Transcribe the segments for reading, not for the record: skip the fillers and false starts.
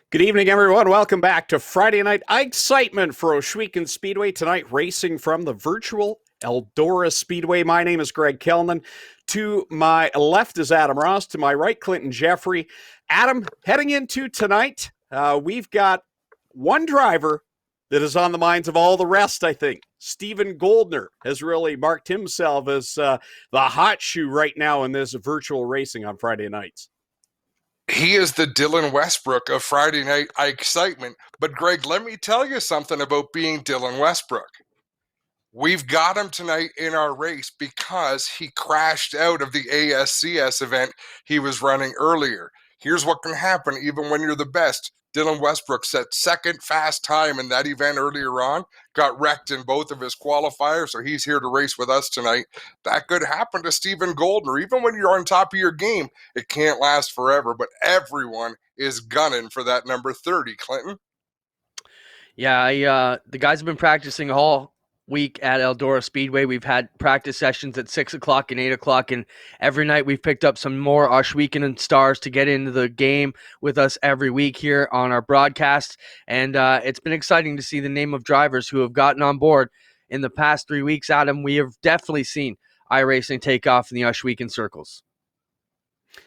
Good evening, everyone. Welcome back to Friday Night I-Xcitement for Oshwegan Speedway. Tonight, racing from the virtual Eldora Speedway. My name is Greg Kellnan. To my left is Adam Ross. To my right, Clinton Jeffrey. Adam, heading into tonight, we've got one driver that is on the minds of all the rest, I think. Stephen Goldner has really marked himself as the hot shoe right now in this virtual racing on Friday nights. He is the Dylan Westbrook of Friday Night I-Xcitement. But Greg, let me tell you something about being Dylan Westbrook. We've got him tonight in our race because he crashed out of the ASCS event he was running earlier. Here's what can happen even when you're the best. Dylan Westbrook set second fast time in that event earlier on, got wrecked in both of his qualifiers, so he's here to race with us tonight. That could happen to Stephen Goldner. Even when you're on top of your game, it can't last forever, but everyone is gunning for that number 30, Clinton. Yeah, the guys have been practicing all week at Eldora Speedway. We've had practice sessions at 6 o'clock and 8 o'clock, and every night we've picked up some more Oshwegan stars to get into the game with us every week here on our broadcast. And it's been exciting to see the name of drivers who have gotten on board in the past 3 weeks. Adam, we have definitely seen iRacing take off in the Oshwegan circles.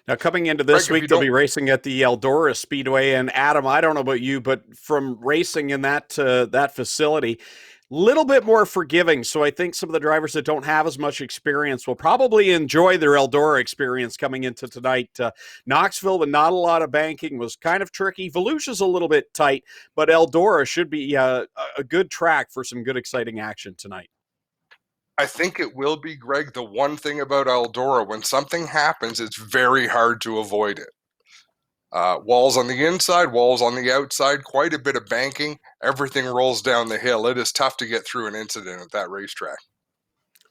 Now, coming into this week, they'll be racing at the Eldora Speedway. And Adam, I don't know about you, but from racing in that facility, little bit more forgiving. So I think some of the drivers that don't have as much experience will probably enjoy their Eldora experience coming into tonight. Knoxville, with not a lot of banking, was kind of tricky. Volusia's a little bit tight, but Eldora should be a good track for some good, exciting action tonight. I think it will be, Greg. The one thing about Eldora, when something happens, it's very hard to avoid it. Walls on the inside, walls on the outside, quite a bit of banking. Everything rolls down the hill. It is tough to get through an incident at that racetrack.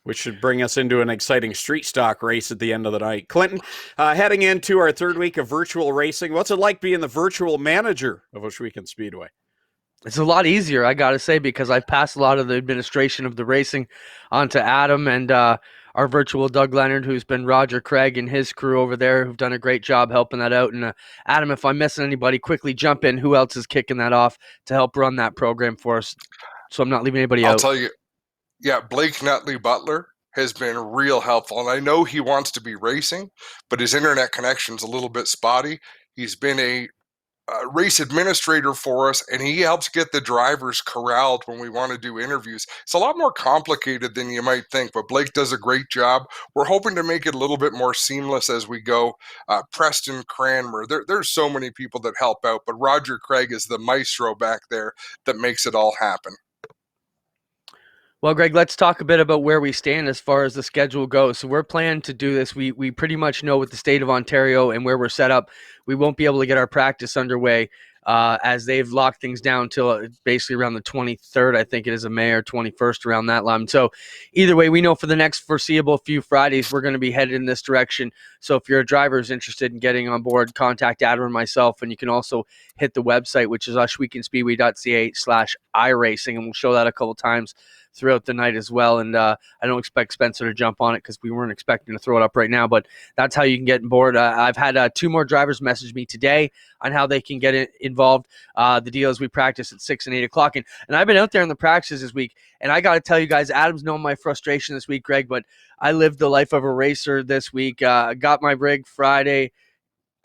Which should bring us into an exciting street stock race at the end of the night. Clinton, heading into our third week of virtual racing, what's it like being the virtual manager of Oshwegan Speedway? It's a lot easier, I got to say, because I've passed a lot of the administration of the racing onto Adam and our virtual Doug Leonard, who's been Roger Craig and his crew over there, who've done a great job helping that out. And Adam, if I'm missing anybody, quickly jump in. Who else is kicking that off to help run that program for us so I'm not leaving anybody out? I'll tell you, yeah, Blake Nutley Butler has been real helpful. And I know he wants to be racing, but his internet connection's a little bit spotty. He's been a race administrator for us, and he helps get the drivers corralled when we want to do interviews. It's a lot more complicated than you might think, but Blake does a great job. We're hoping to make it a little bit more seamless as we go. Preston Cranmer, there's so many people that help out, but Roger Craig is the maestro back there that makes it all happen. Well, Greg, let's talk a bit about where we stand as far as the schedule goes. So we're planning to do this. We pretty much know with the state of Ontario and where we're set up, we won't be able to get our practice underway as they've locked things down till basically around the 23rd, I think it is, of May, or 21st, around that line. So either way, we know for the next foreseeable few Fridays, we're going to be headed in this direction. So if you're a driver who's interested in getting on board, contact Adam and myself, and you can also hit the website, which is oshweganspeedway.ca/iRacing, and we'll show that a couple times throughout the night as well. And I don't expect Spencer to jump on it because we weren't expecting to throw it up right now, but that's how you can get on board. I've had two more drivers message me today on how they can get involved. The deal is we practice at 6 and 8 o'clock. And I've been out there in the practices this week, and I got to tell you guys, Adam's known my frustration this week, Greg, but I lived the life of a racer this week. Got my rig Friday.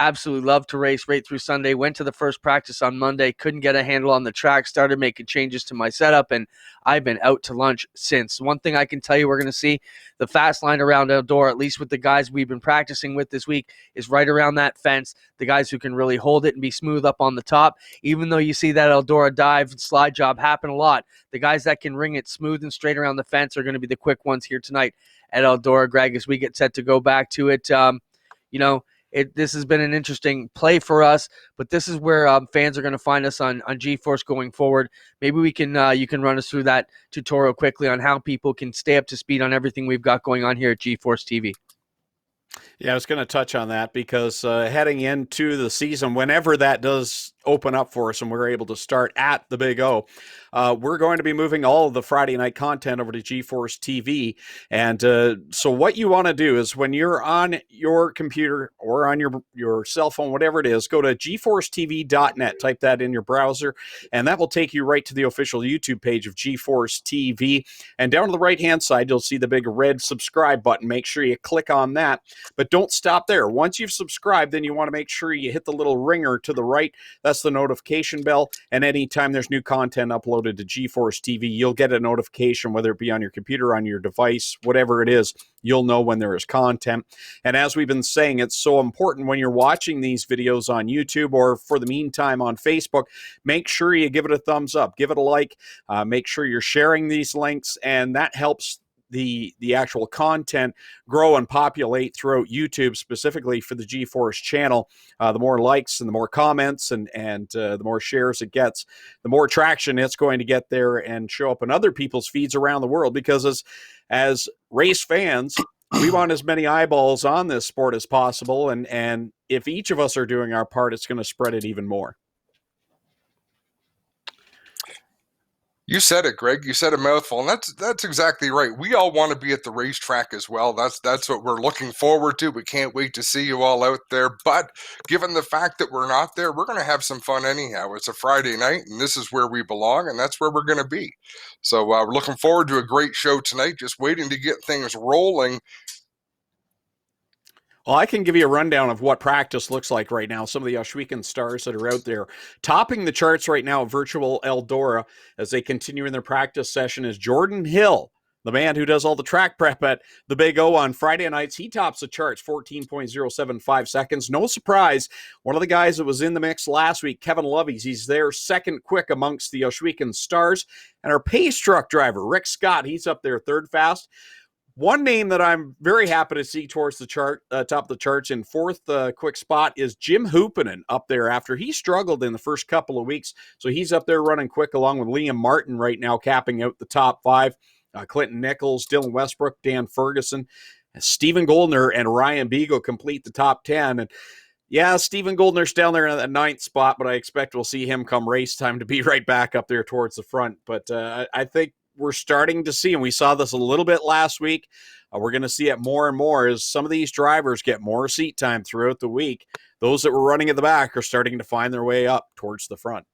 Absolutely loved to race right through Sunday. Went to the first practice on Monday. Couldn't get a handle on the track. Started making changes to my setup, and I've been out to lunch since. One thing I can tell you we're going to see, the fast line around Eldora, at least with the guys we've been practicing with this week, is right around that fence. The guys who can really hold it and be smooth up on the top. Even though you see that Eldora dive and slide job happen a lot, the guys that can ring it smooth and straight around the fence are going to be the quick ones here tonight at Eldora, Greg, as we get set to go back to it. This has been an interesting play for us, but this is where fans are going to find us on G-Force going forward. Maybe we can you can run us through that tutorial quickly on how people can stay up to speed on everything we've got going on here at G-Force TV. Yeah, I was going to touch on that because heading into the season, whenever that does open up for us and we're able to start at the Big O, we're going to be moving all of the Friday night content over to GeForce TV. And so, what you want to do is when you're on your computer or on your cell phone, whatever it is, go to GeForceTV.net, type that in your browser, and that will take you right to the official YouTube page of GeForce TV. And down to the right hand side, you'll see the big red subscribe button. Make sure you click on that. But don't stop there. Once you've subscribed, then you want to make sure you hit the little ringer to the right. That's the notification bell. And anytime there's new content uploaded to GeForce TV, you'll get a notification, whether it be on your computer, on your device, whatever it is, you'll know when there is content. And as we've been saying, it's so important when you're watching these videos on YouTube or for the meantime on Facebook, make sure you give it a thumbs up, give it a like, make sure you're sharing these links, and that helps the actual content grow and populate throughout YouTube, specifically for the GeForce channel. The more likes and the more comments and the more shares it gets, the more traction it's going to get there and show up in other people's feeds around the world. Because as race fans, we want as many eyeballs on this sport as possible, and if each of us are doing our part, it's going to spread it even more. You said it, Greg. You said a mouthful, and that's exactly right. We all want to be at the racetrack as well. That's what we're looking forward to. We can't wait to see you all out there. But given the fact that we're not there, we're going to have some fun anyhow. It's a Friday night, and this is where we belong, and that's where we're going to be. So we're looking forward to a great show tonight. Just waiting to get things rolling. Well, I can give you a rundown of what practice looks like right now. Some of the I-Xcitement stars that are out there. Topping the charts right now, virtual Eldora, as they continue in their practice session, is Jordan Hill, the man who does all the track prep at the Big O on Friday nights. He tops the charts, 14.075 seconds. No surprise. One of the guys that was in the mix last week, Kevin Loveys, he's there second quick amongst the I-Xcitement stars. And our pace truck driver, Rick Scott, he's up there third fast. One name that I'm very happy to see towards the chart, top of the charts in fourth quick spot is Jim Hoopinen up there after he struggled in the first couple of weeks. So he's up there running quick along with Liam Martin right now, capping out the top five. Clinton Nichols, Dylan Westbrook, Dan Ferguson, Stephen Goldner, and Ryan Beagle complete the top 10. And yeah, Stephen Goldner's down there in that ninth spot, but I expect we'll see him come race time to be right back up there towards the front. But I think we're starting to see, and we saw this a little bit last week, we're going to see it more and more as some of these drivers get more seat time throughout the week. Those that were running at the back are starting to find their way up towards the front.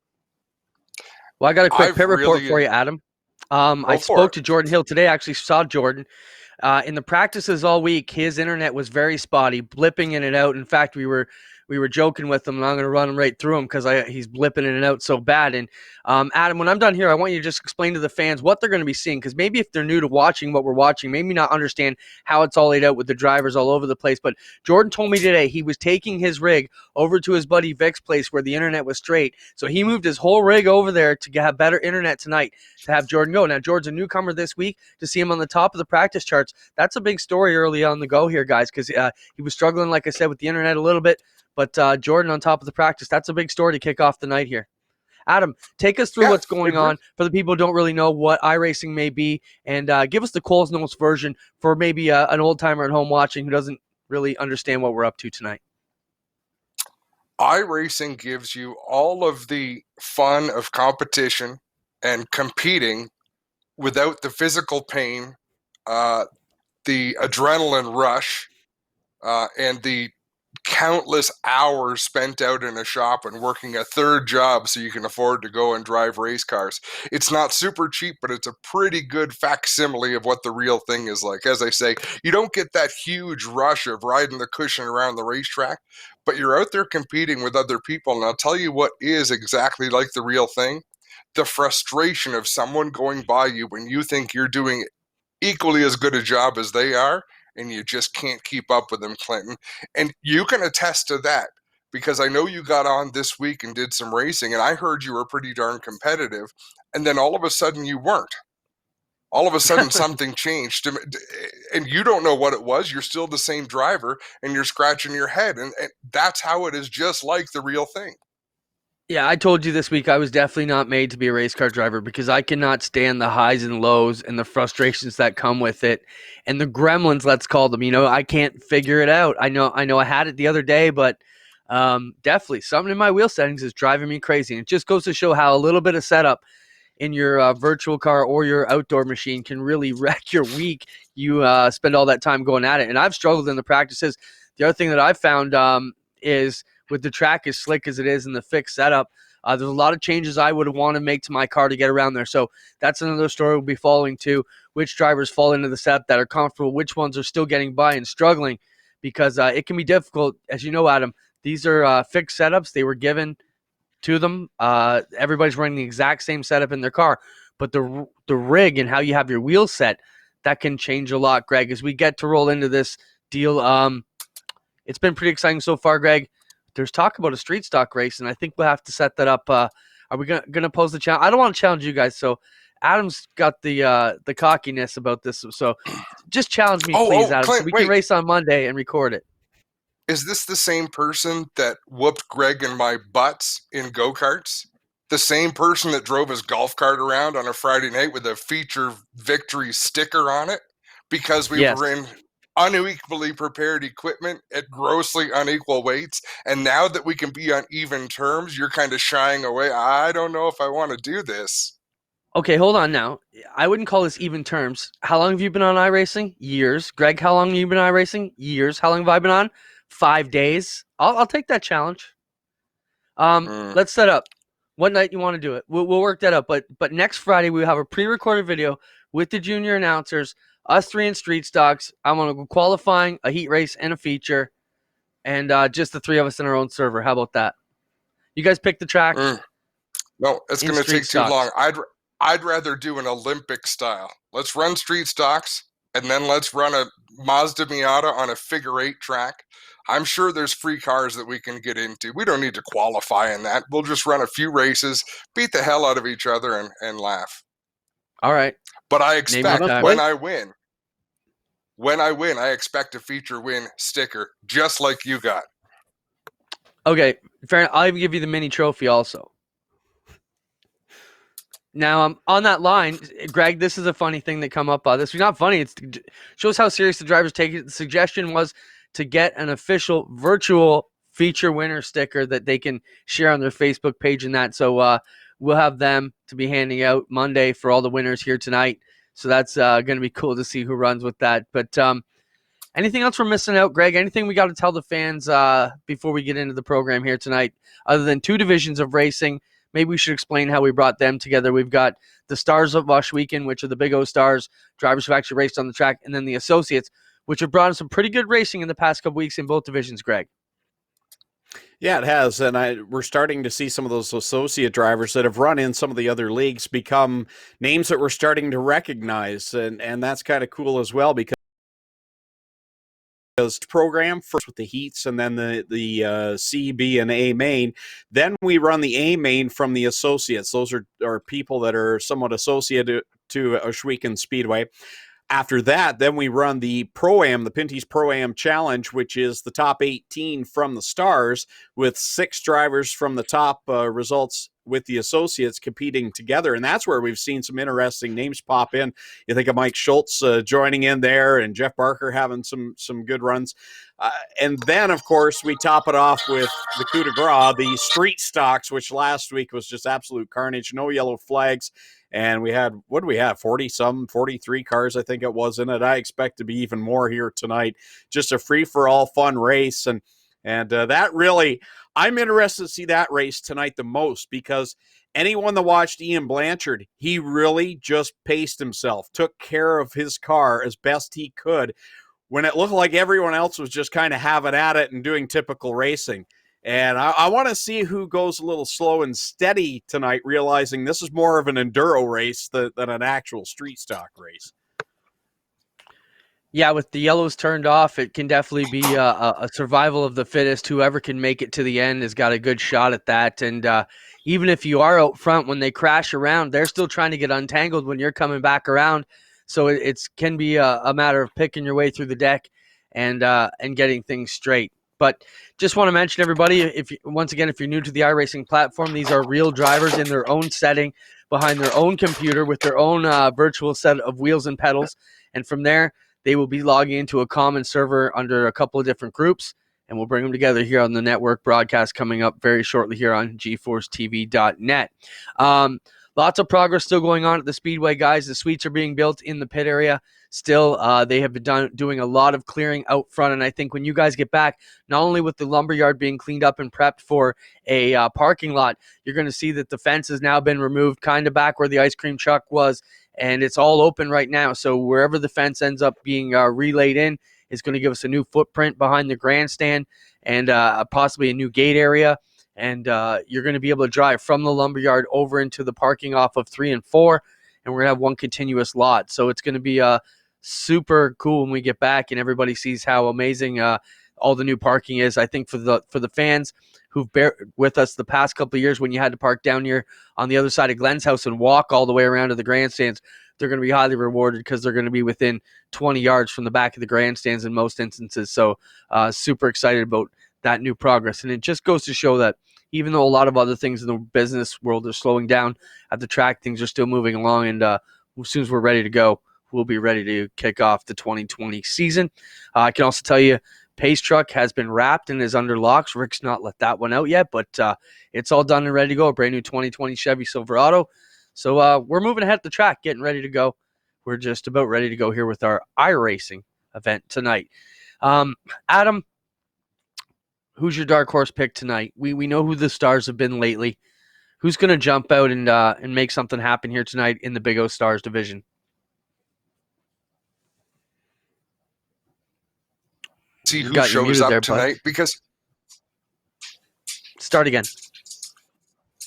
Well, I got a quick pit report for you, Adam. I spoke to Jordan Hill today. I actually saw Jordan. In the practices all week, his internet was very spotty, blipping in and out. In fact, we were joking with him, and I'm going to run right through him because he's blipping in and out so bad. And Adam, when I'm done here, I want you to just explain to the fans what they're going to be seeing, because maybe if they're new to watching what we're watching, maybe not understand how it's all laid out with the drivers all over the place. But Jordan told me today he was taking his rig over to his buddy Vic's place where the internet was straight. So he moved his whole rig over there to have better internet tonight to have Jordan go. Now, Jordan's a newcomer this week. To see him on the top of the practice charts, that's a big story early on the go here, guys, because he was struggling, like I said, with the internet a little bit. But Jordan on top of the practice, that's a big story to kick off the night here. Adam, take us through what's going on for the people who don't really know what iRacing may be, and give us the Coles Notes version for maybe an old-timer at home watching who doesn't really understand what we're up to tonight. iRacing gives you all of the fun of competition and competing without the physical pain, the adrenaline rush, and the countless hours spent out in a shop and working a third job so you can afford to go and drive race cars. It's not super cheap, but it's a pretty good facsimile of what the real thing is like. As I say, you don't get that huge rush of riding the cushion around the racetrack, but you're out there competing with other people. And I'll tell you what is exactly like the real thing. The frustration of someone going by you when you think you're doing equally as good a job as they are, and you just can't keep up with them, Clinton. And you can attest to that, because I know you got on this week and did some racing, and I heard you were pretty darn competitive, and then all of a sudden you weren't. All of a sudden something changed, and you don't know what it was. You're still the same driver, and you're scratching your head, and that's how it is, just like the real thing. Yeah, I told you this week I was definitely not made to be a race car driver because I cannot stand the highs and lows and the frustrations that come with it and the gremlins, let's call them. I can't figure it out. I know I had it the other day, but definitely something in my wheel settings is driving me crazy. And it just goes to show how a little bit of setup in your virtual car or your outdoor machine can really wreck your week. You spend all that time going at it. And I've struggled in the practices. The other thing that I've found is with the track as slick as it is in the fixed setup, there's a lot of changes I would want to make to my car to get around there. So that's another story we'll be following too. Which drivers fall into the setup that are comfortable, which ones are still getting by and struggling, because it can be difficult. As you know, Adam, these are fixed setups. They were given to them. Everybody's running the exact same setup in their car, but the rig and how you have your wheel set, that can change a lot, Greg, as we get to roll into this deal. It's been pretty exciting so far, Greg. There's talk about a street stock race, and I think we'll have to set that up. Are we gonna pose the challenge? I don't want to challenge you guys, so Adam's got the cockiness about this. So just challenge me, please, Adam, so Clint, we can wait. race on Monday and record it. Is this the same person that whooped Greg and my butts in go-karts? The same person that drove his golf cart around on a Friday night with a feature victory sticker on it? Because we Yes. were in unequally prepared equipment at grossly unequal weights. And now that we can be on even terms, you're kind of shying away. I don't know if I want to do this. Okay, hold on now. I wouldn't call this even terms. How long have you been on iRacing? Years. Greg, how long have you been on iRacing? Years. How long have I been on? 5 days. I'll take that challenge. Let's set up what night you want to do it. We'll work that up. But next Friday we have a pre-recorded video with the junior announcers, us three in street stocks. I'm gonna go qualifying, a heat race, and a feature, and just the three of us in our own server. How about that? You guys pick the track. No, it's In going to street take too stocks. long. I'd rather do an Olympic style. Let's run street stocks, and then let's run a Mazda Miata on a figure-8 track. I'm sure there's free cars that we can get into. We don't need to qualify in that. We'll just run a few races, beat the hell out of each other, and laugh. All right. But I Name your expect time. when I win, I expect a feature win sticker, just like you got. Okay, fair enough. I'll even give you the mini trophy also. Now, on that line, Greg, this is a funny thing that come up. This is not funny. It shows how serious the drivers take it. The suggestion was to get an official virtual feature winner sticker that they can share on their Facebook page and that. So we'll have them to be handing out Monday for all the winners here tonight. So that's going to be cool to see who runs with that. But anything else we're missing out, Greg? Anything we got to tell the fans before we get into the program here tonight, other than two divisions of racing? Maybe we should explain how we brought them together. We've got the Stars of Wash Weekend, which are the Big O Stars, drivers who actually raced on the track, and then the Associates, which have brought in some pretty good racing in the past couple weeks in both divisions, Greg. Yeah, it has. And we're starting to see some of those associate drivers that have run in some of the other leagues become names that we're starting to recognize. And that's kind of cool as well because program first with the heats and then the C, B, and A main. Then we run the A main from the associates. Those are people that are somewhat associated to Oshwegan Speedway. After that, then we run the Pro-Am, the Pinty's Pro-Am Challenge, which is the top 18 from the Stars with 6 drivers from the top results with the associates competing together. And that's where we've seen some interesting names pop in. You think of Mike Schultz joining in there and Jeff Barker having some good runs. And then, of course, we top it off with the coup de grace, the street stocks, which last week was just absolute carnage. No yellow flags. And we had, what do we have? 43 cars, I think it was in it. I expect to be even more here tonight. Just a free-for-all fun race. And that really, I'm interested to see that race tonight the most because anyone that watched Ian Blanchard, he really just paced himself, took care of his car as best he could when it looked like everyone else was just kind of having at it and doing typical racing. And I want to see who goes a little slow and steady tonight, realizing this is more of an enduro race than an actual street stock race. Yeah, with the yellows turned off, it can definitely be a survival of the fittest. Whoever can make it to the end has got a good shot at that. And even if you are out front, when they crash around, they're still trying to get untangled when you're coming back around. So it can be a matter of picking your way through the deck and getting things straight. But just want to mention, everybody, if you're new to the iRacing platform, these are real drivers in their own setting, behind their own computer with their own virtual set of wheels and pedals. And from there, they will be logging into a common server under a couple of different groups, and we'll bring them together here on the network broadcast coming up very shortly here on GForceTV.net. Lots of progress still going on at the Speedway, guys. The suites are being built in the pit area. Still, they have been doing a lot of clearing out front, and I think when you guys get back, not only with the lumberyard being cleaned up and prepped for a parking lot, you're going to see that the fence has now been removed kind of back where the ice cream truck was, and it's all open right now. So wherever the fence ends up being relayed in is going to give us a new footprint behind the grandstand and possibly a new gate area. And you're going to be able to drive from the lumberyard over into the parking off of 3 and 4, and we're going to have one continuous lot. So it's going to be super cool when we get back and everybody sees how amazing all the new parking is. I think for the fans who've been with us the past couple of years, when you had to park down here on the other side of Glenn's house and walk all the way around to the grandstands, they're going to be highly rewarded because they're going to be within 20 yards from the back of the grandstands in most instances. So super excited about that new progress. And it just goes to show that even though a lot of other things in the business world are slowing down, at the track things are still moving along. And as soon as we're ready to go, we'll be ready to kick off the 2020 season. I can also tell you, Pace Truck has been wrapped and is under locks. Rick's not let that one out yet, but it's all done and ready to go. A brand new 2020 Chevy Silverado. So we're moving ahead at the track, getting ready to go. We're just about ready to go here with our iRacing event tonight. Adam, who's your dark horse pick tonight? We know who the stars have been lately. Who's going to jump out and make something happen here tonight in the Big O Stars division? See who shows up tonight, because start again.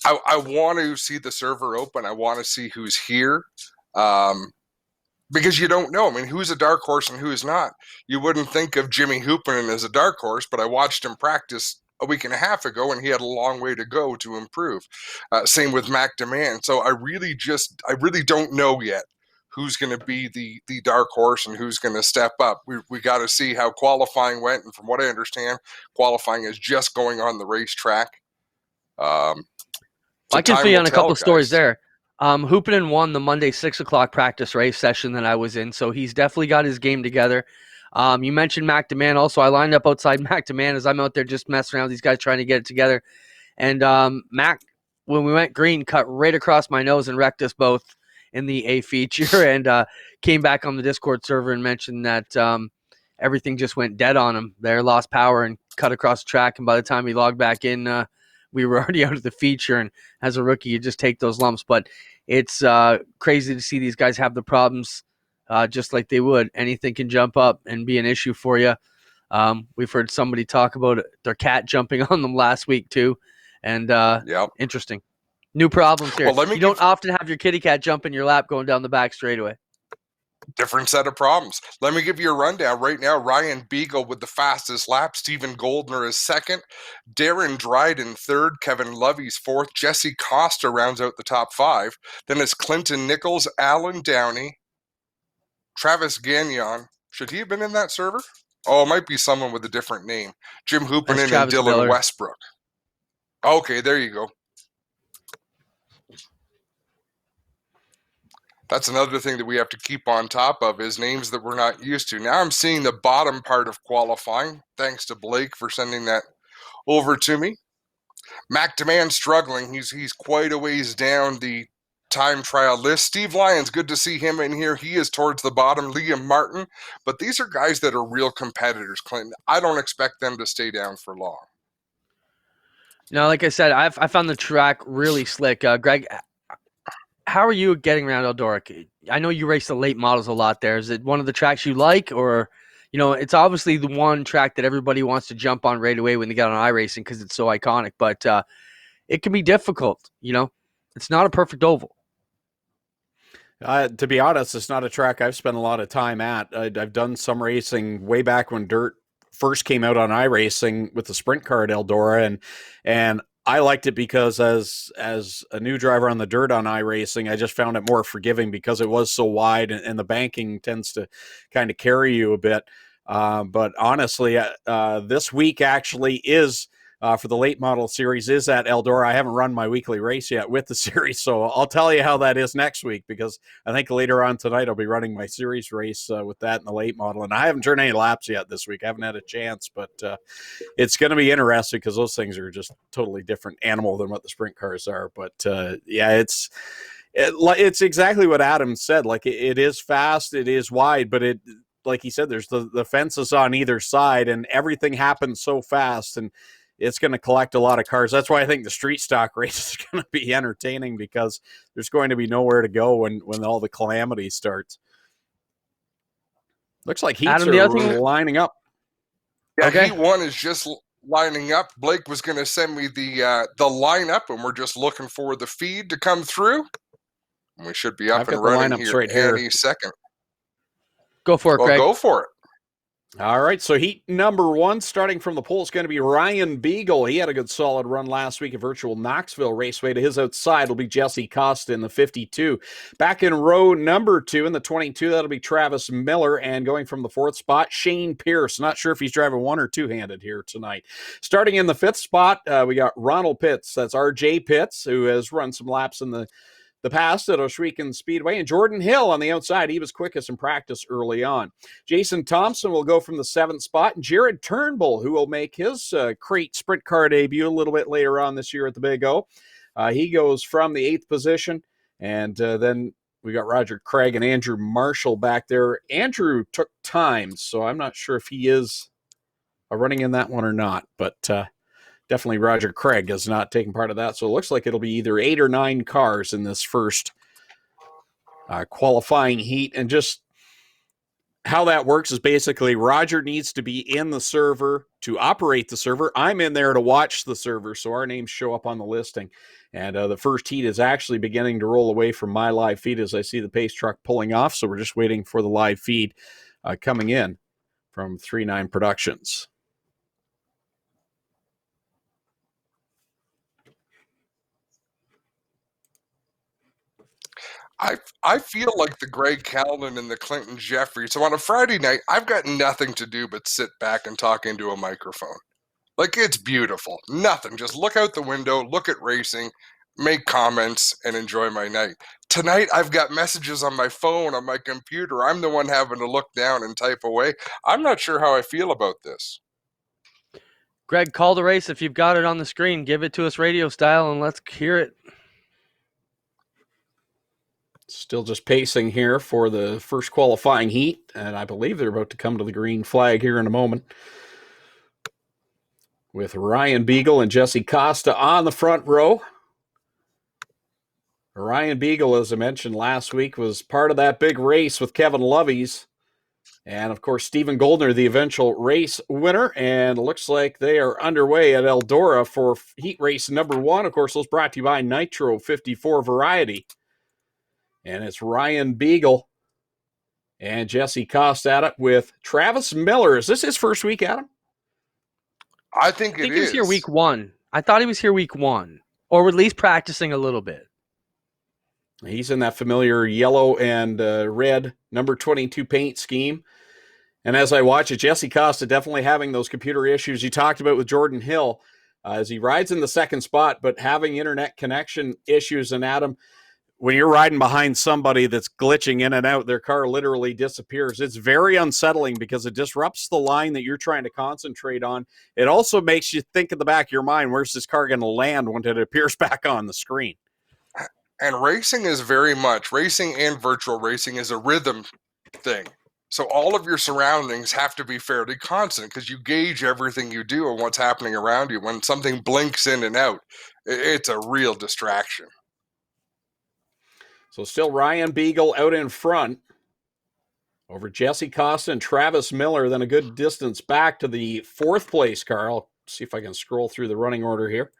I want to see the server open. I want to see who's here, because you don't know. I mean, who's a dark horse and who's not? You wouldn't think of Jimmy Hoopin as a dark horse, but I watched him practice a week and a half ago, and he had a long way to go to improve. Same with Mac Demand. So I really don't know yet who's going to be the dark horse and who's going to step up. We got to see how qualifying went, and from what I understand, qualifying is just going on the racetrack. I can fill you on a couple of stories there. Hoopinen won the Monday 6 o'clock practice race session that I was in, so he's definitely got his game together. You mentioned Mac Demand. Also, I lined up outside Mac Demand as I'm out there just messing around with these guys trying to get it together. And Mac, when we went green, cut right across my nose and wrecked us both in the A feature, and came back on the Discord server and mentioned that everything just went dead on him there, lost power and cut across the track. And by the time he logged back in, we were already out of the feature. And as a rookie, you just take those lumps. But it's crazy to see these guys have the problems just like they would. Anything can jump up and be an issue for you. We've heard somebody talk about their cat jumping on them last week too. And Interesting. New problems here. Well, you don't often have your kitty cat jump in your lap going down the back straightaway. Different set of problems. Let me give you a rundown. Right now, Ryan Beagle with the fastest lap. Stephen Goldner is second. Darren Dryden third. Kevin Lovey's fourth. Jesse Costa rounds out the top five. Then it's Clinton Nichols, Alan Downey, Travis Gagnon. Should he have been in that server? Oh, it might be someone with a different name. Jim Hoopinen and Dylan Miller. Westbrook. Okay, there you go. That's another thing that we have to keep on top of, is names that we're not used to. Now I'm seeing the bottom part of qualifying. Thanks to Blake for sending that over to me. Mac Demand struggling. He's quite a ways down the time trial list. Steve Lyons, good to see him in here. He is towards the bottom. Liam Martin. But these are guys that are real competitors, Clinton. I don't expect them to stay down for long. No, like I said, I found the track really slick. Greg, how are you getting around Eldora? I know you race the late models a lot there. Is it one of the tracks you like, or, it's obviously the one track that everybody wants to jump on right away when they get on iRacing because it's so iconic, but it can be difficult, It's not a perfect oval. To be honest, it's not a track I've spent a lot of time at. I've done some racing way back when dirt first came out on iRacing with the sprint car at Eldora, and I liked it because as a new driver on the dirt on iRacing, I just found it more forgiving because it was so wide and the banking tends to kind of carry you a bit. But honestly, this week actually is for the late model series is at Eldora. I haven't run my weekly race yet with the series, so I'll tell you how that is next week, because I think later on tonight I'll be running my series race with that in the late model. And I haven't turned any laps yet this week. I haven't had a chance, but it's going to be interesting because those things are just totally different animal than what the sprint cars are. But yeah, it's exactly what Adam said. Like it is fast, it is wide, but it, like he said, there's the fences on either side, and everything happens so fast, and it's going to collect a lot of cars. That's why I think the street stock race is going to be entertaining, because there's going to be nowhere to go when all the calamity starts. Looks like heats Adam, the are other thing- lining up. Yeah, Okay. Heat 1 is just lining up. Blake was going to send me the lineup, and we're just looking for the feed to come through. And we should be up I've and got the running lineups here right here. any second. Go for it, Well, Craig. go for it. All right, so heat number 1, starting from the pole, is going to be Ryan Beagle. He had a good solid run last week at Virtual Knoxville Raceway. To his outside will be Jesse Costa in the 52. Back in row number 2 in the 22, that'll be Travis Miller. And going from the 4th spot, Shane Pierce. Not sure if he's driving one or two-handed here tonight. Starting in the 5th spot, we got Ronald Pitts. That's RJ Pitts, who has run some laps in the past at Oshwegan Speedway, and Jordan Hill on the outside. He was quickest in practice early on. Jason Thompson will go from the 7th spot, and Jared Turnbull, who will make his crate sprint car debut a little bit later on this year at the Big O. He goes from the 8th position, and then we got Roger Craig and Andrew Marshall back there. Andrew took time, so I'm not sure if he is running in that one or not, but definitely Roger Craig is not taking part of that. So it looks like it'll be either 8 or 9 cars in this first qualifying heat. And just how that works is basically Roger needs to be in the server to operate the server. I'm in there to watch the server, so our names show up on the listing. And the first heat is actually beginning to roll away from my live feed as I see the pace truck pulling off. So we're just waiting for the live feed coming in from 3-9 Productions. I feel like the Greg Callan and the Clinton Jeffrey. So on a Friday night, I've got nothing to do but sit back and talk into a microphone. Like, it's beautiful. Nothing. Just look out the window, look at racing, make comments, and enjoy my night. Tonight, I've got messages on my phone, on my computer. I'm the one having to look down and type away. I'm not sure how I feel about this. Greg, call the race. If you've got it on the screen, give it to us radio style, and let's hear it. Still just pacing here for the first qualifying heat, and I believe they're about to come to the green flag here in a moment, with Ryan Beagle and Jesse Costa on the front row. Ryan Beagle, as I mentioned last week, was part of that big race with Kevin Lovey's, and of course Stephen Goldner, the eventual race winner. And it looks like they are underway at Eldora for heat race number 1. Of course, those brought to you by Nitro 54 Variety. And it's Ryan Beagle and Jesse Costa at it with Travis Miller. Is this his first week, Adam? I think he was here week 1. I thought he was here week 1, or at least practicing a little bit. He's in that familiar yellow and red number 22 paint scheme. And as I watch it, Jesse Costa definitely having those computer issues you talked about with Jordan Hill as he rides in the 2nd spot, but having internet connection issues. And Adam, when you're riding behind somebody that's glitching in and out, their car literally disappears. It's very unsettling because it disrupts the line that you're trying to concentrate on. It also makes you think in the back of your mind, where's this car going to land when it appears back on the screen? And racing is very much, racing and virtual racing is a rhythm thing. So all of your surroundings have to be fairly constant because you gauge everything you do and what's happening around you. When something blinks in and out, it's a real distraction. So still Ryan Beagle out in front over Jesse Costa and Travis Miller. Then a good distance back to the 4th place car. I'll see if I can scroll through the running order here.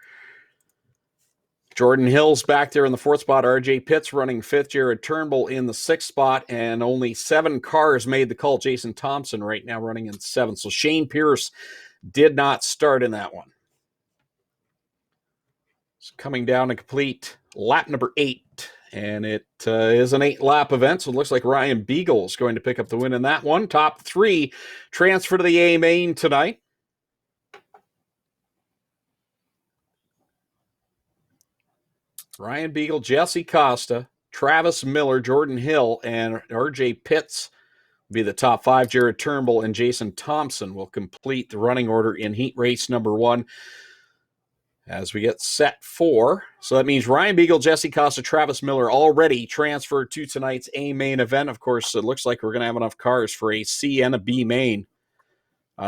Jordan Hill's back there in the 4th spot. RJ Pitts running 5th. Jared Turnbull in the 6th spot. And only 7 cars made the call. Jason Thompson right now running in 7th. So Shane Pierce did not start in that one. So coming down to complete lap number 8. and it is an 8-lap event, so it looks like Ryan Beagle is going to pick up the win in that one. Top 3 transfer to the A main tonight. Ryan Beagle, Jesse Costa, Travis Miller, Jordan Hill, and RJ Pitts will be the top 5. Jared Turnbull and Jason Thompson will complete the running order in heat race number 1 as we get set for. So that means Ryan Beagle, Jesse Costa, Travis Miller already transferred to tonight's A main event. Of course, it looks like we're going to have enough cars for a C and a B main.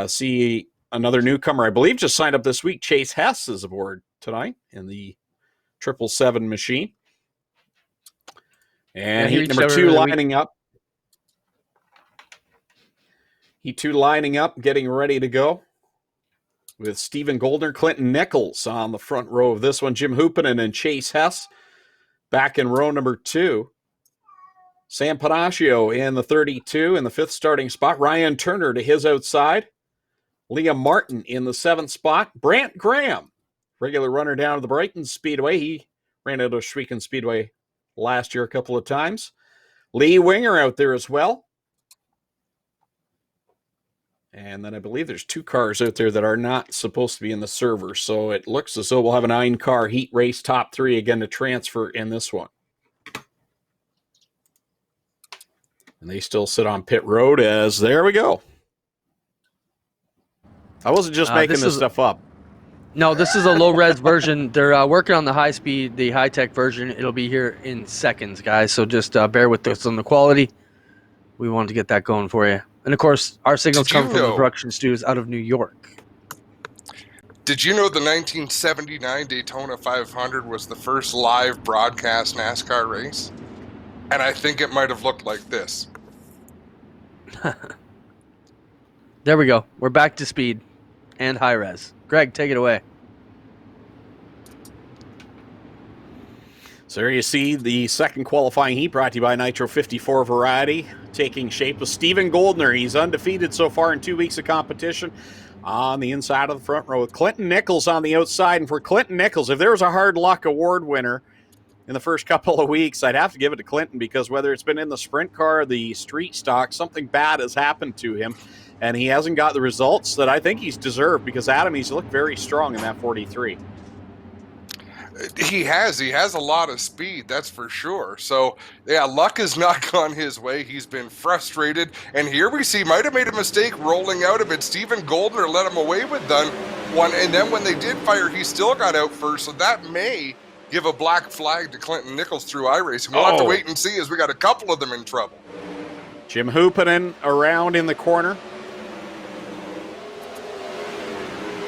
See another newcomer, I believe, just signed up this week. Chase Hess is aboard tonight in the 777 machine. And heat number 2 lining up. Heat 2 lining up, getting ready to go, with Stephen Goldner, Clinton Nichols on the front row of this one. Jim Hoopinen and Chase Hess back in row number 2. Sam Panaccio in the 32 in the 5th starting spot. Ryan Turner to his outside. Liam Martin in the 7th spot. Brant Graham, regular runner down to the Brighton Speedway. He ran out of Schweeken Speedway last year a couple of times. Lee Winger out there as well. And then I believe there's 2 cars out there that are not supposed to be in the server. So it looks as though we'll have a 9-car heat race top 3 again to transfer in this one. And they still sit on pit road as there we go. I wasn't just making this stuff up. No, this is a low-res version. They're working on the high-speed, the high-tech version. It'll be here in seconds, guys. So just bear with us on the quality. We wanted to get that going for you. And, of course, our signals come from the production studios out of New York. Did you know the 1979 Daytona 500 was the first live broadcast NASCAR race? And I think it might have looked like this. There we go. We're back to speed and high-res. Greg, take it away. So there you see the second qualifying heat brought to you by Nitro 54 Variety taking shape with Stephen Goldner. He's undefeated so far in 2 weeks of competition on the inside of the front row with Clinton Nichols on the outside. And for Clinton Nichols, if there was a hard luck award winner in the first couple of weeks, I'd have to give it to Clinton, because whether it's been in the sprint car or the street stock, something bad has happened to him. And he hasn't got the results that I think he's deserved, because Adam, he's looked very strong in that 43. He has a lot of speed, that's for sure. So, yeah, luck has not gone his way. He's been frustrated. And here we see, might have made a mistake rolling out a bit. Stephen Goldner let him away with one. And then when they did fire, he still got out first. So that may give a black flag to Clinton Nichols through iRacing. We'll have to wait and see, as we got a couple of them in trouble. Jim Hoopinen around in the corner.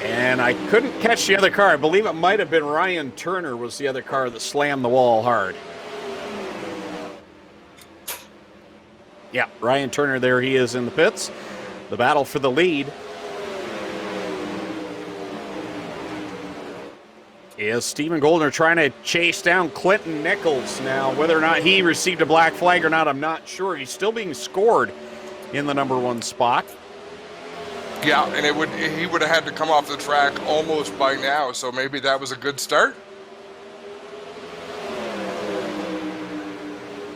And I couldn't catch the other car. I believe it might have been Ryan Turner was the other car that slammed the wall hard. Yeah, Ryan Turner, there he is in the pits. The battle for the lead is Stephen Goldner trying to chase down Clinton Nichols. Now, whether or not he received a black flag or not, I'm not sure. He's still being scored in the number 1 spot. Yeah, and he would have had to come off the track almost by now, so maybe that was a good start.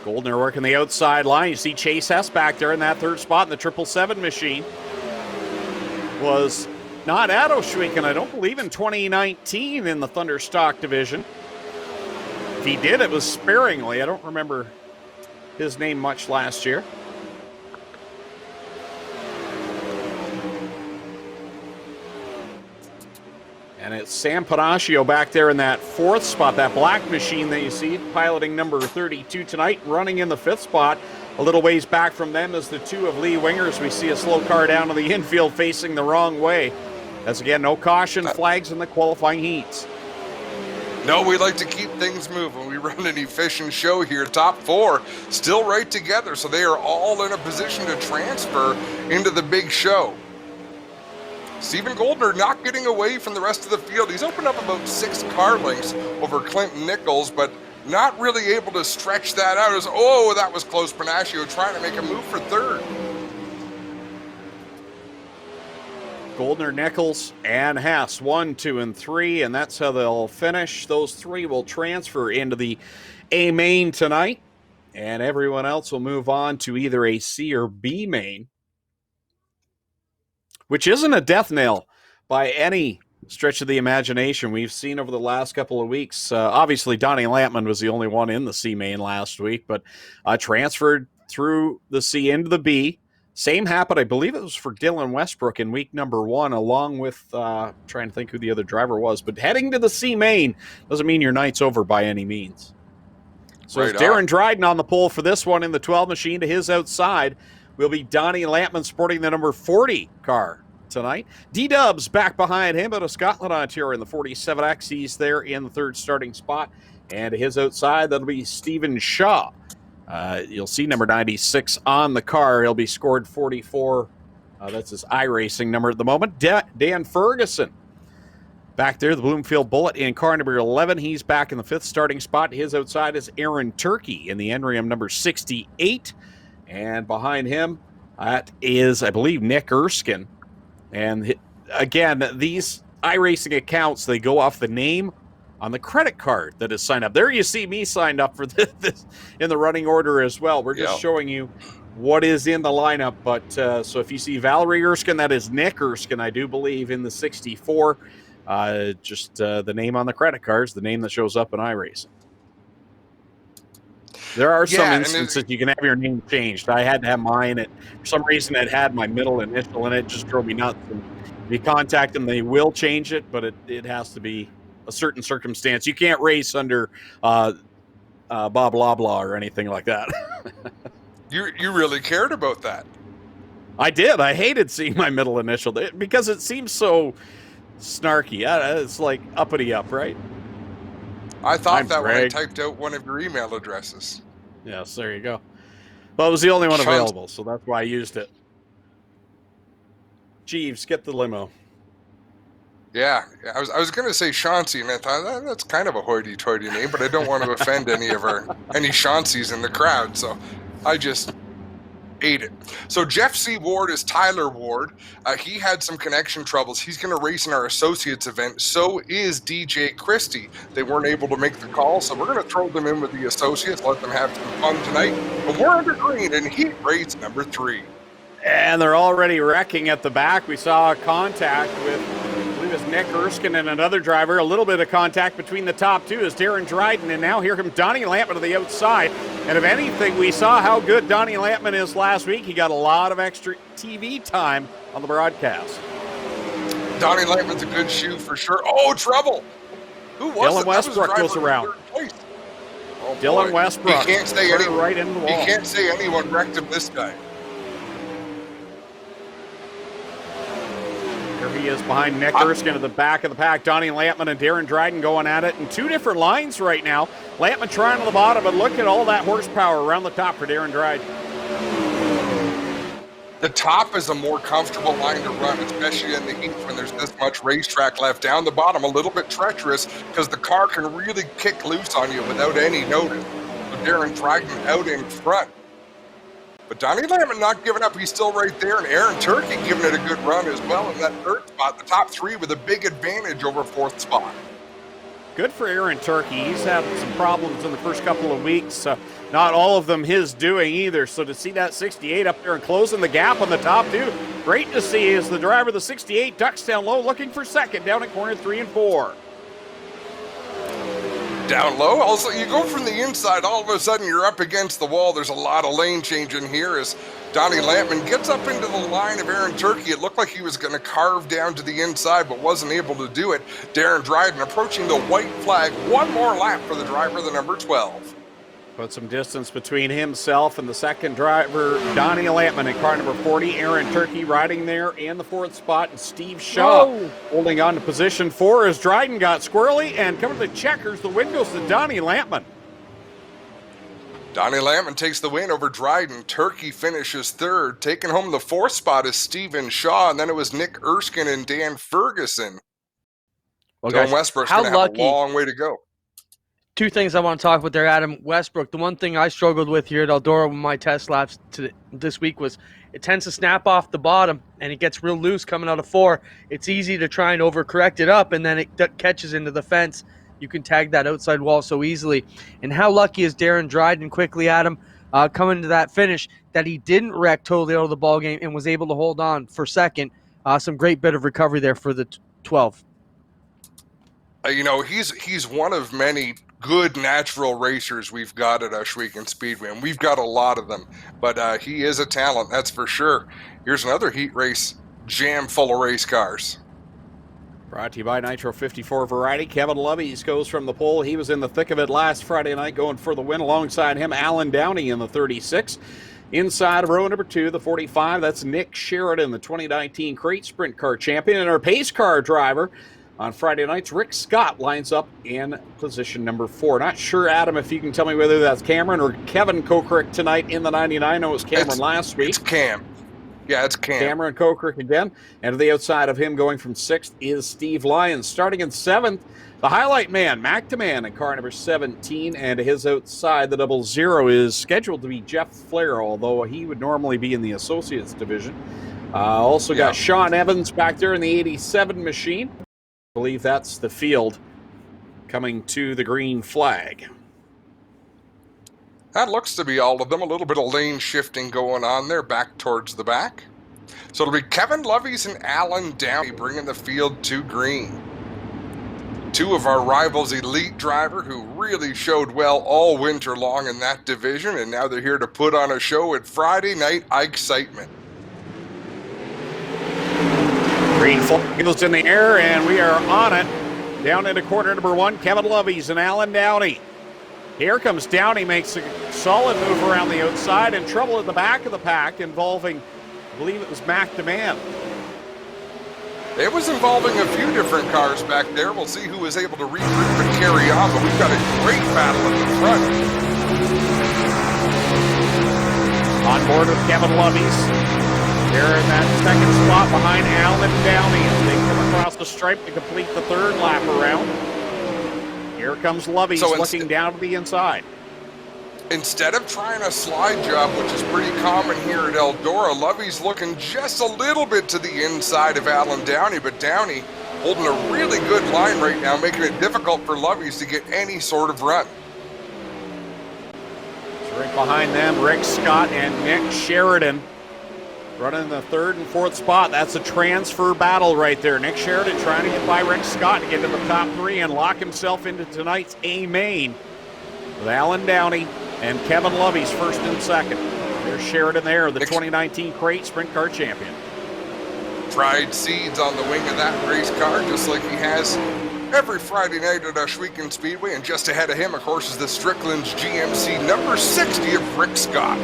Goldner working the outside line. You see Chase Hess back there in that 3rd spot in the 777 machine. Was not at Oshweeken, I don't believe, in 2019 in the Thunderstock division. If he did, it was sparingly. I don't remember his name much last year. And it's Sam Panaccio back there in that 4th spot, that black machine that you see piloting number 32 tonight, running in the 5th spot. A little ways back from them is the 2 of Lee Wingers. We see a slow car down to the infield facing the wrong way. As again, no caution flags in the qualifying heats. No, we like to keep things moving. We run an efficient show here. Top 4 still right together, so they are all in a position to transfer into the big show. Stephen Goldner not getting away from the rest of the field. He's opened up about 6 car lengths over Clinton Nichols, but not really able to stretch that out. That was close. Panaccio trying to make a move for 3rd. Goldner, Nichols, and Hess. 1, 2, and 3, and that's how they'll finish. Those three will transfer into the A main tonight, and everyone else will move on to either a C or B main, which isn't a death knell by any stretch of the imagination. We've seen over the last couple of weeks, obviously Donnie Lampman was the only one in the C main last week, but transferred through the C into the B. Same happened, I believe it was for Dylan Westbrook in week number 1, along with, trying to think who the other driver was, but heading to the C main doesn't mean your night's over by any means. So Right it's Darren on. Dryden on the pole for this one in the 12 machine. To his outside will be Donnie Lampman sporting the number 40 car tonight. D-Dubs back behind him out of Scotland, Ontario in the 47X. He's there in the third starting spot. And to his outside, that'll be Stephen Shaw. You'll see number 96 on the car. He'll be scored 44. That's his iRacing number at the moment. Dan Ferguson back there, the Bloomfield Bullet in car number 11. He's back in the fifth starting spot. His outside is Aaron Turkey in the Enrium number 68. And behind him, that is, I believe, Nick Erskine. And again, these iRacing accounts, they go off the name on the credit card that is signed up. There you see me signed up for this in the running order as well. We're just showing you what is in the lineup. But so if you see Valerie Erskine, that is Nick Erskine, I do believe, in the 64. Just the name on the credit card is the name that shows up in iRacing. There are some instances you can have your name changed. I had to have mine. For some reason, it had my middle initial in it. It just drove me nuts. And if you contact them, they will change it, but it has to be a certain circumstance. You can't race under Bob Loblaw or anything like that. You really cared about that. I did. I hated seeing my middle initial because it seems so snarky. It's like uppity up, right? I thought that when I typed out one of your email addresses. Yes, there you go. Well, it was the only one available, so that's why I used it. Jeeves, get the limo. Yeah, I was going to say Chauncey, and I thought that's kind of a hoity-toity name, but I don't want to offend any Chaunceys in the crowd, so I just ate it. So Jeff C. Ward is Tyler Ward. He had some connection troubles. He's going to race in our associates event. So is DJ Christie. They weren't able to make the call, so we're going to throw them in with the associates, let them have some fun tonight. But we're under green in heat race number 3. And they're already wrecking at the back. We saw contact with, I believe it's Nick Erskine and another driver. A little bit of contact between the top two is Darren Dryden, and now here comes Donnie Lampman to the outside. And if anything, we saw how good Donnie Lampman is last week. He got a lot of extra TV time on the broadcast. Donnie Lampman's a good shoe for sure. Oh, trouble! Who was Dylan it? Westbrook goes around. Oh, Dylan Westbrook. He can't say right into the wall. He can't say anyone wrecked him this time. Here he is behind Nick Erskine at the back of the pack. Donnie Lampman and Darren Dryden going at it in two different lines right now. Lampman trying on the bottom, but look at all that horsepower around the top for Darren Dryden. The top is a more comfortable line to run, especially in the heat when there's this much racetrack left. Down the bottom, a little bit treacherous because the car can really kick loose on you without any notice. So Darren Dryden out in front. But Donnie Lampman not giving up. He's still right there. And Aaron Turkey giving it a good run as well in that third spot. The top three with a big advantage over fourth spot. Good for Aaron Turkey. He's had some problems in the first couple of weeks. Not all of them his doing either. So to see that 68 up there and closing the gap on the top two, great to see as the driver of the 68 ducks down low looking for second down at corner 3 and 4. Down low. Also, you go from the inside, all of a sudden you're up against the wall. There's a lot of lane change in here as Donnie Lampman gets up into the line of Aaron Turkey. It looked like he was going to carve down to the inside, but wasn't able to do it. Darren Dryden approaching the white flag. One more lap for the driver, the number 12. Put some distance between himself and the second driver, Donnie Lampman in car number 40. Aaron Turkey riding there in the fourth spot, and Steve Shaw holding on to position 4 as Dryden got squirrely, and coming to the checkers, the win goes to Donnie Lampman. Donnie Lampman takes the win over Dryden. Turkey finishes third. Taking home the fourth spot is Stephen Shaw, and then it was Nick Erskine and Dan Ferguson. Well, Dylan guys, Westbrook's going to have a long way to go. two things I want to talk about there, Adam. Westbrook, the one thing I struggled with here at Eldora with my test laps this week was it tends to snap off the bottom and it gets real loose coming out of 4. It's easy to try and overcorrect it up, and then it catches into the fence. You can tag that outside wall so easily. And how lucky is Darren Dryden quickly, Adam, coming to that finish, that he didn't wreck totally out of the ball game and was able to hold on for second. Some great bit of recovery there for the 12. He's one of many good natural racers we've got at Ohsweken Speedway, and we've got a lot of them. But he is a talent, that's for sure. Here's another heat race jam full of race cars. Brought to you by Nitro 54 Variety. Kevin Loveys goes from the pole. He was in the thick of it last Friday night going for the win. Alongside him, Alan Downey in the 36. Inside of row number 2, the 45, that's Nick Sheridan, the 2019 Crate Sprint Car champion. And our pace car driver on Friday nights, Rick Scott, lines up in position number 4. Not sure, Adam, if you can tell me whether that's Cameron or Kevin Kokrick tonight in the 99. I know it was Cameron last week. It's Cam. Yeah, it's Cam. Cameron Kokrick again. And to the outside of him, going from 6th, is Steve Lyons. Starting in 7th, the highlight man, Mac DeMann, in car number 17. And to his outside, the 00 is scheduled to be Jeff Flair, although he would normally be in the Associates division. Also got Sean Evans back there in the 87 machine. I believe that's the field coming to the green flag. That looks to be all of them. A little bit of lane shifting going on there, back towards the back. So it'll be Kevin Loveys and Alan Downey bringing the field to green. Two of our rivals' elite driver who really showed well all winter long in that division, and now they're here to put on a show at Friday night I-Xcitement. Green flag goes in the air, and we are on it. Down into corner number 1, Kevin Loveys and Alan Downey. Here comes Downey, makes a solid move around the outside, and trouble at the back of the pack involving, I believe it was Mac DeMann. It was involving a few different cars back there. We'll see who was able to regroup and carry on, but we've got a great battle at the front. On board with Kevin Loveys. They're in that second spot behind Alan Downey as they come across the stripe to complete the 3rd lap around. Here comes Loveys looking down to the inside. Instead of trying a slide job, which is pretty common here at Eldora, Loveys looking just a little bit to the inside of Alan Downey, but Downey holding a really good line right now, making it difficult for Loveys to get any sort of run. So right behind them, Rick Scott and Nick Sheridan running the 3rd and 4th spot. That's a transfer battle right there. Nick Sheridan trying to get by Rick Scott to get to the top 3 and lock himself into tonight's A main with Alan Downey and Kevin Loveys 1st and 2nd. There's Sheridan there, the 2019 Crate Sprint Car champion. Fried seeds on the wing of that race car, just like he has every Friday night at Ohsweken Speedway. And just ahead of him, of course, is the Strickland's GMC number 60 of Rick Scott.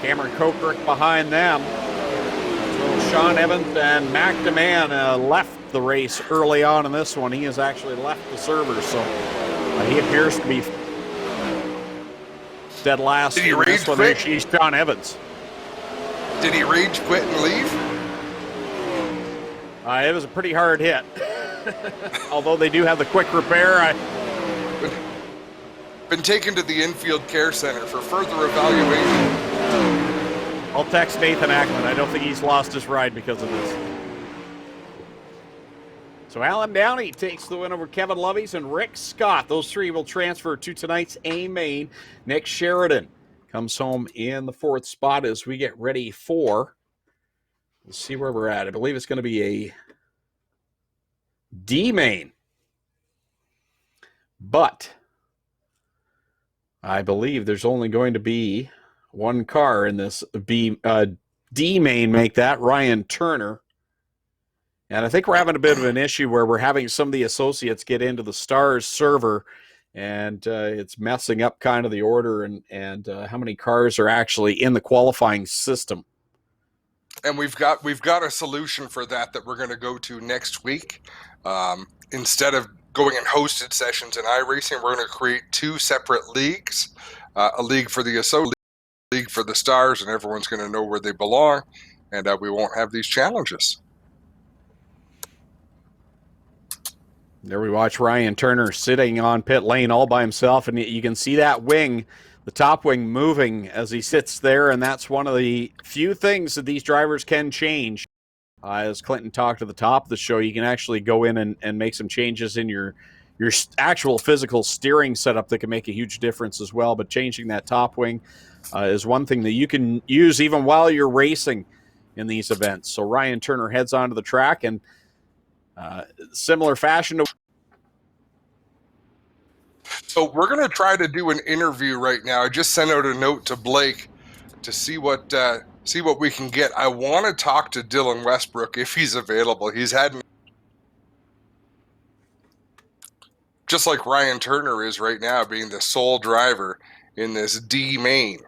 Cameron Kokrick behind them. So Sean Evans and Mac DeMann left the race early on in this one. He has actually left the server, so he appears to be dead last. Did he rage quit? He's Sean Evans. Did he rage quit and leave? It was a pretty hard hit. Although they do have the quick repair. Been taken to the infield care center for further evaluation. I'll text Nathan Ackman. I don't think he's lost his ride because of this. So Alan Downey takes the win over Kevin Loveys and Rick Scott. Those 3 will transfer to tonight's A main. Nick Sheridan comes home in the 4th spot as we get ready for, let's see where we're at. I believe it's going to be a D main. But I believe there's only going to be one car in this D main, make that Ryan Turner. And I think we're having a bit of an issue where we're having some of the associates get into the Stars server, and it's messing up kind of the order and how many cars are actually in the qualifying system. And we've got a solution for that we're going to go to next week. Instead of going in hosted sessions in iRacing, we're going to create 2 separate leagues, a league for the associates, league for the Stars, and everyone's going to know where they belong, and we won't have these challenges. There we watch Ryan Turner sitting on pit lane all by himself, and you can see that wing, the top wing, moving as he sits there, and that's one of the few things that these drivers can change. As Clinton talked at the top of the show, you can actually go in and make some changes in your actual physical steering setup that can make a huge difference as well. But changing that top wing is one thing that you can use even while you're racing in these events. So Ryan Turner heads onto the track, and similar fashion to. So we're going to try to do an interview right now. I just sent out a note to Blake to see what we can get. I want to talk to Dylan Westbrook if he's available. He's had, just like Ryan Turner is right now, being the sole driver in this D main.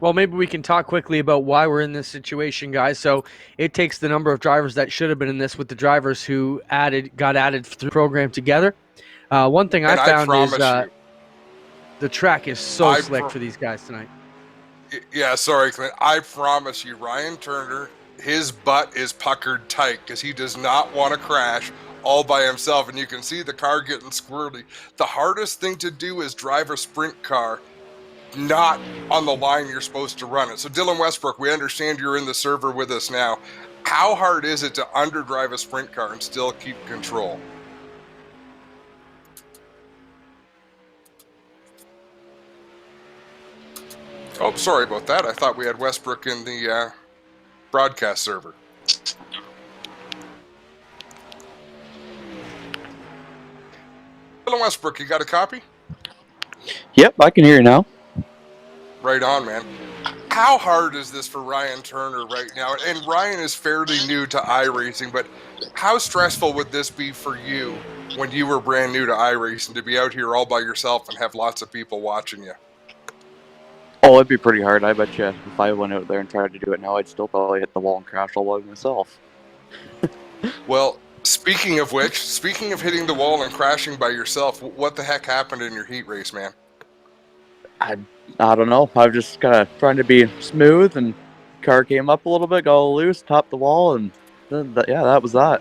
Well, maybe we can talk quickly about why we're in this situation, guys. So it takes the number of drivers that should have been in this with the drivers who got added through the program together. One thing I found is the track is so slick for these guys tonight. Yeah, sorry, Clint. I promise you, Ryan Turner, his butt is puckered tight because he does not want to crash all by himself, and you can see the car getting squirrely. The hardest thing to do is drive a sprint car not on the line you're supposed to run it. So Dylan Westbrook, we understand you're in the server with us now. How hard is it to underdrive a sprint car and still keep control? Oh, sorry about that. I thought we had Westbrook in the broadcast server. Dylan Westbrook, you got a copy? Yep, I can hear you now. Right on, man. How hard is this for Ryan Turner right now? And Ryan is fairly new to iRacing, but how stressful would this be for you when you were brand new to iRacing to be out here all by yourself and have lots of people watching you? Oh, it'd be pretty hard. I bet you if I went out there and tried to do it now, I'd still probably hit the wall and crash all by myself. Well, speaking of which, speaking of hitting the wall and crashing by yourself, what the heck happened in your heat race, man? I don't know. I was just kind of trying to be smooth, and car came up a little bit, got all loose, topped the wall, and then that was that.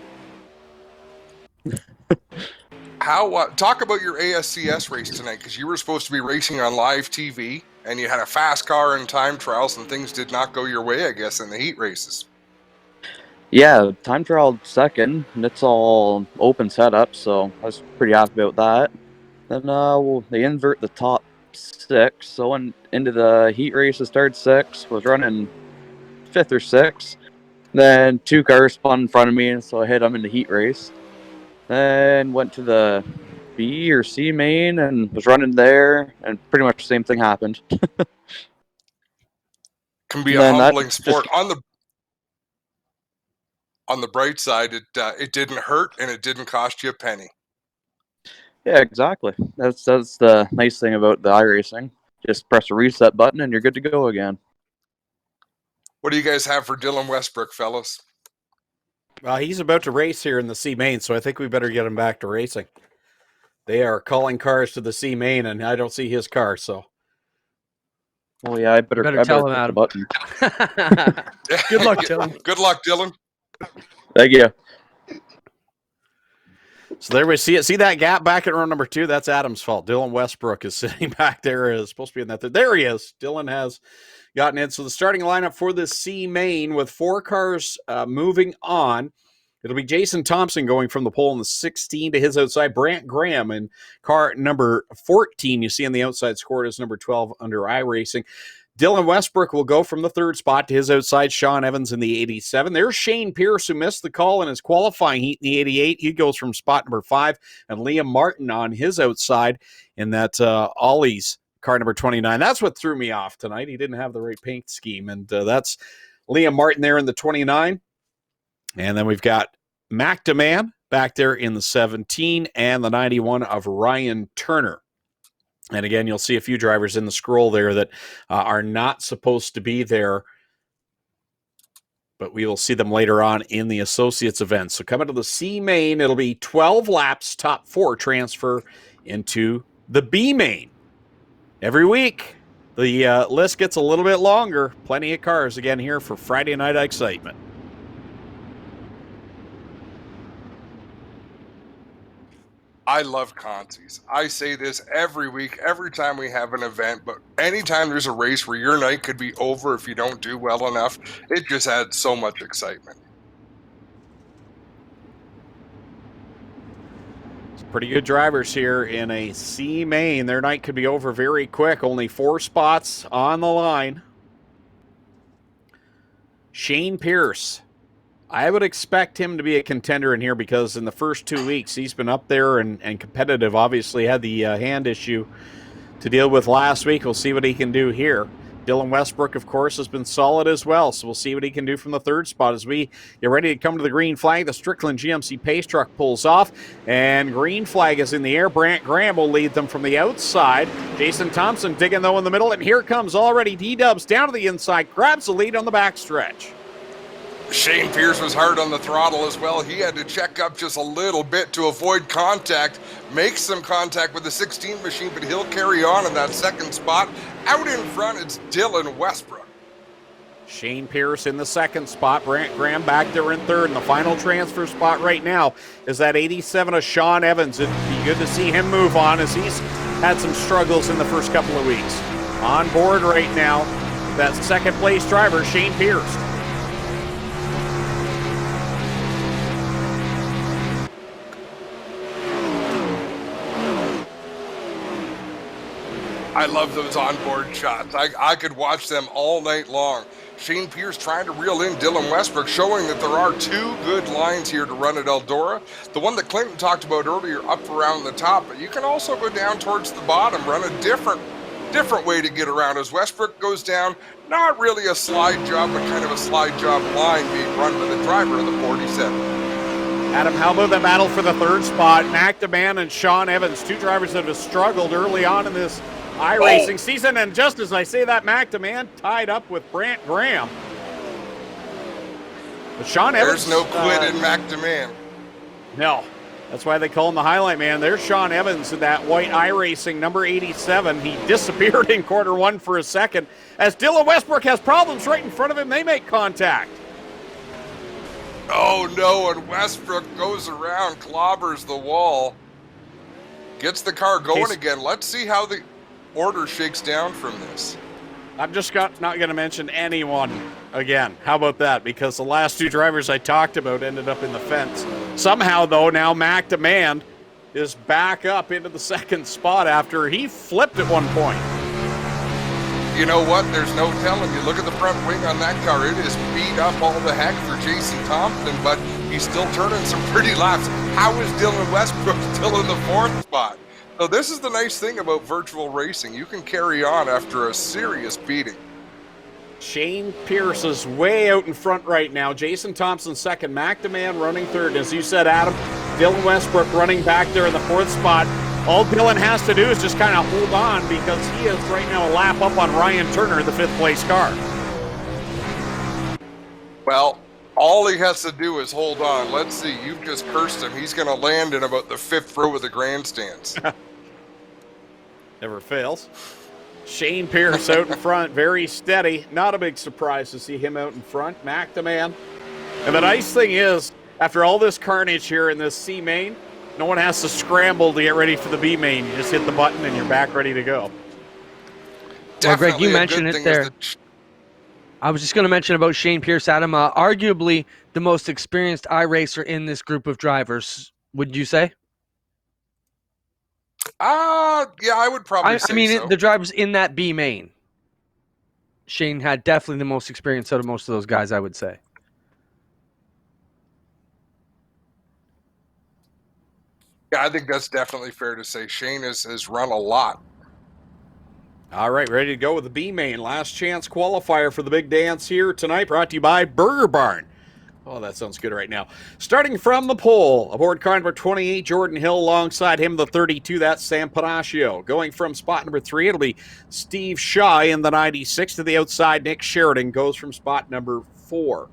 Talk about your ASCS race tonight, because you were supposed to be racing on live TV, and you had a fast car in time trials, and things did not go your way, I guess, in the heat races. Yeah, time trial second, and it's all open setup, so I was pretty happy about that. Then they invert the top 6, so went into the heat race. I started 6, was running 5th or 6th. Then 2 cars spun in front of me, so I hit them in the heat race. Then went to the B or C main and was running there, and pretty much the same thing happened. Can be a humbling sport. On the bright side, it didn't hurt and it didn't cost you a penny. Yeah, exactly. That's the nice thing about the iRacing. Just press a reset button and you're good to go again. What do you guys have for Dylan Westbrook, fellas? He's about to race here in the C main, so I think we better get him back to racing. They are calling cars to the C main, and I don't see his car, so. Oh yeah, I better tell him, Adam. The button. Good luck, Dylan. Good luck, Dylan. Thank you. So there we see it. See that gap back at row number 2? That's Adam's fault. Dylan Westbrook is sitting back there. Is supposed to be in that. There he is. Dylan has gotten in. So the starting lineup for the C main with 4 cars moving on. It'll be Jason Thompson going from the pole in the 16 to his outside. Brant Graham in car number 14. You see on the outside scored as number 12 under iRacing. Dylan Westbrook will go from the 3rd spot to his outside. Sean Evans in the 87. There's Shane Pierce, who missed the call in his qualifying heat in the 88. He goes from spot number 5. And Liam Martin on his outside in that Ollie's car number 29. That's what threw me off tonight. He didn't have the right paint scheme. And that's Liam Martin there in the 29. And then we've got Mac DeMann back there in the 17 and the 91 of Ryan Turner. And again, you'll see a few drivers in the scroll there that are not supposed to be there, but we will see them later on in the Associates event. So coming to the C main, it'll be 12 laps, top 4 transfer into the B main. Every week, the list gets a little bit longer. Plenty of cars again here for Friday Night Excitement. I love consies. I say this every week, every time we have an event, but anytime there's a race where your night could be over if you don't do well enough, it just adds so much excitement. Pretty good drivers here in a C main. Their night could be over very quick. Only 4 spots on the line. Shane Pierce. I would expect him to be a contender in here because in the first 2 weeks he's been up there and competitive. Obviously had the hand issue to deal with last week. We'll see what he can do here. Dylan Westbrook, of course, has been solid as well, so we'll see what he can do from the 3rd spot as we get ready to come to the green flag. The Strickland GMC pace truck pulls off, and green flag is in the air. Brant Graham will lead them from the outside. Jason Thompson digging, though, in the middle, and here comes already D-Dubs down to the inside, grabs the lead on the backstretch. Shane Pierce was hard on the throttle as well. He had to check up just a little bit to avoid contact, make some contact with the 16 machine, but he'll carry on in that 2nd spot. Out in front, it's Dylan Westbrook. Shane Pierce in the 2nd spot. Brant Graham back there in 3rd. And the final transfer spot right now is that 87 of Sean Evans. It'd be good to see him move on as he's had some struggles in the first couple of weeks. On board right now, that 2nd place driver, Shane Pierce. I love those onboard shots. I could watch them all night long. Shane Pierce trying to reel in Dylan Westbrook, showing that there are 2 good lines here to run at Eldora. The one that Clinton talked about earlier up around the top, but you can also go down towards the bottom, run a different way to get around as Westbrook goes down. Not really a slide job, but kind of a slide job line being run by the driver of the 47. Adam, how about the battle for the 3rd spot? Mac DeMann and Sean Evans, 2 drivers that have struggled early on in this iRacing season, and just as I say that, Mac DeMann tied up with Brant Graham. But Sean Evans... There's no quit in Mac DeMann. No. That's why they call him the highlight man. There's Sean Evans in that white iRacing number 87. He disappeared in quarter 1 for a second. As Dylan Westbrook has problems right in front of him, they make contact. Oh no, and Westbrook goes around, clobbers the wall. Gets the car going again. Let's see how the order shakes down from this. I'm just not going to mention anyone again. How about that? Because the last 2 drivers I talked about ended up in the fence. Somehow, though, now Mac DeMann is back up into the 2nd spot after he flipped at one point. You know what? There's no telling. You look at the front wing on that car. It is beat up all the heck for Jason Thompson, but he's still turning some pretty laps. How is Dylan Westbrook still in the 4th spot? So this is the nice thing about virtual racing. You can carry on after a serious beating. Shane Pierce is way out in front right now. Jason Thompson 2nd. Mac DeMann running 3rd. As you said, Adam, Dylan Westbrook running back there in the 4th spot. All Dylan has to do is just kind of hold on because he is right now a lap up on Ryan Turner, the 5th place car. Well, all he has to do is hold on. Let's see. You've just cursed him. He's going to land in about the 5th row of the grandstands. Never fails. Shane Pierce out in front, very steady. Not a big surprise to see him out in front. Mac DeMann. And the nice thing is, after all this carnage here in this C main, no one has to scramble to get ready for the B main. You just hit the button and you're back ready to go. Well, Greg, you mentioned it there. I was just going to mention about Shane Pierce, Adam. Arguably the most experienced iRacer in this group of drivers, would you say? Yeah, I would probably say I mean, so. the drivers in that B main. Shane had definitely the most experience out of most of those guys, I would say. Yeah, I think that's definitely fair to say. Shane has run a lot. All right, ready to go with the B main. Last chance qualifier for the big dance here tonight, brought to you by Burger Barn. Oh, that sounds good right now. Starting from the pole, aboard car number 28, Jordan Hill. Alongside him, the 32, that's Sam Panaccio. Going from spot number 3, it'll be Steve Shaw in the 96. To the outside, Nick Sheridan goes from spot number 4.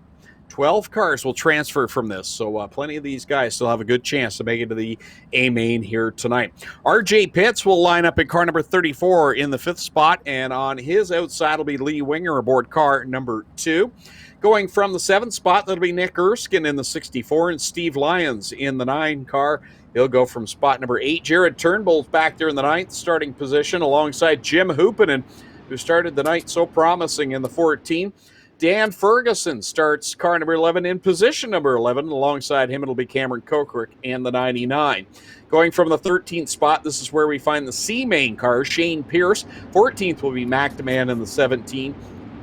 12 cars will transfer from this, so plenty of these guys still have a good chance to make it to the A main here tonight. RJ Pitts will line up in car number 34 in the 5th spot, and on his outside will be Lee Winger aboard car number 2. Going from the 7th spot, that'll be Nick Erskine in the 64 and Steve Lyons in the 9 car. He'll go from spot number 8. Jared Turnbull's back there in the 9th starting position alongside Jim Hoopinen, who started the night so promising in the 14. Dan Ferguson starts car number 11 in position number 11. Alongside him, it'll be Cameron Kokrick and the 99. Going from the 13th spot, this is where we find the C main car, Shane Pierce. 14th will be McDeman in the 17.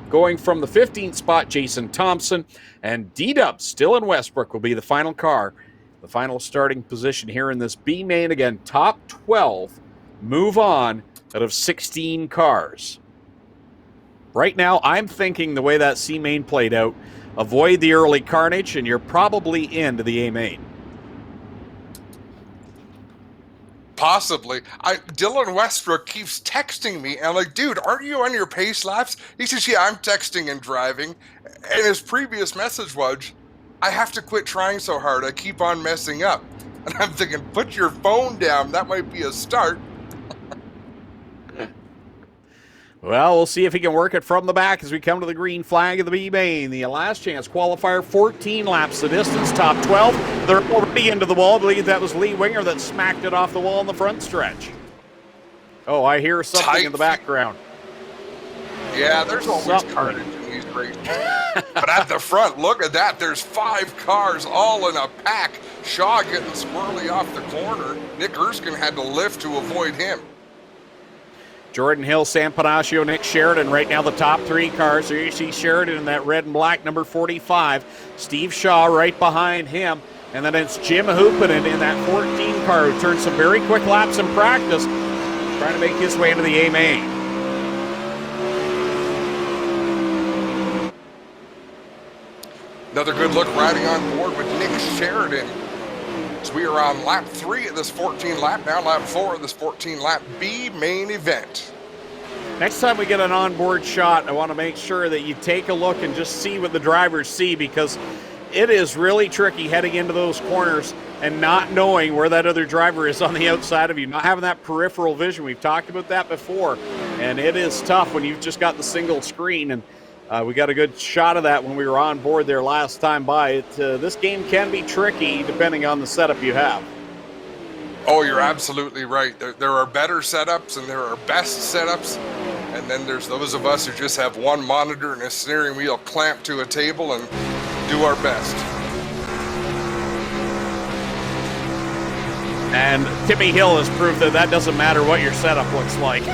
Going from the 15th spot, Jason Thompson. And D-Dub, still in Westbrook, will be the final car. The final starting position here in this B main. Again, top 12 move on out of 16 cars. Right now, I'm thinking the way that C main played out, avoid the early carnage, and you're probably into the A main. Possibly. Dylan Westbrook keeps texting me, and I'm like, dude, aren't you on your pace laps? He says, yeah, I'm texting and driving. And his previous message was, I have to quit trying so hard. I keep on messing up. And I'm thinking, put your phone down. That might be a start. Well, we'll see if he can work it from the back as we come to the green flag of the B main. The last chance qualifier, 14 laps the distance, top 12. They're already into the wall. I believe that was Lee Winger that smacked it off the wall in the front stretch. Oh, I hear something in the background. Yeah, there's always carnage in these races. But at the front, look at that. There's 5 cars all in a pack. Shaw getting squirrely off the corner. Nick Erskine had to lift to avoid him. Jordan Hill, Sam Panaccio, Nick Sheridan. Right now the top 3 cars. There you see Sheridan in that red and black, number 45. Steve Shaw right behind him. And then it's Jim Hoopinen in that 14 car who turned some very quick laps in practice, trying to make his way into the A main. Another good look riding on board with Nick Sheridan. So we are on lap 3 of this 14 lap, now lap 4 of this 14 lap B main event. Next time we get an onboard shot, I want to make sure that you take a look and just see what the drivers see, because it is really tricky heading into those corners and not knowing where that other driver is on the outside of you, not having that peripheral vision. We've talked about that before, and it is tough when you've just got the single screen. And we got a good shot of that when we were on board there last time by. This game can be tricky depending on the setup you have. Oh, you're absolutely right. There are better setups and there are best setups. And then there's those of us who just have one monitor and a steering wheel clamped to a table and do our best. And Timmy Hill has proved that that doesn't matter what your setup looks like.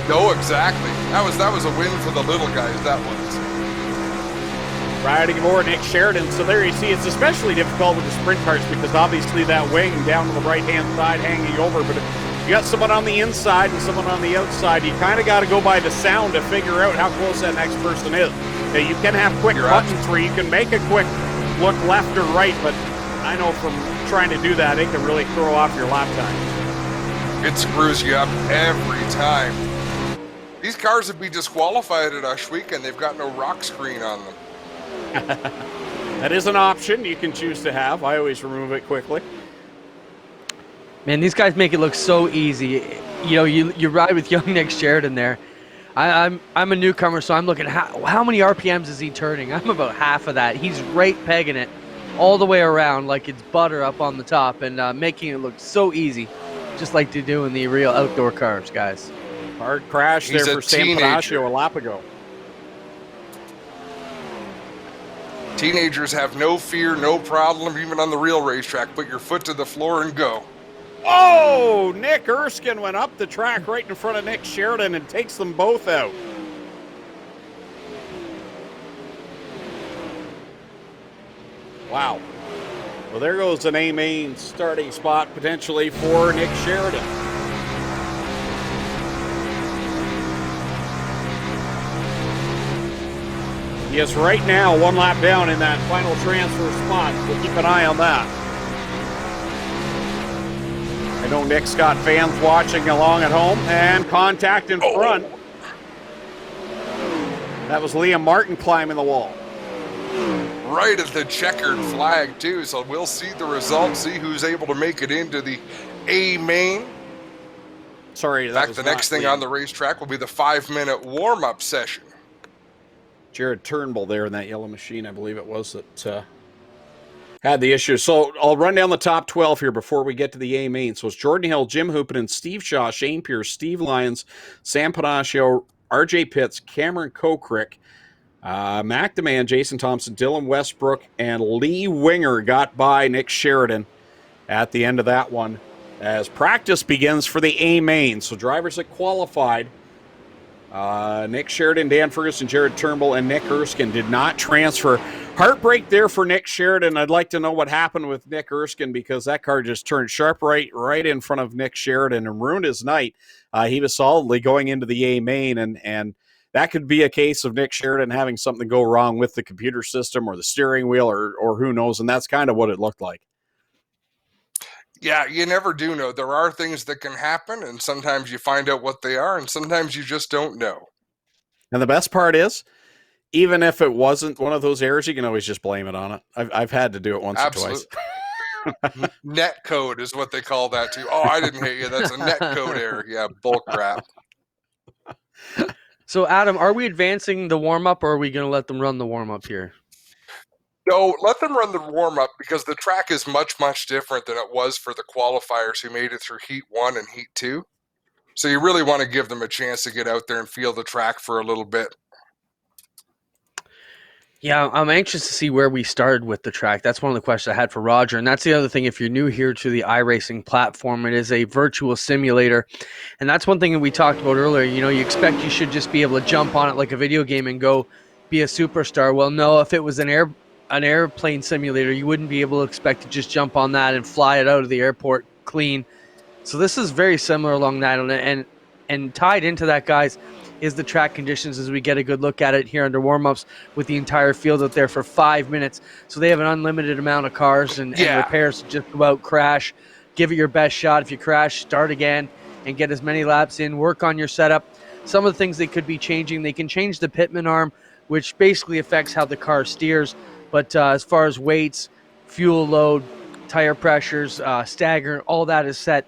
No, exactly. That was a win for the little guys, that was. Riding aboard Nick Sheridan. So there you see, it's especially difficult with the sprint cars because obviously that wing down to the right-hand side hanging over. But if you got someone on the inside and someone on the outside, you kind of got to go by the sound to figure out how close that next person is. Now, you can have quick buttons where you can make a quick look left or right, but I know from trying to do that, it can really throw off your lap time. It screws you up every time. These cars would be disqualified at Ushweek, and they've got no rock screen on them. That is an option you can choose to have. I always remove it quickly. Man, these guys make it look so easy. You know, you ride with young Nick Sheridan there. I'm a newcomer, so I'm looking how many RPMs is he turning? I'm about half of that. He's right pegging it all the way around like it's butter up on the top and making it look so easy, just like they do in the real outdoor cars, guys. Hard crash there for Sam Panaccio a lap ago. Teenagers have no fear, no problem, even on the real racetrack. Put your foot to the floor and go. Oh, Nick Erskine went up the track right in front of Nick Sheridan and takes them both out. Wow. Well, there goes an A-main starting spot potentially for Nick Sheridan. He is right now 1 lap down in that final transfer spot. We'll keep an eye on that. I know Nick's got fans watching along at home, and contact in front. That was Liam Martin climbing the wall. right at the checkered flag too. So we'll see the results, see who's able to make it into the A main. Sorry, In that fact, was the not next thing Liam. on the racetrack will be the 5-minute warm-up session. Jared Turnbull there in that yellow machine, I believe it was, that had the issue. So I'll run down the top 12 here before we get to the A main. So it's Jordan Hill, Jim Hoopin, Steve Shaw, Shane Pierce, Steve Lyons, Sam Panaccio, RJ Pitts, Cameron Kokrick, Mac DeMann, Jason Thompson, Dylan Westbrook, and Lee Winger got by Nick Sheridan at the end of that one as practice begins for the A main. So drivers that qualified, Nick Sheridan, Dan Ferguson, Jared Turnbull, and Nick Erskine did not transfer. Heartbreak there for Nick Sheridan. I'd like to know what happened with Nick Erskine because that car just turned sharp right in front of Nick Sheridan and ruined his night. He was solidly going into the A main, and that could be a case of Nick Sheridan having something go wrong with the computer system or the steering wheel or who knows, and that's kind of what it looked like. Yeah, you never do know. There are things that can happen, and sometimes you find out what they are, and sometimes you just don't know. And the best part is, even if it wasn't one of those errors, you can always just blame it on it. I've had to do it once or twice. Net code is what they call that too. Oh, I didn't hit you. That's a net code error. Yeah, bull crap. So, Adam, are we advancing the warm-up, or are we going to let them run the warm-up here? No, let them run the warm-up because the track is much, much different than it was for the qualifiers who made it through Heat 1 and Heat 2. So you really want to give them a chance to get out there and feel the track for a little bit. Yeah, I'm anxious to see where we started with the track. That's one of the questions I had for Roger. And that's the other thing. If you're new here to the iRacing platform, it is a virtual simulator. And that's one thing that we talked about earlier. You know, you expect you should just be able to jump on it like a video game and go be a superstar. Well, no, if it was an airplane simulator, you wouldn't be able to expect to just jump on that and fly it out of the airport clean. So this is very similar along that. And tied into that, guys, is the track conditions as we get a good look at it here under warm-ups with the entire field out there for 5 minutes. So they have an unlimited amount of cars and repairs to just go out, crash, give it your best shot. If you crash, start again and get as many laps in, work on your setup. Some of the things they could be changing, they can change the pitman arm, which basically affects how the car steers. But as far as weights, fuel load, tire pressures, stagger, all that is set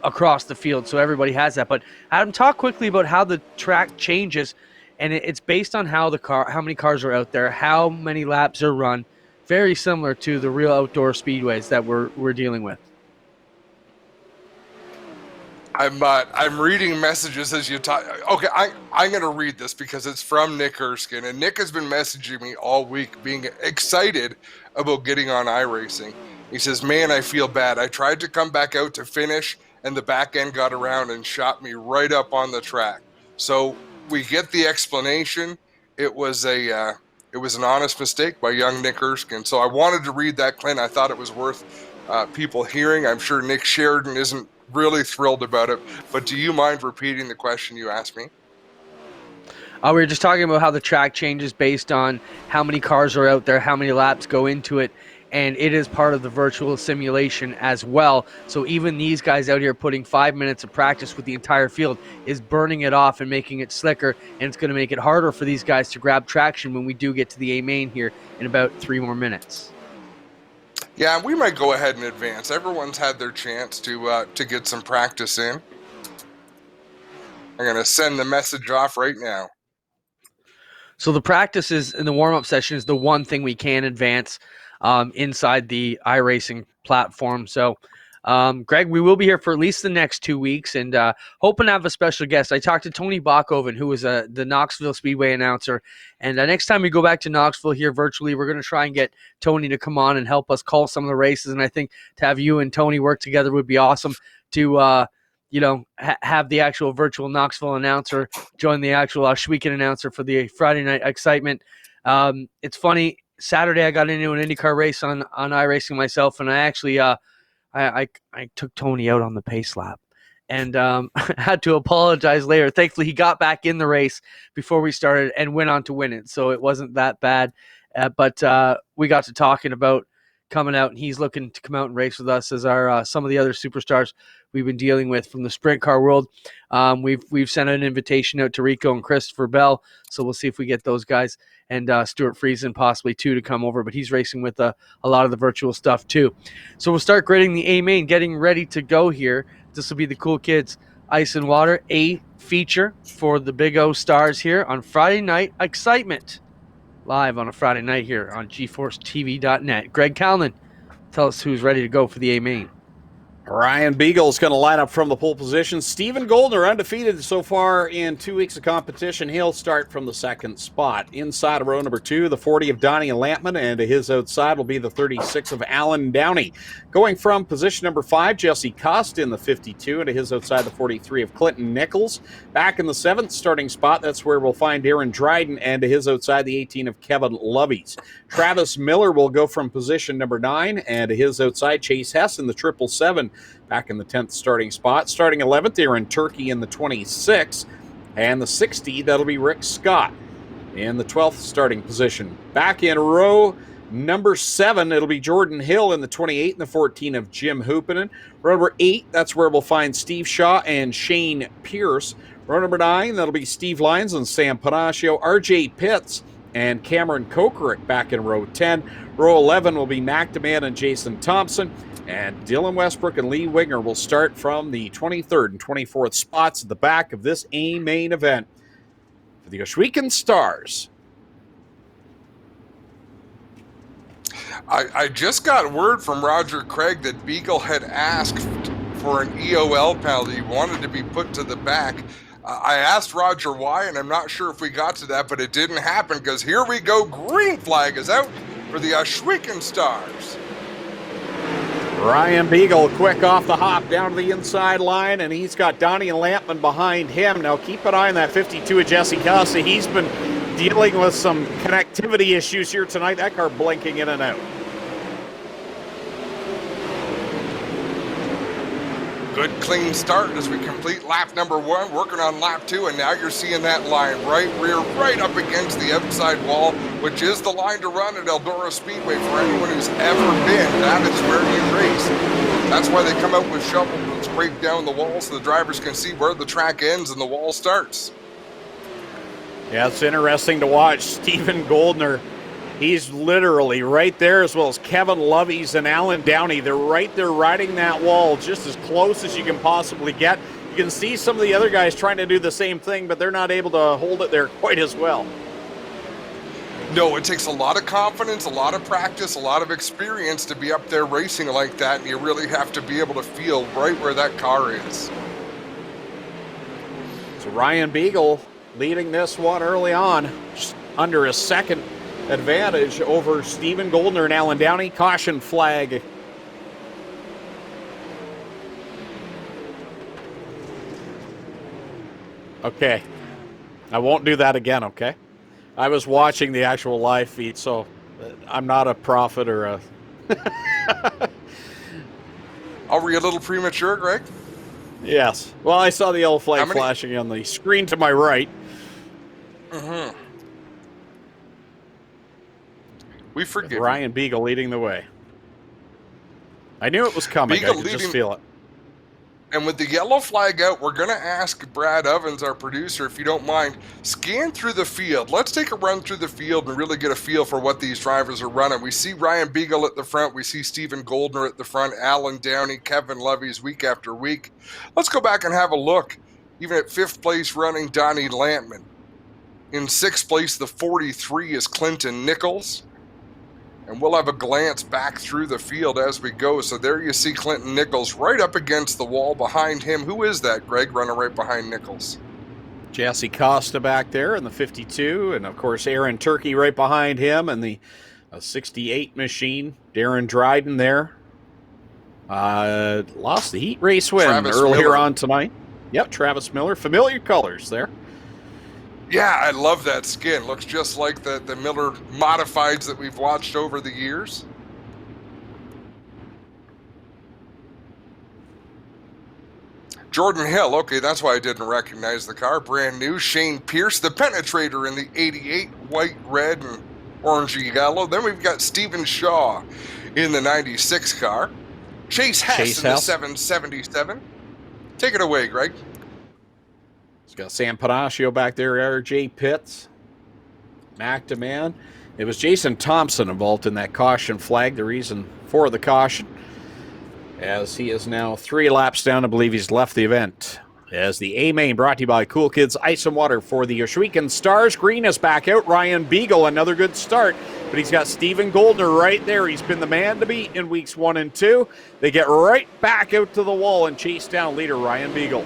across the field, so everybody has that. But Adam, talk quickly about how the track changes, and it's based on how many cars are out there, how many laps are run. Very similar to the real outdoor speedways that we're dealing with. I'm reading messages as you talk. Okay, I'm going to read this because it's from Nick Erskine, and Nick has been messaging me all week, being excited about getting on iRacing. He says, "Man, I feel bad. I tried to come back out to finish, and the back end got around and shot me right up on the track." So we get the explanation. It was an honest mistake by young Nick Erskine. So I wanted to read that, Clint. I thought it was worth people hearing. I'm sure Nick Sheridan isn't really thrilled about it, but do you mind repeating the question you asked me? We were just talking about how the track changes based on how many cars are out there, how many laps go into it, and it is part of the virtual simulation as well. So even these guys out here putting 5 minutes of practice with the entire field is burning it off and making it slicker, and it's going to make it harder for these guys to grab traction when we do get to the A main here in about 3 more minutes. Yeah, we might go ahead and advance. Everyone's had their chance to get some practice in. I'm going to send the message off right now. So the practices in the warm-up session is the one thing we can advance inside the iRacing platform. So, Greg, we will be here for at least the next 2 weeks, and hoping to have a special guest. I talked to Tony Bachhoven, who was the Knoxville Speedway announcer, and next time we go back to Knoxville here virtually, we're going to try and get Tony to come on and help us call some of the races, and I think to have you and Tony work together would be awesome to have the actual virtual Knoxville announcer join the actual Schweeken announcer for the Friday Night Excitement. It's funny, Saturday I got into an IndyCar race on iRacing myself, and I actually I took Tony out on the pace lap and had to apologize later. Thankfully, he got back in the race before we started and went on to win it, so it wasn't that bad. But we got to talking about coming out, and he's looking to come out and race with us as our some of the other superstars we've been dealing with from the sprint car world. We've sent an invitation out to Rico and Christopher Bell, so we'll see if we get those guys and Stuart Friesen possibly too to come over, but he's racing with a lot of the virtual stuff too. So we'll start grading the A main, getting ready to go here. This will be the Cool Kids Ice and Water A feature for the Big O stars here on Friday Night Excitement, live on a Friday night here on GeForceTV.net. Greg Calnan, tell us who's ready to go for the A main. Ryan Beagle's going to line up from the pole position. Stephen Goldner, undefeated so far in 2 weeks of competition. He'll start from the second spot. Inside of row number 2, the 40 of Donnie Lampman, and to his outside will be the 36 of Alan Downey. Going from position number 5, Jesse Costa in the 52, and to his outside, the 43 of Clinton Nichols. Back in the 7th starting spot, that's where we'll find Aaron Dryden, and to his outside, the 18 of Kevin Loveys. Travis Miller will go from position number 9, and to his outside, Chase Hess in the 777. Back in the 10th starting spot. Starting 11th, Aaron Turkey in the 26. And the 60, that'll be Rick Scott in the 12th starting position. Back in row number 7, it'll be Jordan Hill in the 28 and the 14 of Jim Hoopinen. Row number 8, that's where we'll find Steve Shaw and Shane Pierce. Row number 9, that'll be Steve Lyons and Sam Panaccio, RJ Pitts, and Cameron Kokerick back in row 10. Row 11 will be McDeman and Jason Thompson. And Dylan Westbrook and Lee Winger will start from the 23rd and 24th spots at the back of this A main event for the Ohsweken Stars. I just got word from Roger Craig that Beagle had asked for an EOL penalty. He wanted to be put to the back. I asked Roger why, and I'm not sure if we got to that, but it didn't happen because here we go. Green flag is out for the Ohsweken Stars. Ryan Beagle quick off the hop down to the inside line, and he's got Donnie Lampman behind him. Now keep an eye on that 52 of Jesse Costa. He's been dealing with some connectivity issues here tonight. That car blinking in and out. Good clean start as we complete lap number 1, working on lap 2, and now you're seeing that line right rear, right up against the outside wall, which is the line to run at Eldora Speedway for anyone who's ever been. That is where you race. That's why they come out with shovels and scrape down the wall so the drivers can see where the track ends and the wall starts. Yeah, it's interesting to watch. Stephen Goldner, he's literally right there, as well as Kevin Loveys and Alan Downey. They're right there riding that wall just as close as you can possibly get. You can see some of the other guys trying to do the same thing, but they're not able to hold it there quite as well. No, it takes a lot of confidence, a lot of practice, a lot of experience to be up there racing like that, and you really have to be able to feel right where that car is. So Ryan Beagle leading this one early on, just under a second advantage over Stephen Goldner and Alan Downey. Caution flag. Okay. I won't do that again, okay? I was watching the actual live feed, so I'm not a prophet or a... Are we a little premature, Greg? Yes. Well, I saw the yellow flag flashing on the screen to my right. Mm-hmm. We forgive Ryan Beagle leading the way. I knew it was coming. Beagle I could just feel it. And with the yellow flag out, we're going to ask Brad Ovens, our producer, if you don't mind, scan through the field. Let's take a run through the field and really get a feel for what these drivers are running. We see Ryan Beagle at the front. We see Stephen Goldner at the front, Alan Downey, Kevin Loveys week after week. Let's go back and have a look. Even at 5th place running, Donnie Lampman. In 6th place, the 43 is Clinton Nichols. And we'll have a glance back through the field as we go. So there you see Clinton Nichols right up against the wall behind him. Who is that, Greg, running right behind Nichols? Jesse Costa back there in the 52. And, of course, Aaron Turkey right behind him and the 68 machine. Darren Dryden there. Lost the heat race win Travis earlier Miller. on tonight. Yep, Travis Miller. Familiar colors there. Yeah, I love that skin. Looks just like the Miller modifieds that we've watched over the years. Jordan Hill, okay, that's why I didn't recognize the car. Brand new. Shane Pierce, the penetrator in the 88, white, red, and orangey yellow. Then we've got Stephen Shaw in the 96 car. Chase Hess Chase in the Hess. 777. Take it away, Greg. He's got Sam Panaccio back there, RJ Pitts, Mac DeMann. It was Jason Thompson involved in that caution flag, the reason for the caution, as he is now 3 laps down. I believe he's left the event. As the A-Main brought to you by Cool Kids Ice and Water for the Oshwegan Stars. Green is back out. Ryan Beagle, another good start, but he's got Steven Goldner right there. He's been the man to beat in weeks 1 and 2. They get right back out to the wall and chase down leader Ryan Beagle.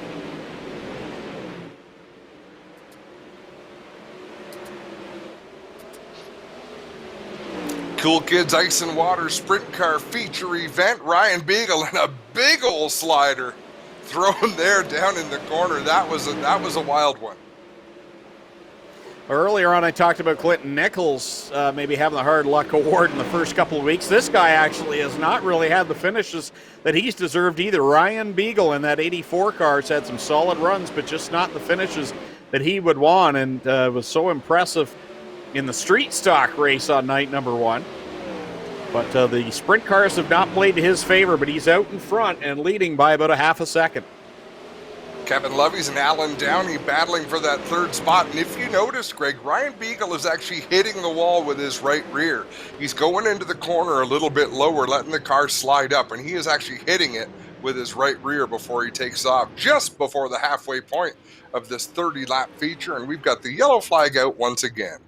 Cool Kids Ice and Water Sprint Car feature event. Ryan Beagle and a big old slider thrown there down in the corner. That was a wild one. Earlier on, I talked about Clinton Nichols maybe having the hard luck award in the first couple of weeks. This guy actually has not really had the finishes that he's deserved either. Ryan Beagle in that 84 car has had some solid runs, but just not the finishes that he would want, and was so impressive in the street stock race on night number 1. But the sprint cars have not played to his favor, but he's out in front and leading by about a half a second. Kevin Loveys and Alan Downey battling for that 3rd spot. And if you notice, Greg, Ryan Beagle is actually hitting the wall with his right rear. He's going into the corner a little bit lower, letting the car slide up, and he is actually hitting it with his right rear before he takes off, just before the halfway point of this 30-lap feature. And we've got the yellow flag out once again.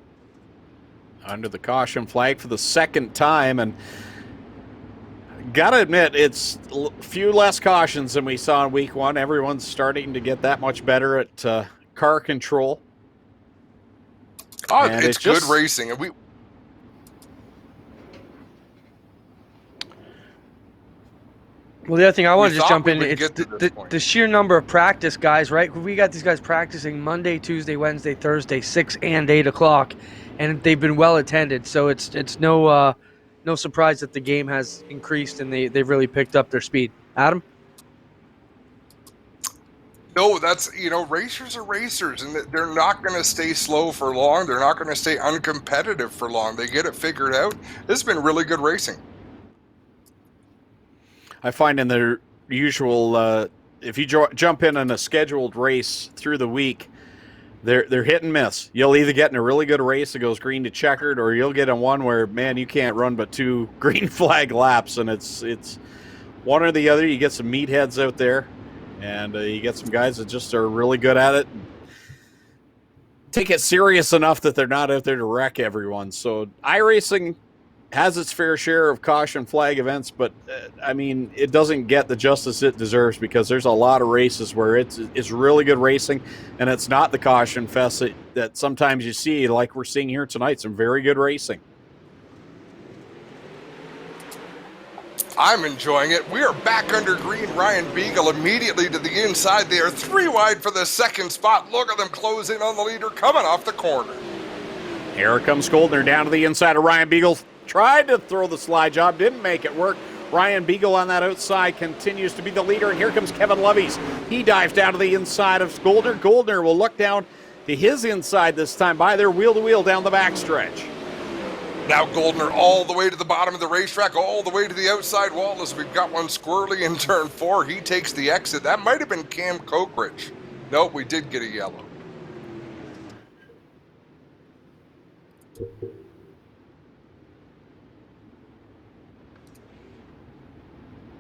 Under the caution flag for the 2nd time, and gotta admit, it's a few less cautions than we saw in week 1. Everyone's starting to get that much better at car control. Oh, and it's good racing, and Well, the other thing I want to just jump in, it's the sheer number of practice guys, right? We got these guys practicing Monday, Tuesday, Wednesday, Thursday, 6 and 8 o'clock, and they've been well attended. So it's no surprise that the game has increased and they've really picked up their speed. Adam? No, that's, racers are racers, and they're not going to stay slow for long. They're not going to stay uncompetitive for long. They get it figured out. This has been really good racing. I find in the usual, if you jump in a scheduled race through the week, they're hit and miss. You'll either get in a really good race that goes green to checkered, or you'll get in one where, man, you can't run but 2 green flag laps, and it's one or the other. You get some meatheads out there, and you get some guys that just are really good at it. Take it serious enough that they're not out there to wreck everyone. So iRacing has its fair share of caution flag events, but it doesn't get the justice it deserves, because there's a lot of races where it's really good racing, and it's not the caution fest that sometimes you see, like we're seeing here tonight. Some very good racing. I'm enjoying it. We are back under green. Ryan Beagle immediately to the inside. They are 3 wide for the 2nd spot. Look at them close in on the leader coming off the corner. Here comes Goldner down to the inside of Ryan Beagle. Tried to throw the slide job, didn't make it work. Ryan Beagle on that outside continues to be the leader, and here comes Kevin Loveys. He dives down to the inside of Goldner. Goldner will look down to his inside this time by their wheel-to-wheel down the backstretch. Now Goldner all the way to the bottom of the racetrack, all the way to the outside wall, as we've got one squirrely in turn 4. He takes the exit. That might have been Cam Cokeridge. Nope, we did get a yellow.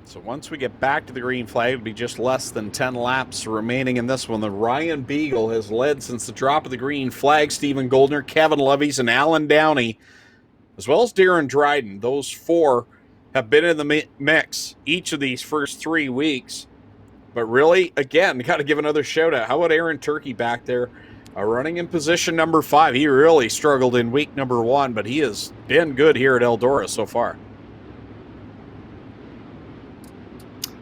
So once we get back to the green flag, it'll be just less than 10 laps remaining in this one. The Ryan Beagle has led since the drop of the green flag. Steven Goldner, Kevin Loveys, and Alan Downey, as well as Darren Dryden. Those 4 have been in the mix each of these first 3 weeks. But really, again, got to give another shout out. How about Aaron Turkey back there, running in position number 5? He really struggled in week number 1, but he has been good here at Eldora so far.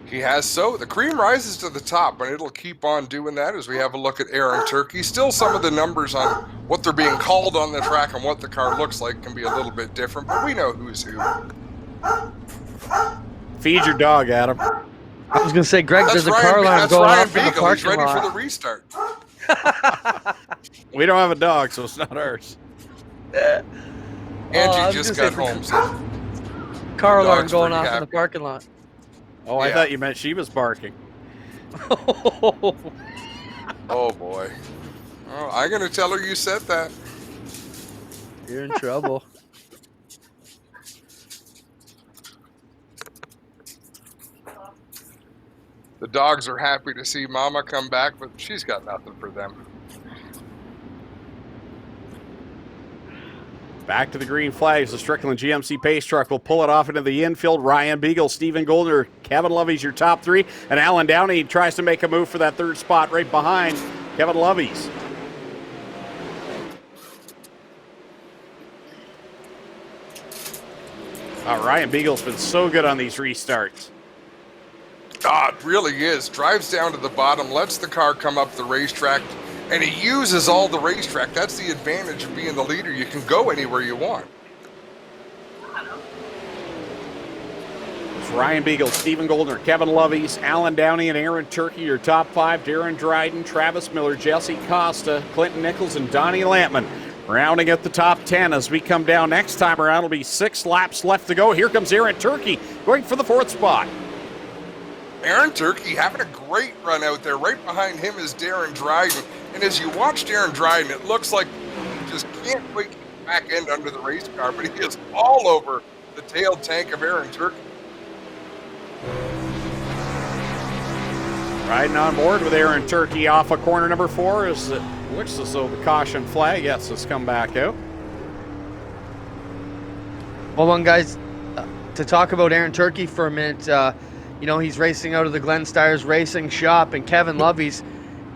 He has so. The cream rises to the top, and it'll keep on doing that as we have a look at Aaron Turkey. Still, some of the numbers on what they're being called on the track and what the car looks like can be a little bit different, but we know who's who. Feed your dog, Adam. I was going to say, Greg, there's a car alarm going off in the parking lot. He's ready for the restart. We don't have a dog, so it's not ours. Angie just got home. So. car alarm Dog's going pretty off in the happy. parking lot. Oh, I Yeah. thought you meant she was barking. Oh boy. Oh, I'm gonna tell her you said that. You're in trouble. The dogs are happy to see Mama come back, but she's got nothing for them. Back to the green flags. The Strickland GMC pace truck will pull it off into the infield. Ryan Beagle, Stephen Goldner, Kevin Lovey's your top three. And Alan Downey tries to make a move for that third spot right behind Kevin Lovey's. Ryan Beagle's been so good on these restarts. God, really is. Drives down to the bottom, lets the car come up the racetrack, and he uses all the racetrack. That's the advantage of being the leader. You can go anywhere you want. It's Ryan Beagle, Stephen Goldner, Kevin Lovey's, Alan Downey, and Aaron Turkey, your top five. Darren Dryden, Travis Miller, Jesse Costa, Clinton Nichols, and Donnie Lampman rounding at the top 10 as we come down next time around. It'll be 6 laps left to go. Here comes Aaron Turkey going for the 4th spot. Aaron Turkey having a great run out there. Right behind him is Darren Dryden. And as you watch Darren Dryden, it looks like he just can't quite get the back end under the race car, but he is all over the tail tank of Aaron Turkey. Riding on board with Aaron Turkey off of corner number 4 as it looks as though the caution flag, yes, has come back out. Well, guys, to talk about Aaron Turkey for a minute, you know, he's racing out of the Glenn Stires Racing Shop, and Kevin Lovey's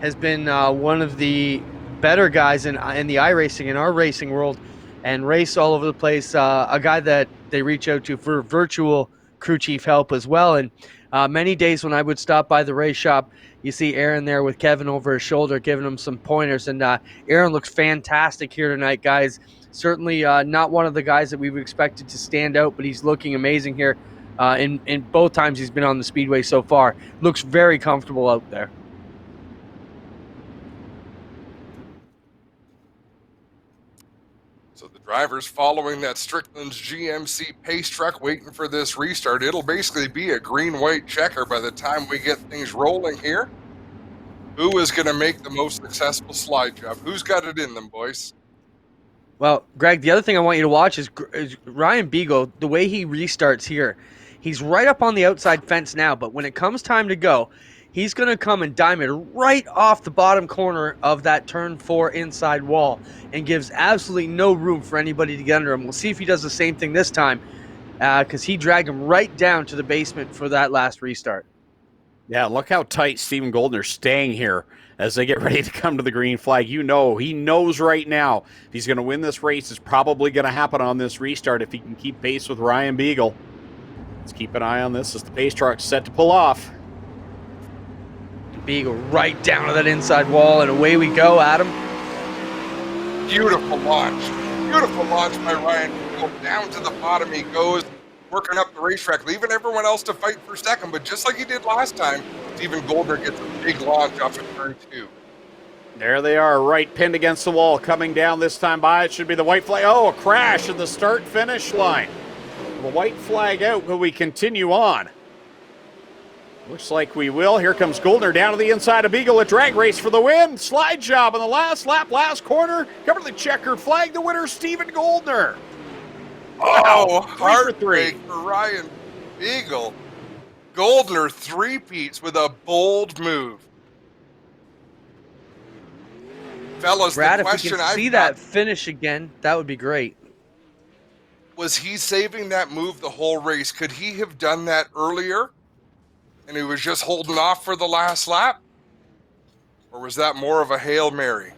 has been one of the better guys in the iRacing, in our racing world, and race all over the place. A guy that they reach out to for virtual crew chief help as well. And many days when I would stop by the race shop, you see Aaron there with Kevin over his shoulder, giving him some pointers. And Aaron looks fantastic here tonight, guys. Certainly not one of the guys that we've expected to stand out, but he's looking amazing here. In both times he's been on the Speedway so far. Looks very comfortable out there. So the driver's following that Strickland's GMC pace truck waiting for this restart. It'll basically be a green-white checker by the time we get things rolling here. Who is going to make the most successful slide job? Who's got it in them, boys? Well, Greg, the other thing I want you to watch is Ryan Beagle, the way he restarts here. He's right up on the outside fence now, but when it comes time to go, he's going to come and dime it right off the bottom corner of that turn 4 inside wall and gives absolutely no room for anybody to get under him. We'll see if he does the same thing this time because he dragged him right down to the basement for that last restart. Yeah, look how tight Stephen Goldner's staying here as they get ready to come to the green flag. You know, he knows right now if he's going to win this race, it's probably going to happen on this restart if he can keep pace with Ryan Beagle. Let's keep an eye on this as the pace truck's set to pull off. Beagle right down to that inside wall, and away we go, Adam. Beautiful launch. Beautiful launch by Ryan Beagle. Down to the bottom he goes, working up the racetrack, leaving everyone else to fight for second. But just like he did last time, Stephen Goldner gets a big launch off of turn 2. There they are, right pinned against the wall. Coming down this time by, it should be the white flag. Oh, a crash in the start-finish line. The white flag out, will we continue on? Looks like we will. Here comes Goldner down to the inside of Beagle. A drag race for the win. Slide job on the last lap, last corner. Cover the checkered flag. The winner, Stephen Goldner. Oh, Wow, 3 for 3. heartbreak for Ryan Beagle. Goldner three-peats with a bold move. Fellas, Brad, the if we question can I've see got, that finish again, that would be great. was he saving that move the whole race? Could he have done that earlier and he was just holding off for the last lap? Or was that more of a Hail Mary?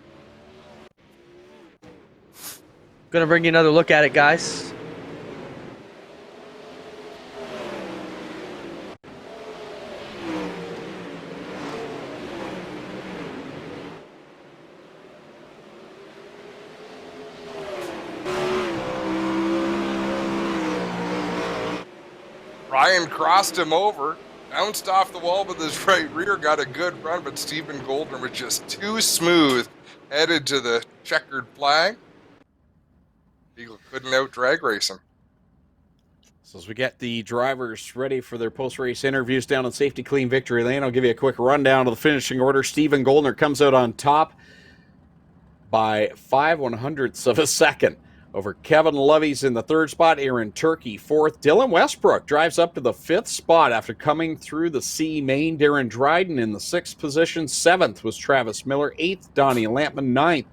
Gonna bring you another look at it, guys. Ryan crossed him over, bounced off the wall with his right rear, got a good run, but Stephen Goldner was just too smooth, headed to the checkered flag. Beagle couldn't out drag race him. So as we get the drivers ready for their post-race interviews down in Safety Clean Victory Lane, I'll give you a quick rundown of the finishing order. Stephen Goldner comes out on top by 5/100ths of a second over Kevin Lovey's in the third spot, Aaron Turkey fourth. Dylan Westbrook drives up to the fifth spot after coming through the C main. Darren Dryden in the sixth position. Seventh was Travis Miller. Eighth, Donnie Lampman. Ninth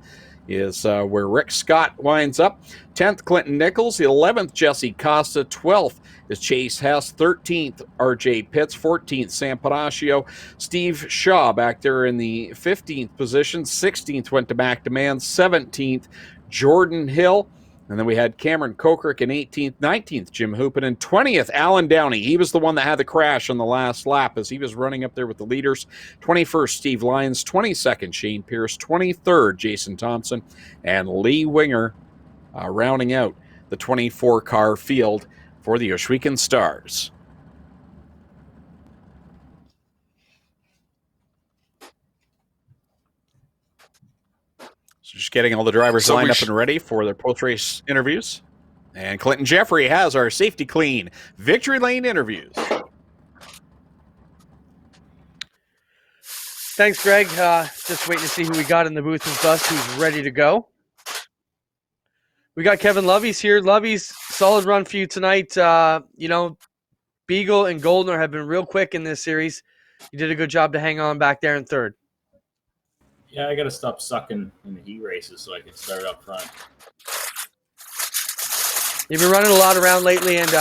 is where Rick Scott winds up. 10th, Clinton Nichols. 11th, Jesse Costa. 12th is Chase Hess. 13th, RJ Pitts. 14th, Sam Palacio. Steve Shaw back there in the 15th position. 16th went to Mac Demand. 17th, Jordan Hill. And then we had Cameron Kokrick in 18th, 19th, Jim Hoopin, and 20th, Alan Downey. He was the one that had the crash on the last lap as he was running up there with the leaders. 21st, Steve Lyons. 22nd, Shane Pierce. 23rd, Jason Thompson. And Lee Winger rounding out the 24-car field for the Ohsweken Stars. So just getting all the drivers lined up and ready for their post-race interviews. And Clinton Jeffrey has our Safety Clean Victory Lane interviews. Thanks, Greg. Just waiting to see who we got in the booth with us who's ready to go. We got Kevin Lovey's here. Lovey's solid run for you tonight. Beagle and Goldner have been real quick in this series. You did a good job to hang on back there in third. Yeah, I got to stop sucking in the heat races so I can start up front. You've been running a lot around lately, and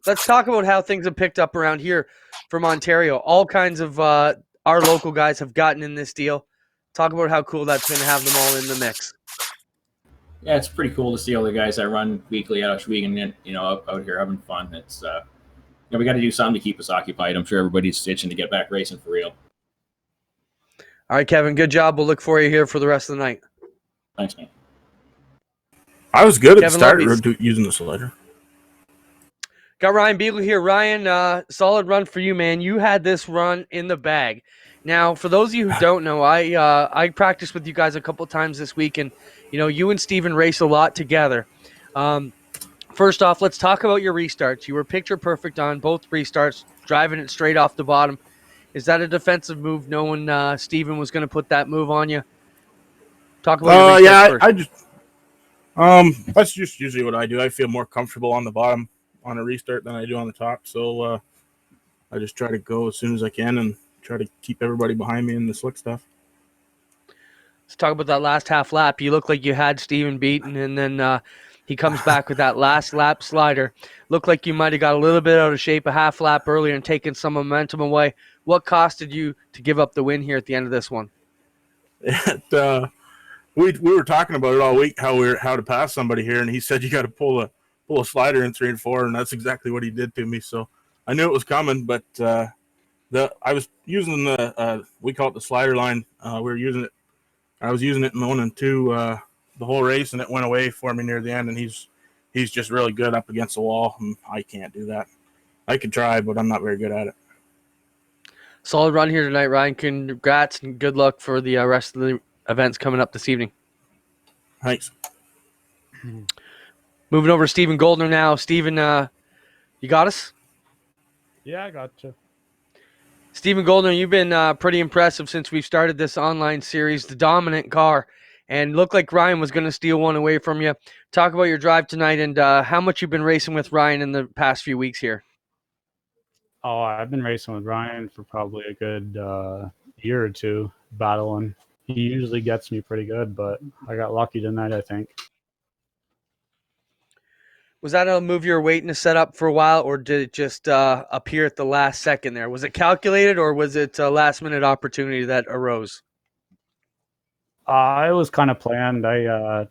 let's talk about how things have picked up around here from Ontario. All kinds of our local guys have gotten in this deal. Talk about how cool that's been to have them all in the mix. Yeah, it's pretty cool to see all the guys that run weekly out of Ohsweken, out here having fun. It's we got to do something to keep us occupied. I'm sure everybody's itching to get back racing for real. All right, Kevin, good job. We'll look for you here for the rest of the night. Thanks, man. I was good at the Kevin start using the slider. Got Ryan Beagle here. Ryan, solid run for you, man. You had this run in the bag. Now, for those of you who don't know, I practiced with you guys a couple times this week, and you and Steven race a lot together. First off, let's talk about your restarts. You were picture perfect on both restarts, driving it straight off the bottom. Is that a defensive move, knowing Steven was going to put that move on you? Talk about your restarts first. I just that's just usually what I do. I feel more comfortable on the bottom on a restart than I do on the top, so I just try to go as soon as I can and try to keep everybody behind me in the slick stuff. Let's talk about that last half lap. You look like you had Steven beaten, and then he comes back with that last lap slider. Looked like you might have got a little bit out of shape a half lap earlier and taken some momentum away. What costed you to give up the win here at the end of this one? We were talking about it all week, how to pass somebody here, and he said you got to pull a slider in 3 and 4, and that's exactly what he did to me. So I knew it was coming, but I was using we call it the slider line. We were using it. I was using it in 1 and 2 the whole race, and it went away for me near the end. And he's just really good up against the wall, and I can't do that. I could try, but I'm not very good at it. Solid run here tonight, Ryan. Congrats and good luck for the rest of the events coming up this evening. Thanks. Moving over to Stephen Goldner now. Stephen, you got us? Yeah, I got you. Stephen Goldner, you've been pretty impressive since we've started this online series, the dominant car, and looked like Ryan was going to steal one away from you. Talk about your drive tonight and how much you've been racing with Ryan in the past few weeks here. Oh, I've been racing with Ryan for probably a good year or two, battling. He usually gets me pretty good, but I got lucky tonight, I think. Was that a move you were waiting to set up for a while, or did it just appear at the last second there? Was it calculated, or was it a last-minute opportunity that arose? It was kind of planned. I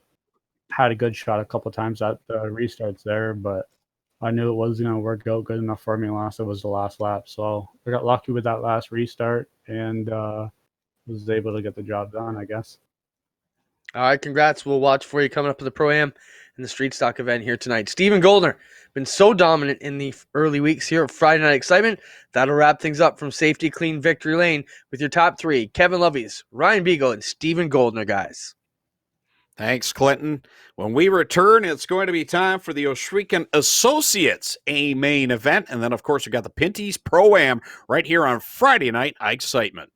had a good shot a couple times at the restarts there, but I knew it wasn't going to work out good enough for me unless it was the last lap. So I got lucky with that last restart and was able to get the job done, I guess. All right, congrats. We'll watch for you coming up to the Pro-Am and the Street Stock event here tonight. Stephen Goldner, been so dominant in the early weeks here of Friday Night Excitement. That'll wrap things up from Safety Clean Victory Lane with your top three, Kevin Lovey's, Ryan Beagle, and Stephen Goldner, guys. Thanks, Clinton. When we return, it's going to be time for the Oshwegan Associates A main event. And then, of course, we got the Pinty's Pro-Am right here on Friday night I-Xcitement.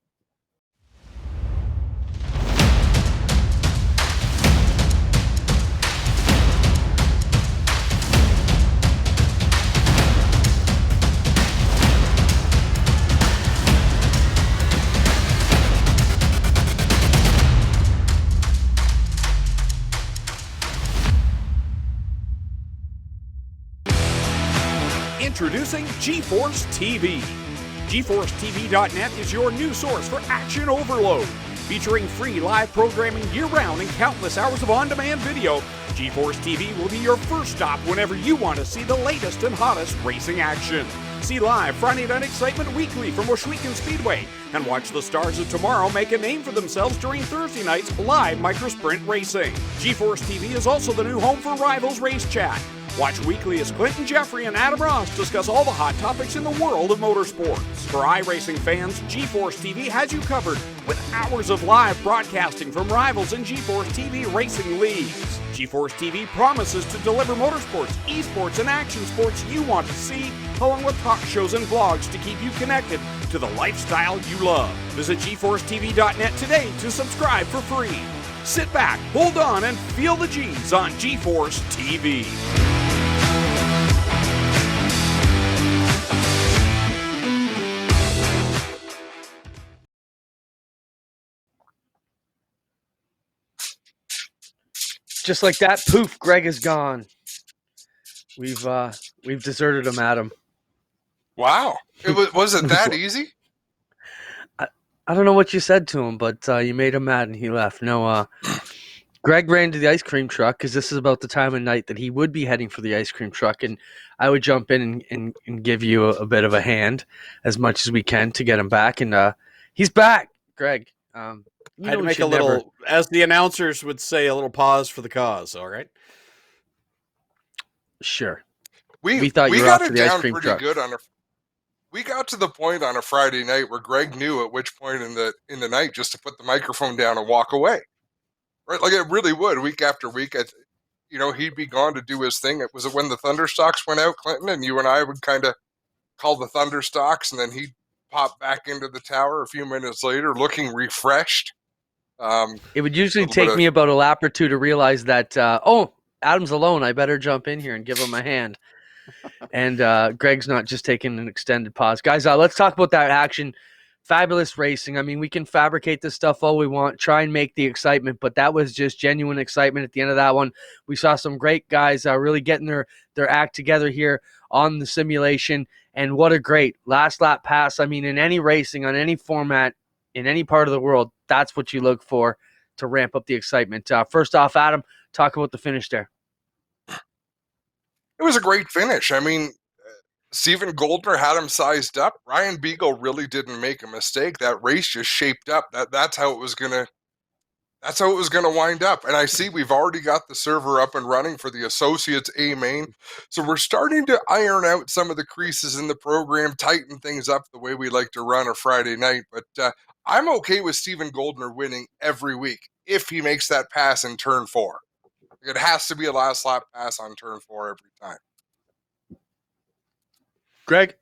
Introducing GeForce TV. GeForceTV.net is your new source for action overload. Featuring free live programming year-round and countless hours of on-demand video, GeForce TV will be your first stop whenever you want to see the latest and hottest racing action. See live Friday Night Excitement weekly from Oshwegan Speedway, and watch the stars of tomorrow make a name for themselves during Thursday night's live microsprint racing. GeForce TV is also the new home for Rivals Race Chat. Watch weekly as Clinton Jeffrey and Adam Ross discuss all the hot topics in the world of motorsports. For iRacing fans, GeForce TV has you covered with hours of live broadcasting from Rivals and GeForce TV racing leagues. GeForce TV promises to deliver motorsports, esports, and action sports you want to see, along with talk shows and vlogs to keep you connected to the lifestyle you love. Visit GeForceTV.net today to subscribe for free. Sit back, hold on, and feel the G's on GeForce TV. Just like that, poof, Greg is gone. We've deserted him, Adam. Wow. Was it that easy? I don't know what you said to him, but you made him mad and he left. No, Greg ran to the ice cream truck because this is about the time of night that he would be heading for the ice cream truck, and I would jump in and give you a bit of a hand as much as we can to get him back. And he's back, Greg. I had to make a little, as the announcers would say, a little pause for the cause, all right? Sure. We thought you were got off it to the ice down cream pretty truck. good we got to the point on a Friday night where Greg knew at which point in the night just to put the microphone down and walk away. Right? Like it really would, week after week. He'd be gone to do his thing. Was it when the Thunderstocks went out, Clinton, and you and I would kind of call the Thunderstocks, and then he'd pop back into the tower a few minutes later looking refreshed. It would usually take me about a lap or two to realize that, Adam's alone. I better jump in here and give him a hand. And Greg's not just taking an extended pause. Guys, let's talk about that action. Fabulous racing. I mean, we can fabricate this stuff all we want, try and make the excitement, but that was just genuine excitement at the end of that one. We saw some great guys really getting their act together here on the simulation, and what a great last lap pass. I mean, in any racing, on any format, in any part of the world, that's what you look for to ramp up the excitement. First off, Adam, talk about the finish there. It was a great finish. I mean, Stephen Goldner had him sized up. Ryan Beagle really didn't make a mistake. That race just shaped up. That's how it was gonna wind up. And I see we've already got the server up and running for the Associates A main. So we're starting to iron out some of the creases in the program, tighten things up the way we like to run a Friday night. But I'm okay with Stephen Goldner winning every week if he makes that pass in turn 4. It has to be a last lap pass on turn 4 every time. Greg?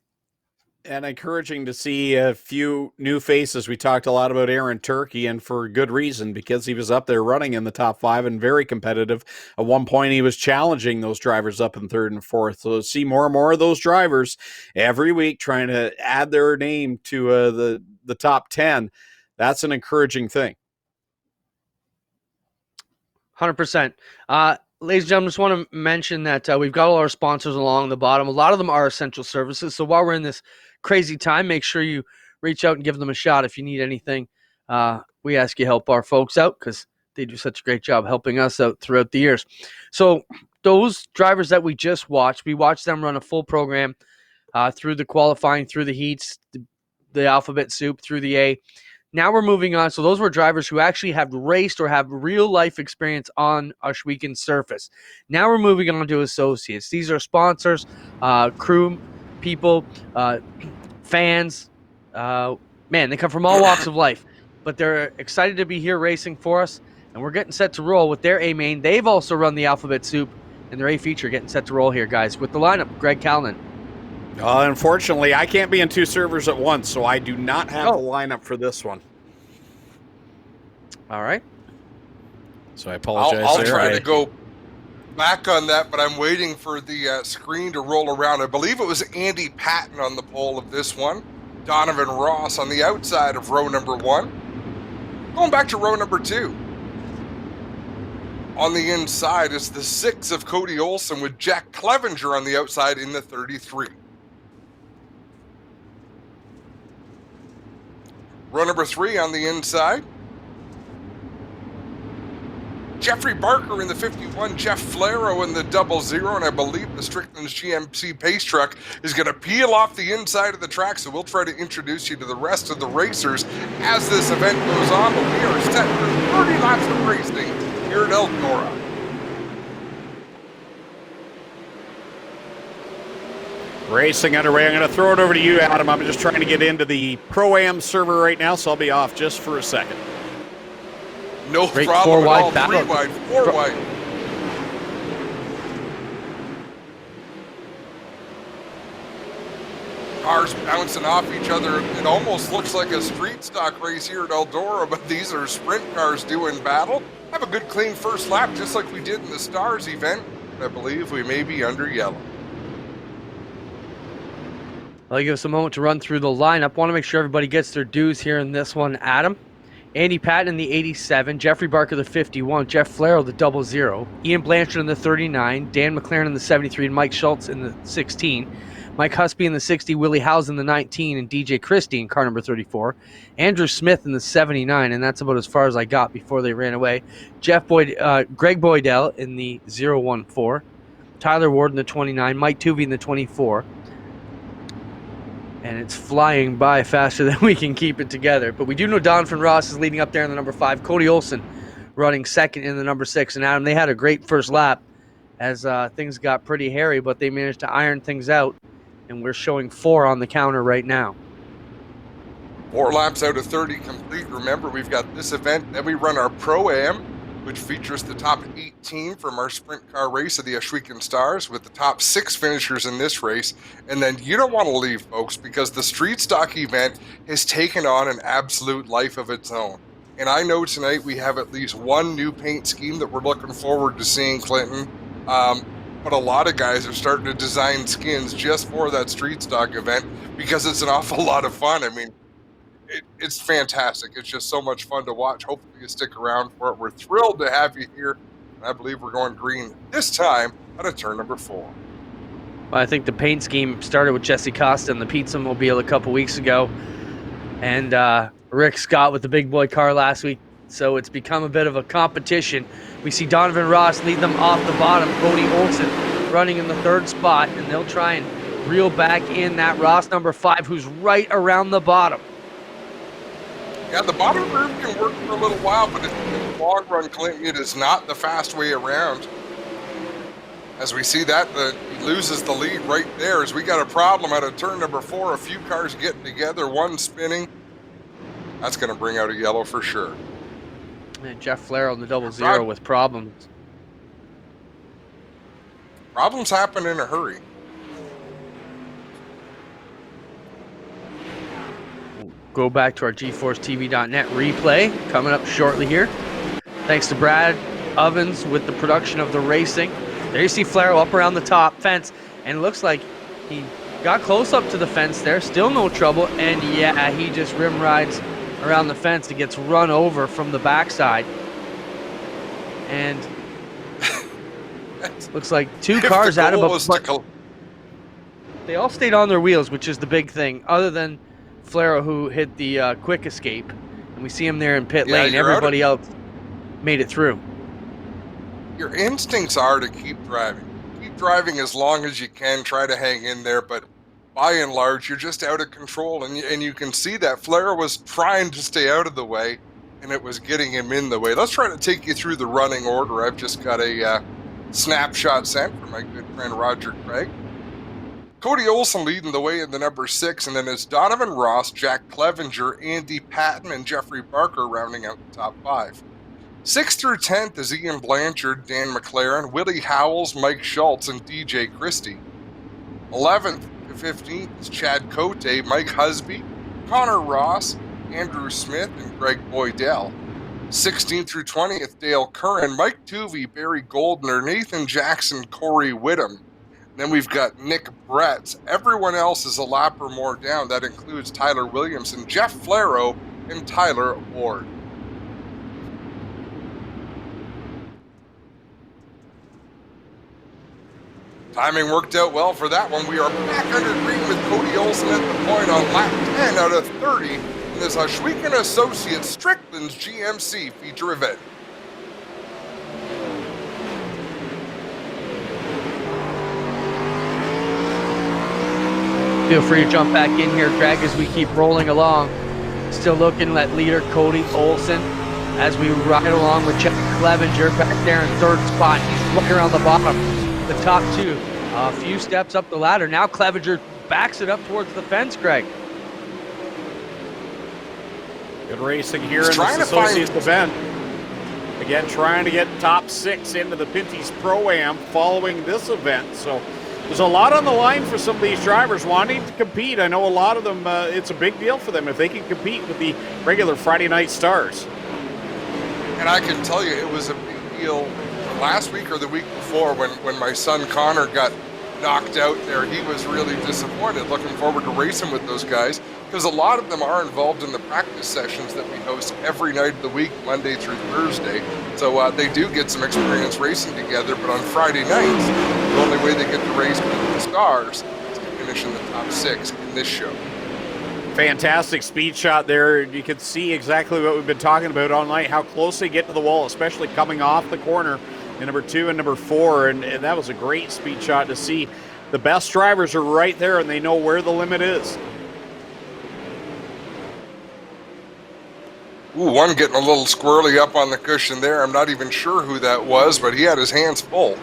And encouraging to see a few new faces. We talked a lot about Aaron Turkey, and for good reason, because he was up there running in the top 5 and very competitive. At one point, he was challenging those drivers up in 3rd and 4th. So to see more and more of those drivers every week trying to add their name to the top 10, that's an encouraging thing. 100%. Ladies and gentlemen, just want to mention that we've got all our sponsors along the bottom. A lot of them are essential services. So while we're in this crazy time, make sure you reach out and give them a shot if you need anything. We ask you help our folks out because they do such a great job helping us out throughout the years. So those drivers that we just watched, we watched them run a full program through the qualifying, through the heats, the alphabet soup, through the A. Now we're moving on. So those were drivers who actually have raced or have real life experience on Oshwegan surface. Now we're moving on to associates. These are sponsors, crew people, fans. Man, they come from all walks of life, but they're excited to be here racing for us. And we're getting set to roll with their A main. They've also run the alphabet soup in their A feature, getting set to roll here, guys. With the lineup, Greg Calnan. Unfortunately, I can't be in two servers at once, so I do not have Oh. the lineup for this one. All right. So I apologize I'll there. try to go back on that, but I'm waiting for the screen to roll around. I believe it was Andy Patton on the pole of this one. Donovan Ross on the outside of row number 1. Going back to row number 2. On the inside is the 6 of Cody Olson with Jack Clevenger on the outside in the 33. Row number 3 on the inside. Jeffrey Barker in the 51, Jeff Flaro in the 00, and I believe the Strickland's GMC pace truck is going to peel off the inside of the track, so we'll try to introduce you to the rest of the racers as this event goes on, but we are set for 30 laps of racing here at Eldora. Racing underway. I'm going to throw it over to you, Adam. I'm just trying to get into the Pro-Am server right now, so I'll be off just for a second. No Great problem at all. battle. 3 wide, 4 wide. Cars bouncing off each other. It almost looks like a street stock race here at Eldora, but these are sprint cars doing battle. Have a good clean first lap, just like we did in the Stars event. I believe we may be under yellow. I'll give us a moment to run through the lineup. Want to make sure everybody gets their dues here in this one. Adam, Andy Patton in the 87, Jeffrey Barker the 51, Jeff Flaro the 00, Ian Blanchard in the 39, Dan McLaren in the 73, and Mike Schultz in the 16, Mike Husby in the 60, Willie Howes in the 19, and DJ Christie in car number 34, Andrew Smith in the 79, and that's about as far as I got before they ran away, Greg Boydell in the 014, Tyler Ward in the 29, Mike Tuvey in the 24, and it's flying by faster than we can keep it together. But we do know Donovan Ross is leading up there in the number 5. Cody Olson running second in the number 6. And Adam, they had a great first lap as things got pretty hairy, but they managed to iron things out. And we're showing 4 on the counter right now. 4 laps out of 30 complete. Remember, we've got this event. Then we run our Pro-Am, which features the top 18 from our sprint car race of the Ashwegan Stars with the top 6 finishers in this race. And then you don't want to leave, folks, because the street stock event has taken on an absolute life of its own. And I know tonight we have at least one new paint scheme that we're looking forward to seeing, Clinton. But a lot of guys are starting to design skins just for that street stock event because it's an awful lot of fun. I mean, it's fantastic. It's just so much fun to watch. Hopefully you stick around for it. We're thrilled to have you here. I believe we're going green this time out of turn number 4. Well, I think the paint scheme started with Jesse Costa and the Pizza Mobile a couple weeks ago. And Rick Scott with the big boy car last week. So it's become a bit of a competition. We see Donovan Ross lead them off the bottom. Cody Olson running in the 3rd spot. And they'll try and reel back in that Ross number 5, who's right around the bottom. Yeah, the bottom group can work for a little while, but in the long run, Clinton, it is not the fast way around. As we see that, he loses the lead right there as we got a problem out of turn number 4. A few cars getting together, one spinning. That's going to bring out a yellow for sure. And Jeff Flaro in the 00 with problems. Problems happen in a hurry. Go back to our GeForceTV.net replay coming up shortly here. Thanks to Brad Ovens with the production of the racing. There you see Flaro up around the top fence, and it looks like he got close up to the fence there. Still no trouble, and yeah, he just rim rides around the fence. He gets run over from the backside, and looks like 2 cars out of a. They all stayed on their wheels, which is the big thing. Other than Flaro, who hit the quick escape, and we see him there in pit lane. Everybody else made it through. Your instincts are to keep driving. Keep driving as long as you can. Try to hang in there, but by and large, you're just out of control, and you can see that Flaro was trying to stay out of the way, and it was getting him in the way. Let's try to take you through the running order. I've just got a snapshot sent from my good friend Roger Craig. Cody Olson leading the way in the number 6, and then it's Donovan Ross, Jack Clevenger, Andy Patton, and Jeffrey Barker rounding out the top 5. 6th through 10th is Ian Blanchard, Dan McLaren, Willie Howells, Mike Schultz, and DJ Christie. 11th to 15th is Chad Cote, Mike Husby, Connor Ross, Andrew Smith, and Greg Boydell. 16th through 20th, Dale Curran, Mike Tuvey, Barry Goldner, Nathan Jackson, Corey Whittam. Then we've got Nick Bretz. Everyone else is a lap or more down. That includes Tyler Williamson, Jeff Flaro, and Tyler Ward. Timing worked out well for that one. We are back under green with Cody Olsen at the point on lap 10 out of 30 in this Schweik & Associates Strickland's GMC feature event. Feel free to jump back in here, Greg, as we keep rolling along. Still looking at leader Cody Olsen as we ride along with Chuck Clevenger back there in third spot. He's right around the bottom. The top two, a few steps up the ladder. Now Clevenger backs it up towards the fence, Greg. Good racing here in this Associates event. Again, trying to get top 6 into the Pinty's Pro-Am following this event. So there's a lot on the line for some of these drivers wanting to compete. I know a lot of them, it's a big deal for them if they can compete with the regular Friday night stars. And I can tell you it was a big deal last week or the week before when my son Connor got knocked out there. He was really disappointed, looking forward to racing with those guys, because a lot of them are involved in the practice sessions that we host every night of the week, Monday through Thursday. So they do get some experience racing together, but on Friday nights, the only way they get to race with the stars is to finish in the top 6 in this show. Fantastic speed shot there. You can see exactly what we've been talking about all night, how close they get to the wall, especially coming off the corner in number 2 and number 4. And that was a great speed shot to see. The best drivers are right there, and they know where the limit is. Ooh, one getting a little squirrely up on the cushion there. I'm not even sure who that was, but he had his hands full.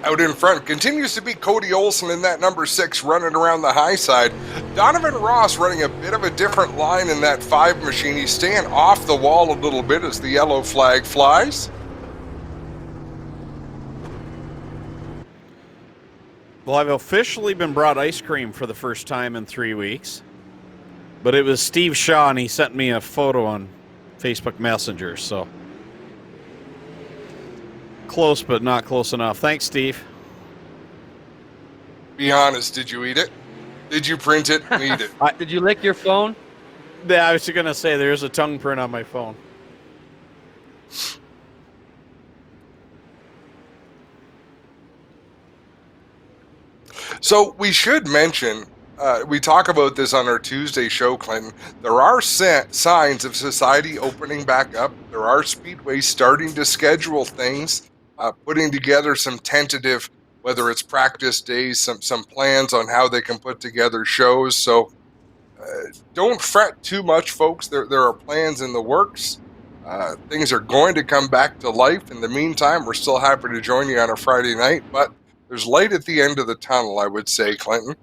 Out in front continues to be Cody Olsen in that number 6 running around the high side. Donovan Ross running a bit of a different line in that 5 machine. He's staying off the wall a little bit as the yellow flag flies. Well, I've officially been brought ice cream for the first time in 3 weeks. But it was Steve Shaw, and he sent me a photo on Facebook Messenger, so close, but not close enough. Thanks, Steve. Be honest, did you eat it? Did you print it and eat it? Did you lick your phone? Yeah, I was going to say there's a tongue print on my phone. So we should mention, we talk about this on our Tuesday show, Clinton. There are signs of society opening back up. There are speedways starting to schedule things, putting together some tentative, whether it's practice days, some plans on how they can put together shows. So don't fret too much, folks. There are plans in the works. Things are going to come back to life. In the meantime, we're still happy to join you on a Friday night, but there's light at the end of the tunnel, I would say, Clinton.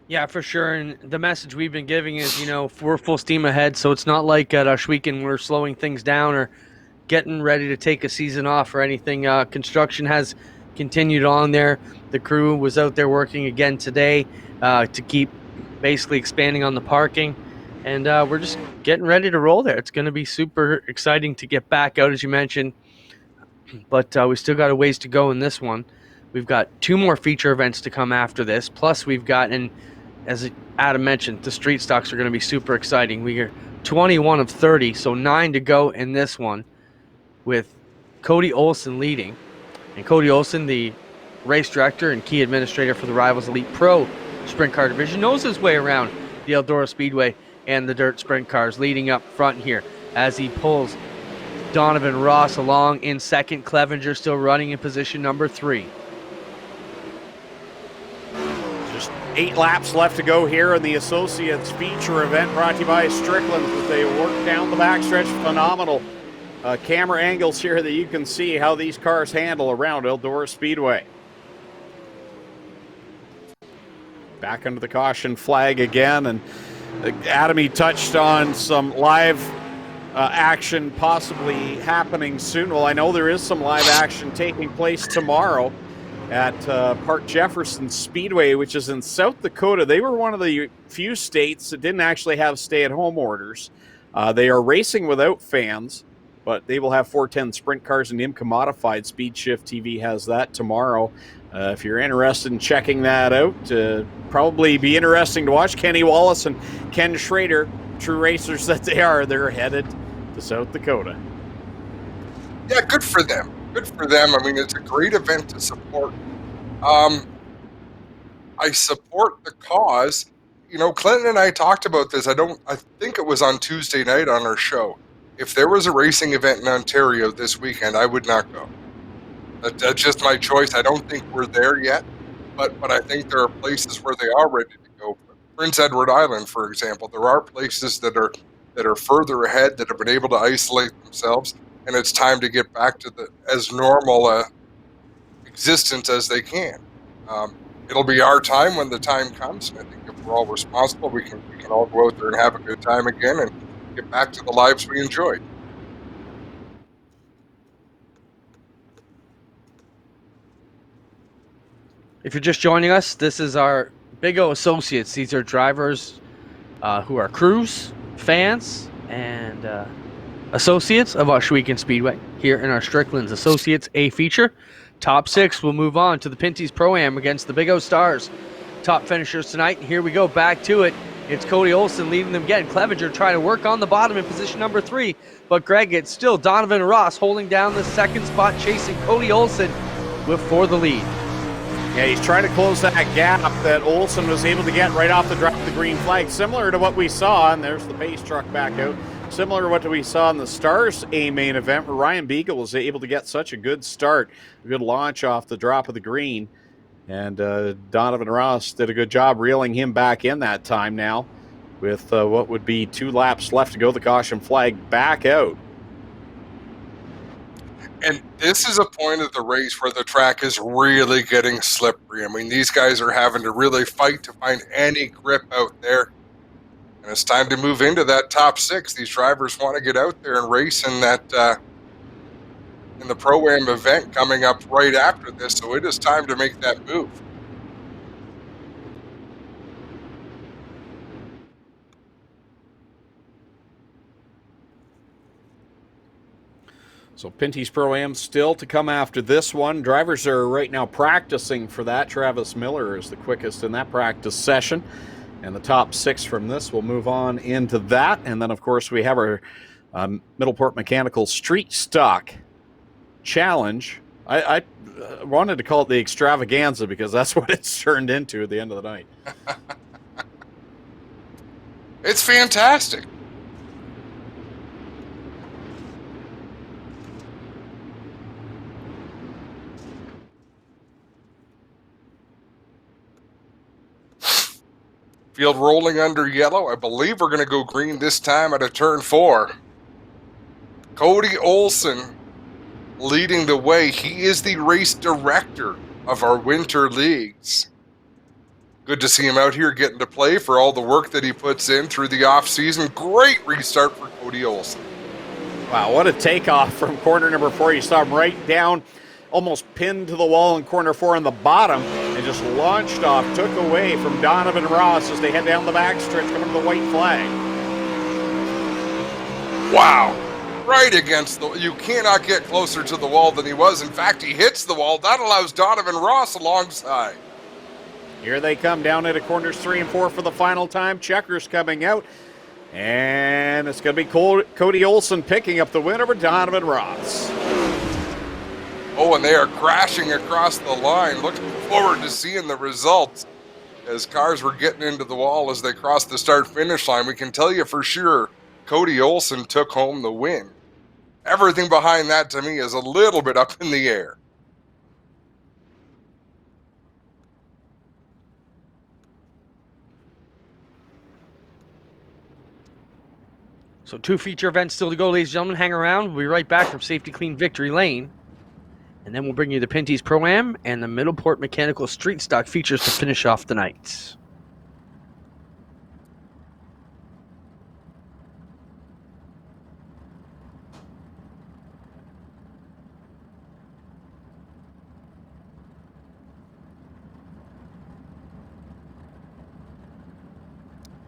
Yeah, for sure. And the message we've been giving is, we're full steam ahead. So it's not like at Schweik we're slowing things down or getting ready to take a season off or anything. Construction has continued on there. The crew was out there working again today to keep basically expanding on the parking. And we're just getting ready to roll there. It's going to be super exciting to get back out, as you mentioned. But we still got a ways to go in this one. We've got 2 more feature events to come after this. Plus, we've got, and as Adam mentioned, the street stocks are going to be super exciting. We are 21 of 30, so 9 to go in this one, with Cody Olsen leading. And Cody Olsen, the race director and key administrator for the Rivals Elite Pro Sprint Car Division, knows his way around the Eldora Speedway and the dirt sprint cars, leading up front here as he pulls Donovan Ross along in second. Clevenger still running in position number 3. Just 8 laps left to go here in the Associates feature event brought to you by Strickland as they work down the backstretch. Phenomenal camera angles here that you can see how these cars handle around Eldora Speedway. back under the caution flag again. And Adam, he touched on some live action possibly happening soon. Well, I know there is some live action taking place tomorrow at Park Jefferson Speedway, which is in South Dakota. They were one of the few states that didn't actually have stay-at-home orders. They are racing without fans, but they will have 410 sprint cars and IMCA modified. Speed Shift TV has that tomorrow. If you're interested in checking that out, probably be interesting to watch. Kenny Wallace and Ken Schrader, true racers that they are, they're headed to South Dakota. Yeah, good for them. Good for them. I mean, it's a great event to support. I support the cause. You know, Clinton and I talked about this. I think it was on Tuesday night on our show. If there was a racing event in Ontario this weekend, I would not go. That's just my choice. I don't think we're there yet, but I think there are places where they are ready to go. Prince Edward Island, for example, there are places that are further ahead that have been able to isolate themselves, and it's time to get back to as normal existence as they can. It'll be our time when the time comes, and I think if we're all responsible, we can all go out there and have a good time again and get back to the lives we enjoyed. If you're just joining us, this is our Big O Associates. These are drivers who are crews, fans, and associates of Ohsweken Speedway here in our Strickland's Associates A feature. Top 6 will move on to the Pinty's Pro-Am against the Big O Stars. Top finishers tonight. Here we go, back to it. It's Cody Olson leading them again. Clevenger trying to work on the bottom in position number 3. But Greg, it's still Donovan Ross holding down the second spot, chasing Cody Olson for the lead. Yeah, he's trying to close that gap that Olson was able to get right off the drop of the green flag, similar to what we saw, and there's the pace truck back out, similar to what we saw in the Stars A main event, where Ryan Beagle was able to get such a good start, a good launch off the drop of the green, and Donovan Ross did a good job reeling him back in that time now, with what would be 2 laps left to go, the caution flag back out. And this is a point of the race where the track is really getting slippery. I mean, these guys are having to really fight to find any grip out there. And it's time to move into that top 6. These drivers want to get out there and race in that in the Pro-Am event coming up right after this. So it is time to make that move. So Pinty's Pro-Am still to come after this one. Drivers are right now practicing for that. Travis Miller is the quickest in that practice session. And the top 6 from this will move on into that. And then, of course, we have our Middleport Mechanical Street Stock Challenge. I wanted to call it the extravaganza because that's what it's turned into at the end of the night. It's fantastic. Field rolling under yellow. I believe we're going to go green this time at a turn 4. Cody Olson leading the way. He is the race director of our winter leagues. Good to see him out here getting to play for all the work that he puts in through the off season. Great restart for Cody Olson. Wow, what a takeoff from corner number 4. You saw him right down, almost pinned to the wall in corner 4 on the bottom, and just launched off, took away from Donovan Ross as they head down the backstretch coming to the white flag. Wow. Right against the... You cannot get closer to the wall than he was. In fact, he hits the wall. That allows Donovan Ross alongside. Here they come down into corners 3 and 4 for the final time. Checkers coming out. And it's going to be Cody Olson picking up the win over Donovan Ross. Oh, and they are crashing across the line. Looking forward to seeing the results as cars were getting into the wall as they crossed the start-finish line. We can tell you for sure Cody Olson took home the win. Everything behind that, to me, is a little bit up in the air. So 2 feature events still to go, ladies and gentlemen. Hang around. We'll be right back from Safety Clean Victory Lane. And then we'll bring you the Pinty's Pro-Am and the Middleport Mechanical Street Stock features to finish off the night.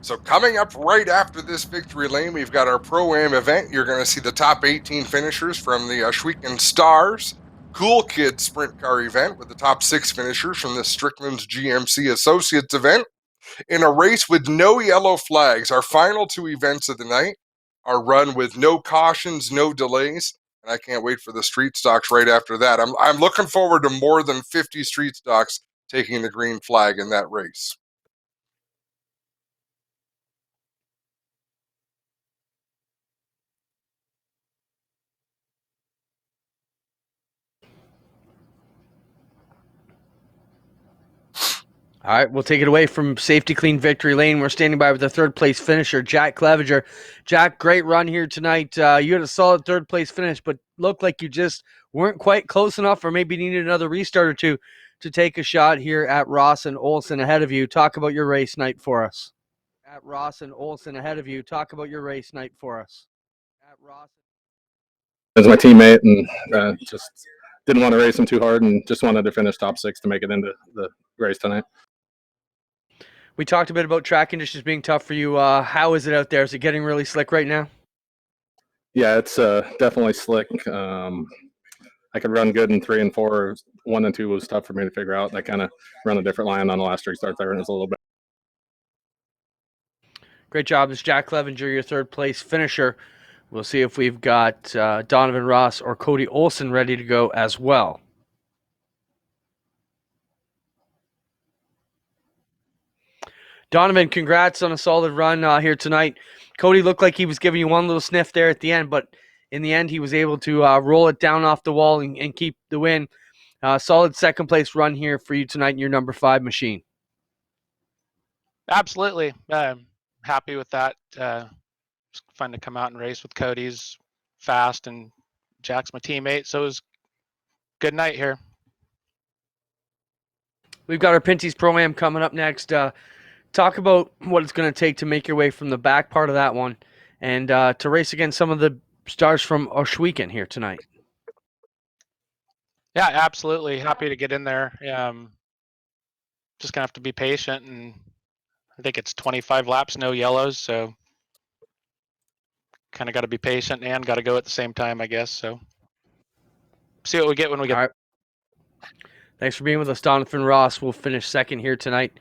So coming up right after this victory lane, we've got our Pro-Am event. You're going to see the top 18 finishers from the Schweeken Stars Cool Kids Sprint Car event with the top 6 finishers from the Strickland's GMC Associates event. In a race with no yellow flags, our final 2 events of the night are run with no cautions, no delays, and I can't wait for the street stocks right after that. I'm looking forward to more than 50 street stocks taking the green flag in that race. All right, we'll take it away from Safety Clean Victory Lane. We're standing by with the third place finisher, Jack Clevenger. Jack, great run here tonight. You had a solid third place finish, but looked like you just weren't quite close enough, or maybe needed another restart or two to take a shot here at Ross and Olsen ahead of you. Talk about your race night for us. At Ross and Olsen ahead of you. Talk about your race night for us. At Ross. As my teammate, and just didn't want to race him too hard, and just wanted to finish top 6 to make it into the race tonight. We talked a bit about track conditions being tough for you. How is it out there? Is it getting really slick right now? Yeah, it's definitely slick. I could run good in 3 and 4. 1 and 2 was tough for me to figure out. I kind of run a different line on the last restart there, and it's a little bit. Great job. It's Jack Clevenger, your third place finisher. We'll see if we've got Donovan Ross or Cody Olsen ready to go as well. Donovan, congrats on a solid run here tonight. Cody looked like he was giving you one little sniff there at the end, but in the end, he was able to roll it down off the wall and keep the win. Solid second place run here for you tonight in your number 5 machine. Absolutely. Happy with that. It's fun to come out and race with Cody's fast, and Jack's my teammate, so it was a good night here. We've got our Pinty's Pro-Am coming up next. Talk about what it's going to take to make your way from the back part of that one and to race against some of the stars from Schweeken here tonight. Yeah, absolutely. Happy to get in there. Just going to have to be patient, and I think it's 25 laps, no yellows, so kind of got to be patient and got to go at the same time, I guess. So see what we get when we get. All right. Thanks for being with us, Donovan Ross. We'll finish second here tonight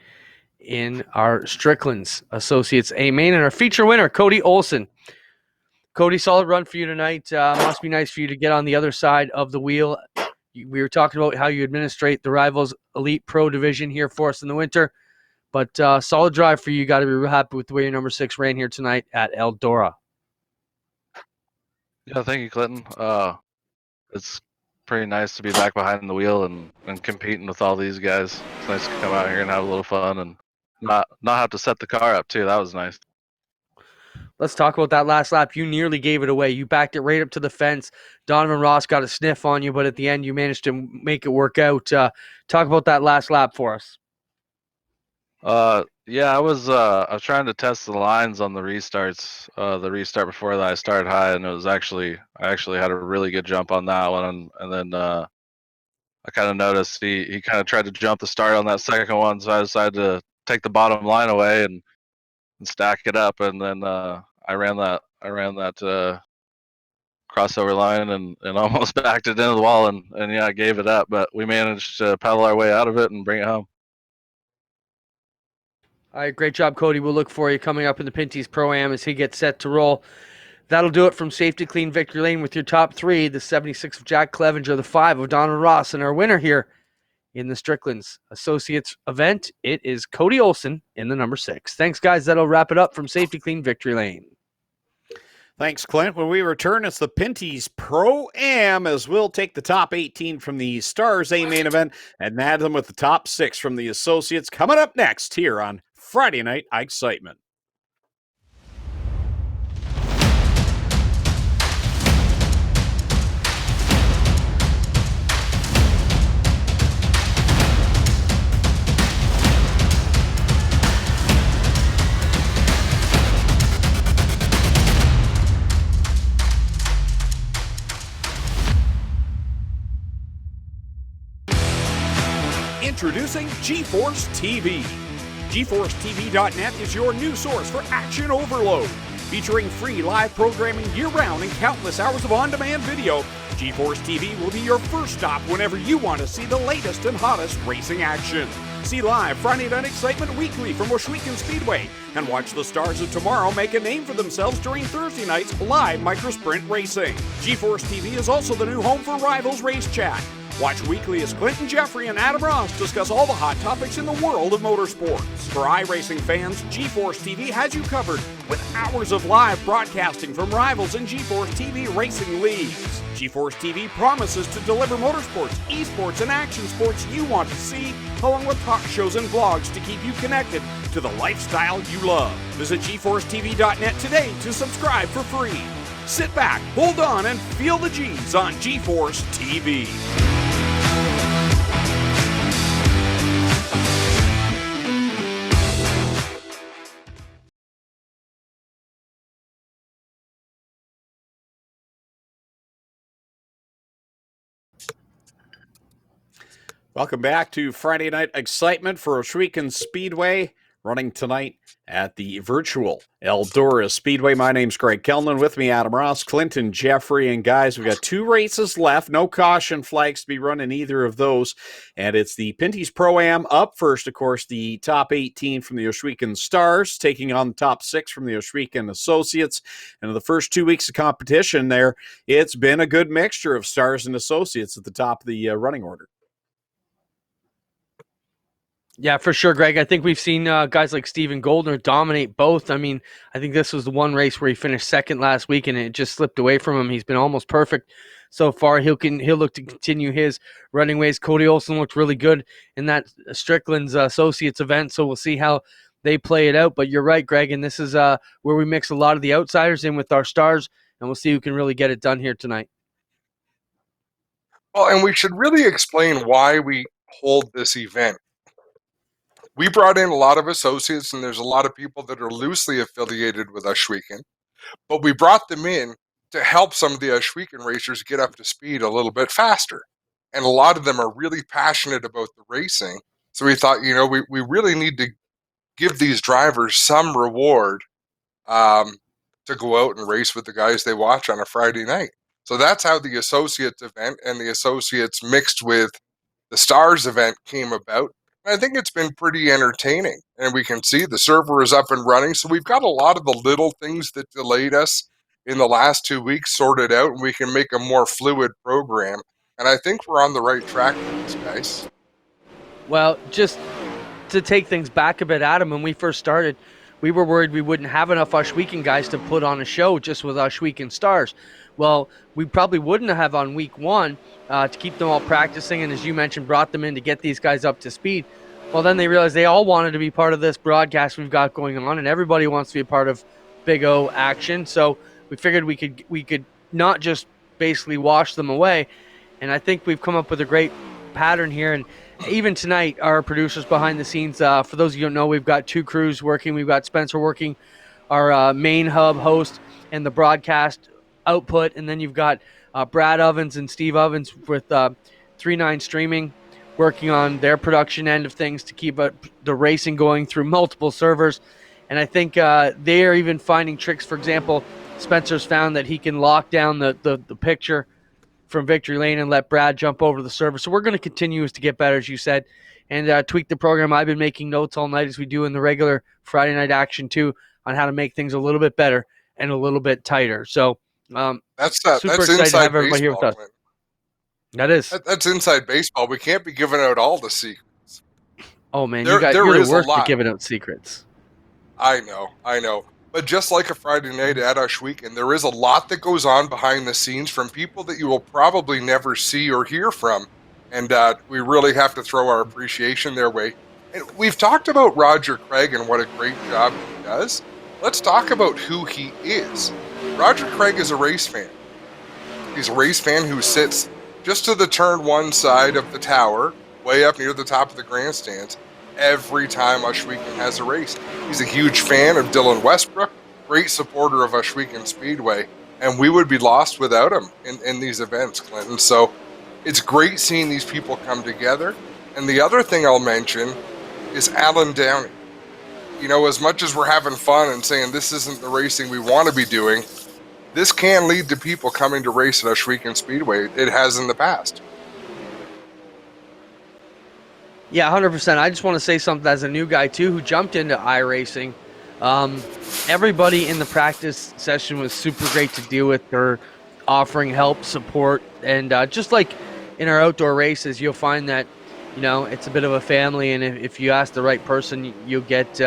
in our Strickland's Associates A main, and our feature winner, Cody Olsen. Cody, solid run for you tonight. Must be nice for you to get on the other side of the wheel. We were talking about how you administrate the Rivals Elite Pro Division here for us in the winter, but solid drive for you. You got to be real happy with the way your number 6 ran here tonight at Eldora. Yeah, thank you, Clinton. It's pretty nice to be back behind the wheel and competing with all these guys. It's nice to come out here and have a little fun and not have to set the car up too. That was nice. Let's talk about that last lap. You nearly gave it away. You backed it right up to the fence. Donovan Ross got a sniff on you, but at the end you managed to make it work out. Talk about that last lap for us. Yeah, I was trying to test the lines on the restarts. The restart before that, I started high, and I actually had a really good jump on that one, and then I kind of noticed he kind of tried to jump the start on that second one, so I decided to take the bottom line away and stack it up, and then I ran that crossover line and almost backed it into the wall, and yeah, I gave it up, but we managed to pedal our way out of it and bring it home. All right, great job, Cody. We'll look for you coming up in the Pinty's Pro-Am as he gets set to roll. That'll do it from Safety Clean Victory Lane with your top 3, the 76 of Jack Clevenger, the 5 of Donovan Ross, and our winner here in the Strickland's Associates event, it is Cody Olsen in the number 6. Thanks, guys. That'll wrap it up from Safety Clean Victory Lane. Thanks, Clint. When we return, it's the Pinty's Pro-Am as we'll take the top 18 from the Stars A main event and add them with the top 6 from the Associates coming up next here on Friday Night I-Xcitement. Introducing GeForce TV. GeForceTV.net is your new source for action overload. Featuring free live programming year-round and countless hours of on-demand video, GeForce TV will be your first stop whenever you want to see the latest and hottest racing action. See live Friday Night Excitement weekly from Washweekend Speedway, and watch the stars of tomorrow make a name for themselves during Thursday night's live microsprint racing. GeForce TV is also the new home for Rivals Race Chat. Watch weekly as Clinton Jeffrey and Adam Ross discuss all the hot topics in the world of motorsports. For iRacing fans, GeForce TV has you covered with hours of live broadcasting from Rivals and GeForce TV racing leagues. GeForce TV promises to deliver motorsports, esports, and action sports you want to see, along with talk shows and vlogs to keep you connected to the lifestyle you love. Visit GeForceTV.net today to subscribe for free. Sit back, hold on, and feel the G's on GeForce TV. Welcome back to Friday Night Excitement for Washweekend Speedway, running tonight at the virtual Eldora Speedway. My name's Greg Kellman. With me, Adam Ross, Clinton Jeffrey, and guys, we've got 2 races left. No caution flags to be run in either of those. And it's the Pinty's Pro-Am up first, of course, the top 18 from the Washweekend Stars, taking on the top 6 from the Washweekend Associates. And in the first 2 weeks of competition there, it's been a good mixture of Stars and Associates at the top of the running order. Yeah, for sure, Greg. I think we've seen guys like Steven Goldner dominate both. I mean, I think this was the one race where he finished second last week, and it just slipped away from him. He's been almost perfect so far. He'll look to continue his running ways. Cody Olsen looked really good in that Strickland's Associates event, so we'll see how they play it out. But you're right, Greg, and this is where we mix a lot of the outsiders in with our stars, and we'll see who can really get it done here tonight. Well, and we should really explain why we hold this event. We brought in a lot of associates, and there's a lot of people that are loosely affiliated with Washweekend, but we brought them in to help some of the Washweekend racers get up to speed a little bit faster. And a lot of them are really passionate about the racing. So we thought, we really need to give these drivers some reward to go out and race with the guys they watch on a Friday night. So that's how the Associates event and the Associates mixed with the Stars event came about. I think it's been pretty entertaining, and we can see the server is up and running. So we've got a lot of the little things that delayed us in the last 2 weeks sorted out, and we can make a more fluid program. And I think we're on the right track with this, guys. Well, just to take things back a bit, Adam, when we first started, we were worried we wouldn't have enough Washweekend guys to put on a show just with Washweekend Stars. Well, we probably wouldn't have on week 1 to keep them all practicing, and as you mentioned, brought them in to get these guys up to speed. Well, then they realized they all wanted to be part of this broadcast we've got going on, and everybody wants to be a part of Big O action. So we figured we could not just basically wash them away, and I think we've come up with a great pattern here. And even tonight, our producers behind the scenes, for those of you who don't know, we've got 2 crews working. We've got Spencer working, our main hub host, and the broadcast output, and then you've got Brad Ovens and Steve Ovens with 3-9 Streaming working on their production end of things to keep the racing going through multiple servers. And I think they are even finding tricks. For example, Spencer's found that he can lock down the picture from Victory Lane and let Brad jump over to the server. So we're going to continue to get better, as you said, and tweak the program. I've been making notes all night, as we do in the regular Friday night action too, on how to make things a little bit better and a little bit tighter. So that's super excited to have everybody here with us. That is. That's inside baseball. We can't be giving out all the secrets. Oh, man, you're the worst at giving out secrets. I know. But just like a Friday night at Washweekend, there is a lot that goes on behind the scenes from people that you will probably never see or hear from. And we really have to throw our appreciation their way. And we've talked about Roger Craig and what a great job he does. Let's talk about who he is. Roger Craig is a race fan. He's a race fan who sits just to the turn 1 side of the tower, way up near the top of the grandstands, every time Washweekend has a race. He's a huge fan of Dylan Westbrook, great supporter of Washweekend Speedway, and we would be lost without him in these events, Clinton. So it's great seeing these people come together. And the other thing I'll mention is Alan Downey. you know, as much as we're having fun and saying this isn't the racing we want to be doing, this can lead to people coming to race at Ohsweken Speedway. It has in the past. Yeah, 100%. I just want to say something as a new guy, too, who jumped into iRacing. Everybody in the practice session was super great to deal with. They're offering help, support, and just like in our outdoor races, you'll find that, you know, it's a bit of a family, and if you ask the right person, you'll get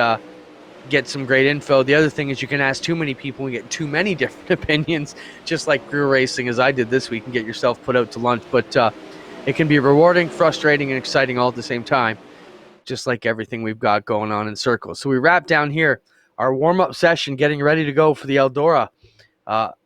some great info. The other thing is you can ask too many people and get too many different opinions, just like real racing as I did this week, and get yourself put out to lunch. But it can be rewarding, frustrating, and exciting all at the same time, just like everything we've got going on in circles. So we wrap down here our warm-up session, getting ready to go for the Eldora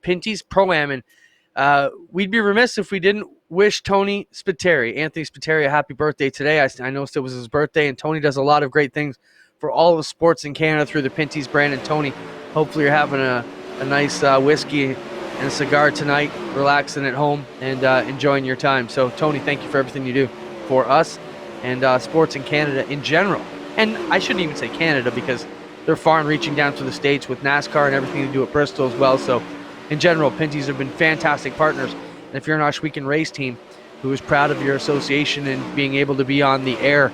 Pinty's Pro-Am. And we'd be remiss if we didn't wish Anthony Spiteri, a happy birthday today. I noticed it was his birthday, and Tony does a lot of great things for all of sports in Canada through the Pinty's brand. And Tony, hopefully you're having a nice whiskey and a cigar tonight, relaxing at home and enjoying your time. So, Tony, thank you for everything you do for us and sports in Canada in general. And I shouldn't even say Canada, because they're far and reaching down to the States with NASCAR and everything to do at Bristol as well. So, in general, Pinty's have been fantastic partners. And if you're an Ohsweken race team who is proud of your association and being able to be on the air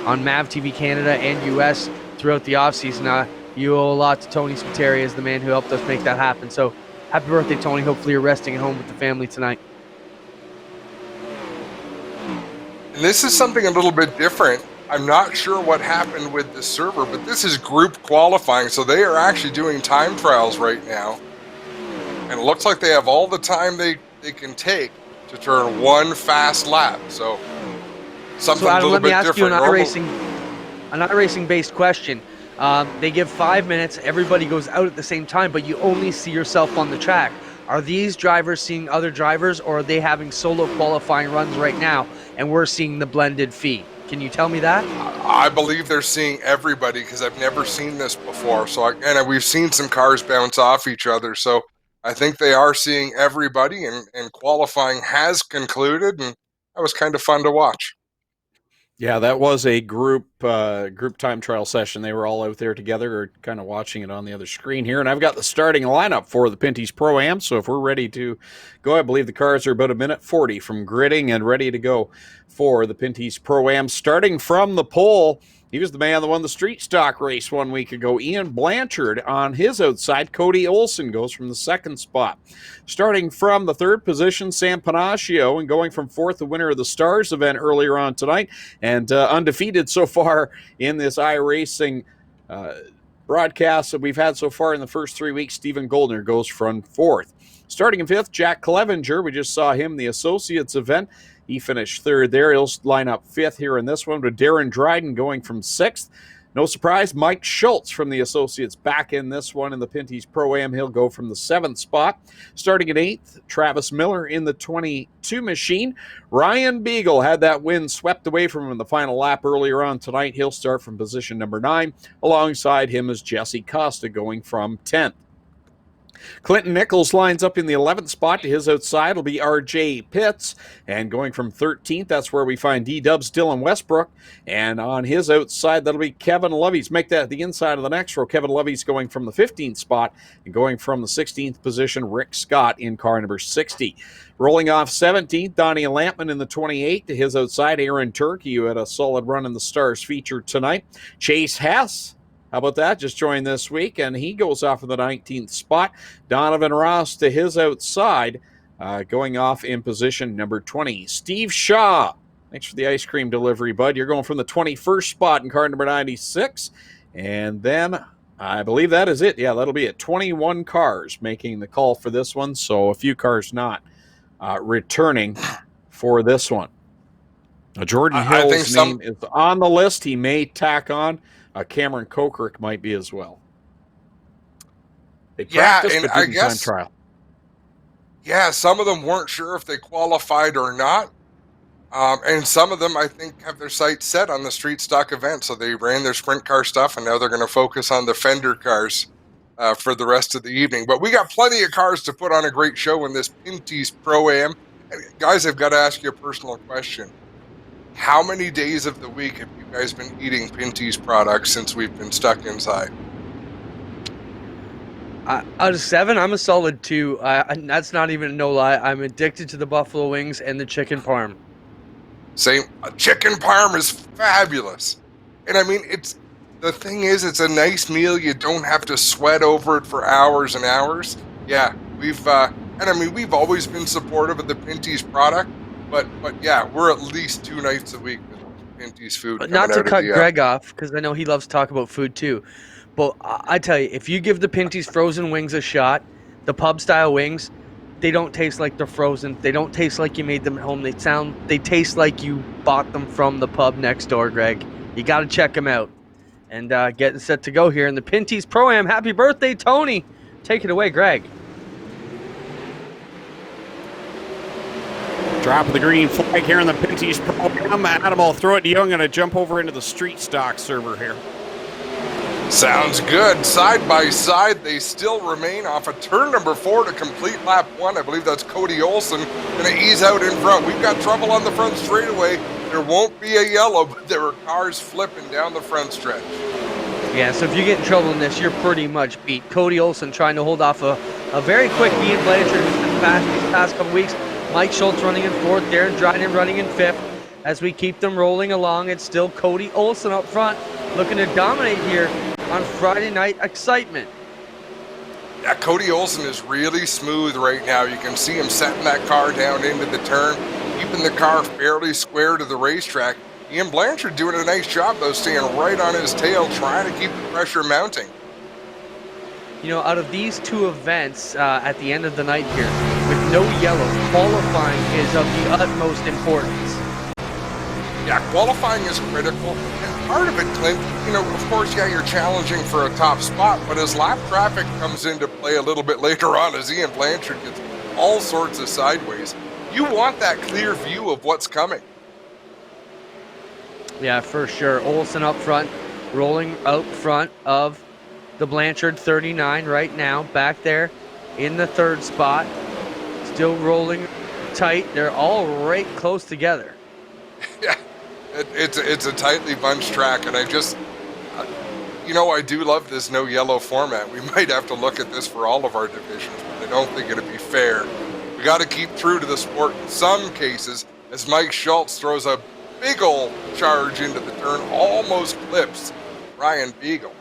on MAV TV Canada and US throughout the offseason, you owe a lot to Tony Spiteri as the man who helped us make that happen. So, happy birthday, Tony. Hopefully you're resting at home with the family tonight. And this is something a little bit different. I'm not sure what happened with the server, but this is group qualifying, so they are actually doing time trials right now. And it looks like they have all the time they can take to turn one fast lap. So something Adam, a little bit different. Let me ask you an iRacing based question. They give 5 minutes, everybody goes out at the same time, but you only see yourself on the track. Are these drivers seeing other drivers, or are they having solo qualifying runs right now and we're seeing the blended feed? Can you tell me that? I believe they're seeing everybody, because I've never seen this before. So and we've seen some cars bounce off each other. So I think they are seeing everybody, and qualifying has concluded, and that was kind of fun to watch. Yeah, that was a group time trial session. They were all out there together, kind of watching it on the other screen here. And I've got the starting lineup for the Pinty's Pro-Am. So if we're ready to go, I believe the cars are about 1:40 from gridding and ready to go for the Pinty's Pro-Am. Starting from the pole, he was the man that won the street stock race 1 week ago. Ian Blanchard on his outside. Cody Olson goes from the second spot. Starting from the third position, Sam Panaccio, and going from fourth, the winner of the Stars event earlier on tonight, and undefeated so far in this iRacing broadcast that we've had so far in the first 3 weeks. Stephen Goldner goes from fourth. Starting in fifth, Jack Clevenger. We just saw him in the Associates event. He finished third there. He'll line up fifth here in this one, with Darren Dryden going from sixth. No surprise, Mike Schultz from the Associates back in this one in the Pinty's Pro-Am. He'll go from the seventh spot. Starting at eighth, Travis Miller in the 22 machine. Ryan Beagle had that win swept away from him in the final lap earlier on tonight. He'll start from position number 9. Alongside him is Jesse Costa going from 10th. Clinton Nichols lines up in the 11th spot. To his outside will be R.J. Pitts. And going from 13th, that's where we find D-Dub's Dylan Westbrook. And on his outside, that'll be Kevin Lovey's. Make that the inside of the next row. Kevin Lovey's going from the 15th spot. And going from the 16th position, Rick Scott in car number 60. Rolling off 17th, Donnie Lampman in the 28. To his outside, Aaron Turkey, who had a solid run in the Stars feature tonight. Chase Hess. How about that? Just joined this week, and he goes off in the 19th spot. Donovan Ross to his outside, going off in position number 20. Steve Shaw, thanks for the ice cream delivery, bud. You're going from the 21st spot in car number 96. And then I believe that is it. Yeah, that'll be at 21 cars making the call for this one. So a few cars not returning for this one. Jordan Hill's name is on the list. He may tack on. Cameron Kokrick might be as well. They practiced, but didn't time trial. Yeah, some of them weren't sure if they qualified or not. And some of them, I think, have their sights set on the street stock event. So they ran their sprint car stuff, and now they're going to focus on the fender cars for the rest of the evening. But we got plenty of cars to put on a great show in this Pinty's Pro-Am. Guys, I've got to ask you a personal question. How many days of the week have you guys been eating Pinty's products since we've been stuck inside? Out of 7, I'm a solid 2. That's not even a no lie. I'm addicted to the buffalo wings and the chicken parm. Same. Chicken parm is fabulous. And I mean, the thing is, it's a nice meal. You don't have to sweat over it for hours and hours. Yeah, we've always been supportive of the Pinty's product, but yeah, we're at least 2 nights a week with Pinty's food. But coming not to out of cut the, Greg off, because I know he loves to talk about food too. But I tell you, if you give the Pinty's frozen wings a shot, the pub style wings, they don't taste like they're frozen. They don't taste like you made them at home. They taste like you bought them from the pub next door, Greg. You got to check them out. And getting set to go here in the Pinty's Pro-Am. Happy birthday, Tony. Take it away, Greg. Drop of the green flag here in the Pinty's program. Adam, I'll throw it to you. I'm going to jump over into the street stock server here. Sounds good. Side by side, they still remain off of turn number 4 to complete lap 1. I believe that's Cody Olson going to ease out in front. We've got trouble on the front straightaway. There won't be a yellow, but there are cars flipping down the front stretch. Yeah, so if you get in trouble in this, you're pretty much beat. Cody Olson trying to hold off a very quick Ian Blanchard who's been fast these past couple weeks. Mike Schultz running in 4th, Darren Dryden running in 5th. As we keep them rolling along, it's still Cody Olson up front, looking to dominate here on Friday Night Excitement. Yeah, Cody Olson is really smooth right now. You can see him setting that car down into the turn, keeping the car fairly square to the racetrack. Ian Blanchard doing a nice job, though, staying right on his tail, trying to keep the pressure mounting. You know, out of these 2 events at the end of the night here, with no yellows, qualifying is of the utmost importance. Yeah, qualifying is critical. And part of it, Clint, you know, of course, yeah, you're challenging for a top spot, but as lap traffic comes into play a little bit later on, as Ian Blanchard gets all sorts of sideways, you want that clear view of what's coming. Yeah, for sure. Olson up front, rolling out front of the Blanchard 39 right now, back there in the 3rd spot. Still rolling tight. They're all right close together. Yeah, it's a tightly bunched track, and I just, you know, I do love this no yellow format. We might have to look at this for all of our divisions, but I don't think it'd be fair. We got to keep true to the sport in some cases, as Mike Schultz throws a big old charge into the turn, almost clips Ryan Beagle.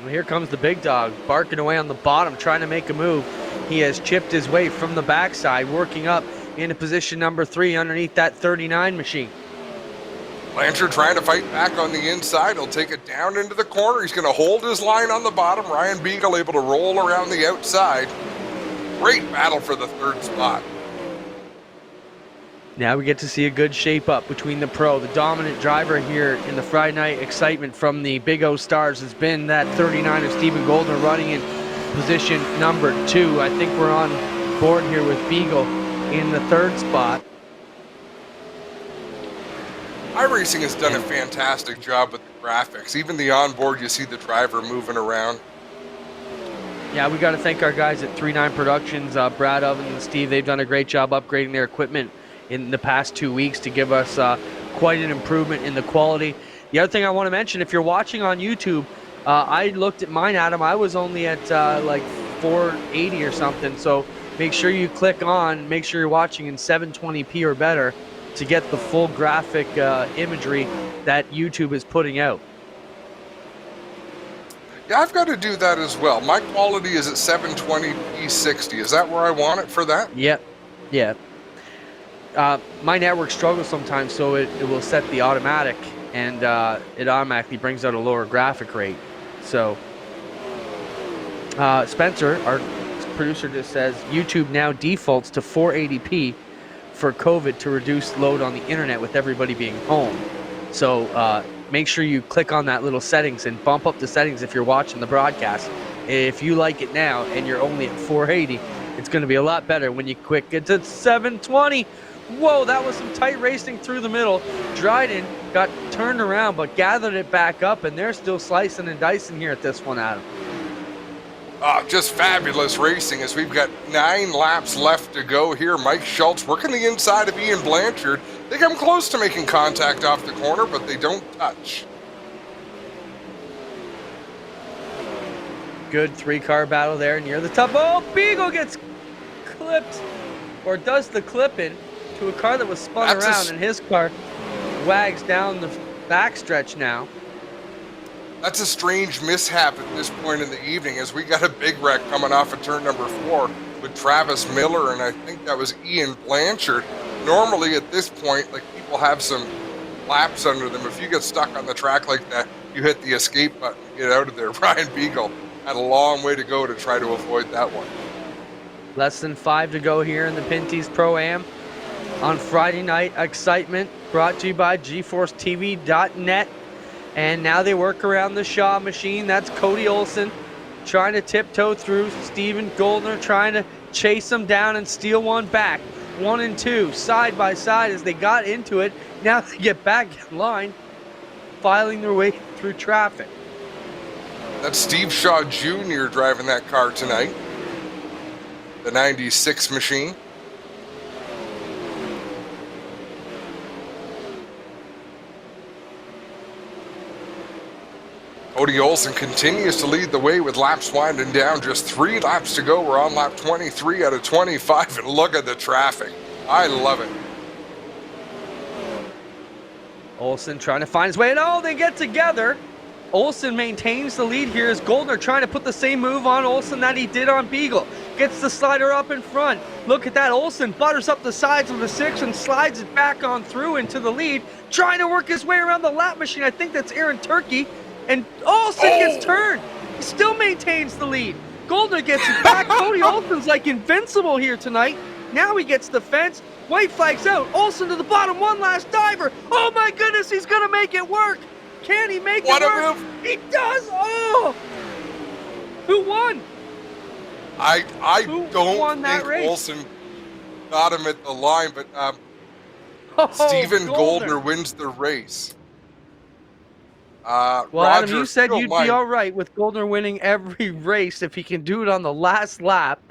Well, here comes the big dog, barking away on the bottom, trying to make a move. He has chipped his way from the backside, working up into position number 3 underneath that 39 machine. Blanchard trying to fight back on the inside. He'll take it down into the corner. He's going to hold his line on the bottom. Ryan Beagle able to roll around the outside. Great battle for the 3rd spot. Now we get to see a good shape up between the pro. The dominant driver here in the Friday Night Excitement from the Big O Stars has been that 39 of Stephen Goldner, running in position number 2. I think we're on board here with Beagle in the 3rd spot. iRacing has done a fantastic job with the graphics. Even the onboard, you see the driver moving around. Yeah, we got to thank our guys at 39 Productions, Brad Oven and Steve. They've done a great job upgrading their equipment in the past 2 weeks to give us quite an improvement in the quality. The other thing I want to mention, if you're watching on YouTube, I looked at mine, Adam. I was only at like 480 or something. So make sure you click on, make sure you're watching in 720p or better to get the full graphic imagery that YouTube is putting out. Yeah, I've got to do that as well. My quality is at 720p 60. Is that where I want it for that? Yep. Yeah. My network struggles sometimes, so it will set the automatic, and it automatically brings out a lower graphic rate. So Spencer, our producer, just says YouTube now defaults to 480p for COVID to reduce load on the internet with everybody being home. So make sure you click on that little settings and bump up the settings if you're watching the broadcast. If you like it now and you're only at 480, it's going to be a lot better when you quick get to 720. Whoa, that was some tight racing through the middle. Dryden got turned around but gathered it back up, and they're still slicing and dicing here at this one, Adam. Just fabulous racing as we've got 9 laps left to go here. Mike Schultz working the inside of Ian Blanchard. They come close to making contact off the corner, but they don't touch. Good 3-car battle there near the top. Oh, Beagle gets clipped, or does the clipping to a car that was spun around, and his car wags down the backstretch now. That's a strange mishap at this point in the evening, as we got a big wreck coming off of turn number 4 with Travis Miller, and I think that was Ian Blanchard. Normally at this point, like, people have some laps under them. If you get stuck on the track like that, you hit the escape button and get out of there. Ryan Beagle had a long way to go to try to avoid that one. Less than 5 to go here in the Pinty's Pro-Am on Friday night. Excitement brought to you by GeForceTV.net. And now they work around the Shaw machine. That's Cody Olsen trying to tiptoe through. Steven Goldner trying to chase him down and steal one back. 1 and 2 side by side as they got into it. Now they get back in line, filing their way through traffic. That's Steve Shaw Jr. driving that car tonight. The 96 machine. Cody Olsen continues to lead the way with laps winding down. Just 3 laps to go. We're on lap 23 out of 25, and look at the traffic. I love it. Olsen trying to find his way, and oh, they get together. Olsen maintains the lead here as Goldner trying to put the same move on Olsen that he did on Beagle. Gets the slider up in front. Look at that. Olsen butters up the sides of the 6 and slides it back on through into the lead. Trying to work his way around the lap machine. I think that's Aaron Turkey. And Olsen gets turned. He still maintains the lead. Goldner gets it back. Cody Olsen's like invincible here tonight. Now he gets the fence. White flag's out. Olsen to the bottom. One last diver. Oh my goodness, he's going to make it work. Can he make it work? What a move. He does. Oh. Who won? I Who don't won that think race? Olsen got him at the line, but Oh, Steven Goldner. Goldner wins the race. Well, Roger, Adam, you said you'd you'd be all right with Goldner winning every race if he can do it on the last lap.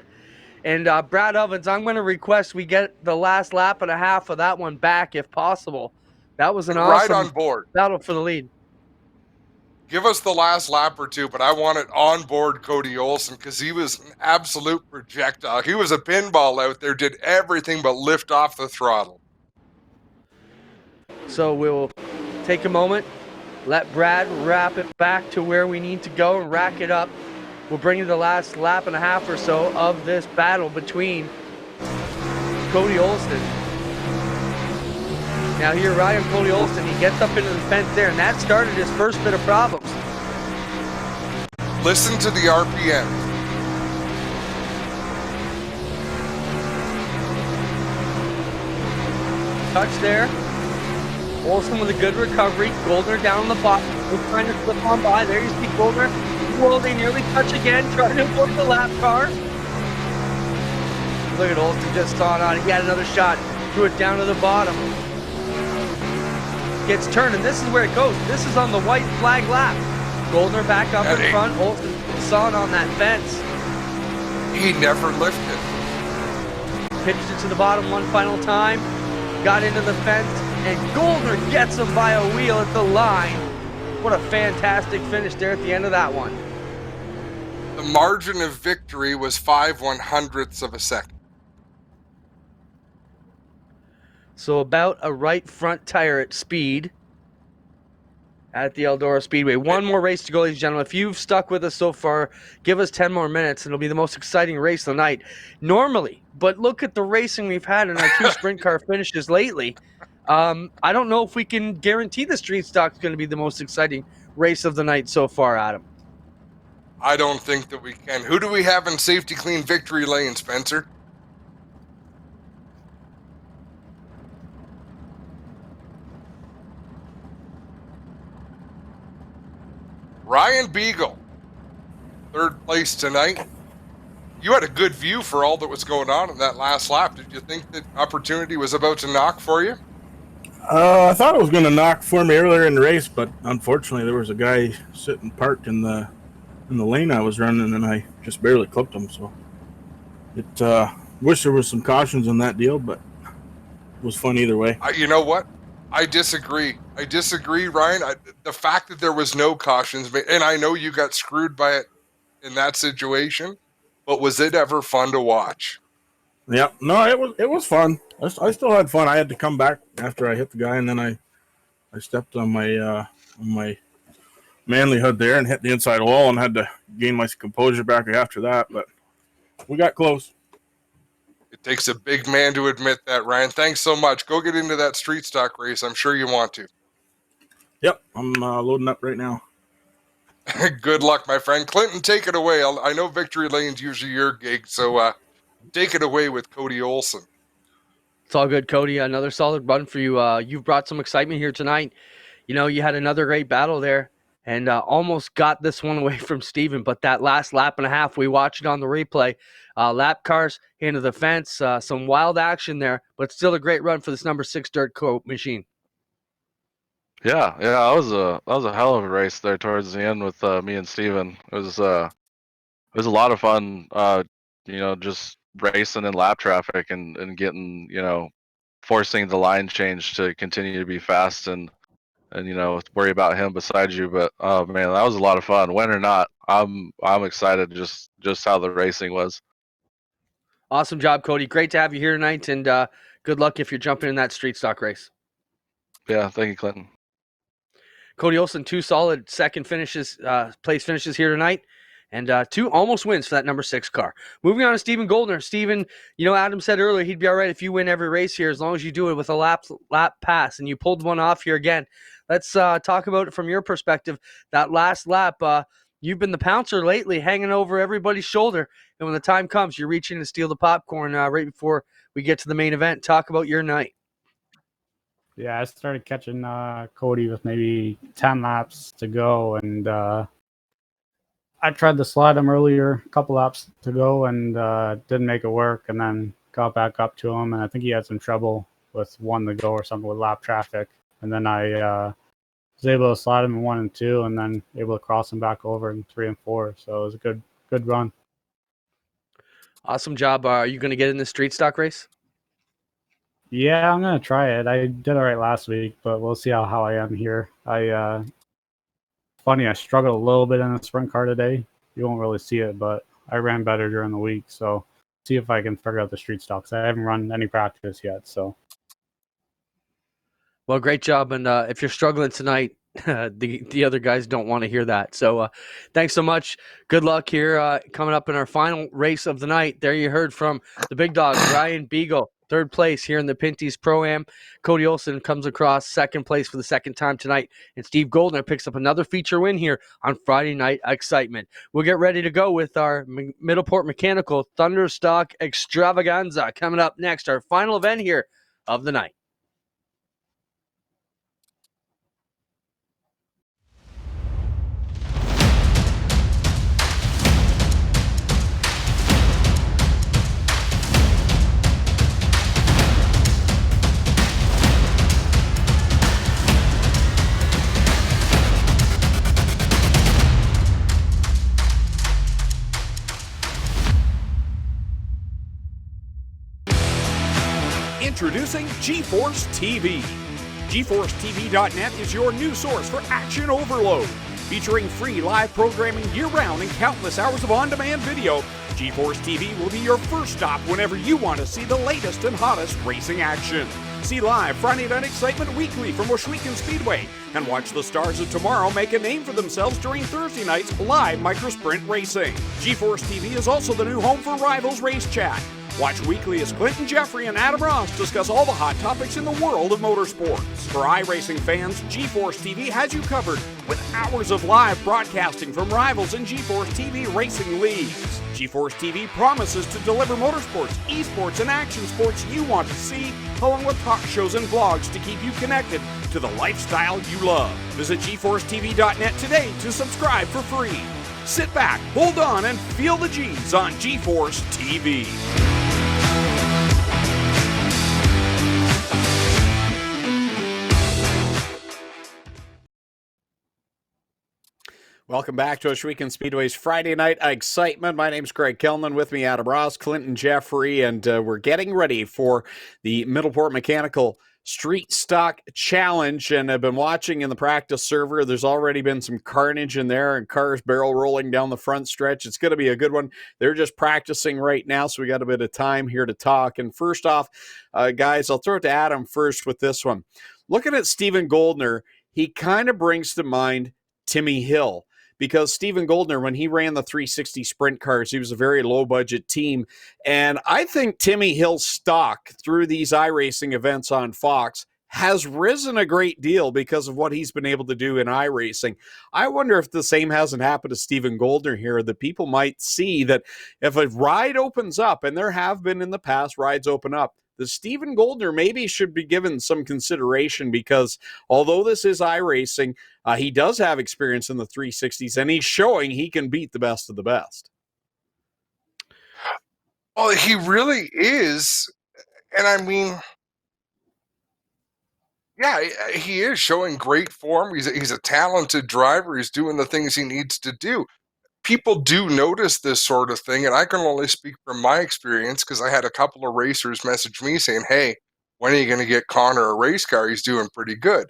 And Brad Ovens, I'm going to request we get the last lap and a half of that one back if possible. That was an right awesome on board. battle for the lead. Give us the last lap or two, but I want it on board Cody Olsen because he was an absolute projectile. He was a pinball out there, did everything but lift off the throttle. So we'll take a moment, let Brad wrap it back to where we need to go and rack it up. We'll bring you the last lap and a half or so of this battle between Cody Olsen. Now here, Ryan Cody Olsen, he gets up into the fence there, and that started his first bit of problems. Listen to the RPM. Touch there. Olsen with a good recovery. Goldner down on the bottom. We're trying to slip on by. There you see Goldner. Well, they nearly touch again, trying to avoid the lap car. Look at Olsen just sawing on it. He had another shot. Threw it down to the bottom. Gets turned, and this is where it goes. This is on the white flag lap. Goldner back up in front. Olsen sawing on that fence. He never lifted. Pitched it to the bottom one final time. Got into the fence, and Goldner gets him by a wheel at the line. What a fantastic finish there at the end of that one. The margin of victory was 5/100ths of a second. So about a right front tire at speed at the Eldora Speedway. One more race to go, ladies and gentlemen. If you've stuck with us so far, give us 10 more minutes, and it'll be the most exciting race of the night. Normally, but look at the racing we've had in our 2 sprint car finishes lately. I don't know if we can guarantee the street stock is going to be the most exciting race of the night so far, Adam. I don't think that we can. Who do we have in safety clean victory lane, Spencer? Ryan Beagle, 3rd place tonight. You had a good view for all that was going on in that last lap. Did you think that opportunity was about to knock for you? I thought it was going to knock for me earlier in the race, but unfortunately there was a guy sitting parked in the lane I was running, and I just barely clipped him. So it wish there was some cautions in that deal, but was fun either way. You know what? I disagree. Ryan. The fact that there was no cautions, and I know you got screwed by it in that situation, but was it ever fun to watch? Yeah, no, it was fun. I still had fun. I had to come back after I hit the guy, and then I stepped on my manlyhood there and hit the inside wall, and had to gain my composure back after that. But we got close. It takes a big man to admit that, Ryan. Thanks so much. Go get into that street stock race. I'm sure you want to. Yep, I'm loading up right now. Good luck, my friend. Clinton, take it away. I know Victory Lane's usually your gig, so take it away with Cody Olson. It's all good, Cody. Another solid run for you. You've brought some excitement here tonight. You know, you had another great battle there and almost got this one away from Steven, but that last lap and a half, we watched it on the replay. Lap cars into the fence, some wild action there, but still a great run for this number 6 dirt coat machine. Yeah, that was a hell of a race there towards the end with me and Steven. It was a lot of fun, just racing in lap traffic and getting, forcing the line change to continue to be fast and worry about him beside you. But oh man, that was a lot of fun. Win or not, I'm excited just how the racing was. Awesome job, Cody. Great to have you here tonight, and good luck if you're jumping in that street stock race. Yeah, thank you, Clinton. Cody Olson, 2 solid place finishes here tonight, and 2 almost wins for that number 6 car. Moving on to Steven Goldner. Steven, Adam said earlier he'd be all right if you win every race here as long as you do it with a lap pass, and you pulled one off here again. Let's talk about it from your perspective. That last lap, you've been the pouncer lately, hanging over everybody's shoulder, and when the time comes, you're reaching to steal the popcorn right before we get to the main event. Talk about your night. Yeah, I started catching Cody with maybe 10 laps to go, and I tried to slide him earlier, a couple laps to go, and didn't make it work, and then got back up to him, and I think he had some trouble with 1 to go or something with lap traffic, and then I was able to slide him in 1 and 2, and then able to cross him back over in 3 and 4, so it was a good run. Awesome job. Are you going to get in the street stock race? Yeah, I'm gonna try it. I did all right last week, but we'll see how I am here. Funny, I struggled a little bit in the sprint car today. You won't really see it, but I ran better during the week. So see if I can figure out the street stocks. I haven't run any practice yet. So, well, great job. And if you're struggling tonight, the other guys don't want to hear that. So thanks so much. Good luck here coming up in our final race of the night. There you heard from the big dog, Ryan Beagle. 3rd place here in the Pinty's Pro-Am. Cody Olson comes across 2nd place for the 2nd time tonight. And Steve Goldner picks up another feature win here on Friday Night Excitement. We'll get ready to go with our Middleport Mechanical Thunderstock Extravaganza coming up next, our final event here of the night. Introducing GeForce TV. GeForceTV.net is your new source for action overload. Featuring free live programming year-round and countless hours of on-demand video, GeForce TV will be your first stop whenever you want to see the latest and hottest racing action. See live Friday Night Excitement weekly from Washweekon Speedway, and watch the stars of tomorrow make a name for themselves during Thursday night's live microsprint racing. GeForce TV is also the new home for Rivals Race Chat. Watch weekly as Clinton Jeffrey and Adam Ross discuss all the hot topics in the world of motorsports. For iRacing fans, GeForce TV has you covered with hours of live broadcasting from Rivals and GeForce TV racing leagues. GeForce TV promises to deliver motorsports, esports, and action sports you want to see, along with talk shows and vlogs to keep you connected to the lifestyle you love. Visit GeForceTV.net today to subscribe for free. Sit back, hold on, and feel the G's on GeForce TV. Welcome back to Oshweekend Speedway's Friday Night Excitement. My name's Greg Kellman. With me, Adam Ross, Clinton Jeffrey, and we're getting ready for the Middleport Mechanical Street Stock Challenge. And I've been watching in the practice server. There's already been some carnage in there and cars barrel rolling down the front stretch. It's going to be a good one. They're just practicing right now, so we got a bit of time here to talk. And first off, guys, I'll throw it to Adam first with this one. Looking at Stephen Goldner, he kind of brings to mind Timmy Hill. Because Stephen Goldner, when he ran the 360 sprint cars, he was a very low-budget team. And I think Timmy Hill's stock through these iRacing events on Fox has risen a great deal because of what he's been able to do in iRacing. I wonder if the same hasn't happened to Stephen Goldner here, that people might see that if a ride opens up, and there have been in the past rides open up, the Stephen Goldner maybe should be given some consideration, because although this is iRacing, he does have experience in the 360s, and he's showing he can beat the best of the best. Well, he really is. And I mean, yeah, he is showing great form. He's a talented driver. He's doing the things he needs to do. People do notice this sort of thing, and I can only speak from my experience because I had a couple of racers message me saying, hey, when are you going to get Connor a race car? He's doing pretty good.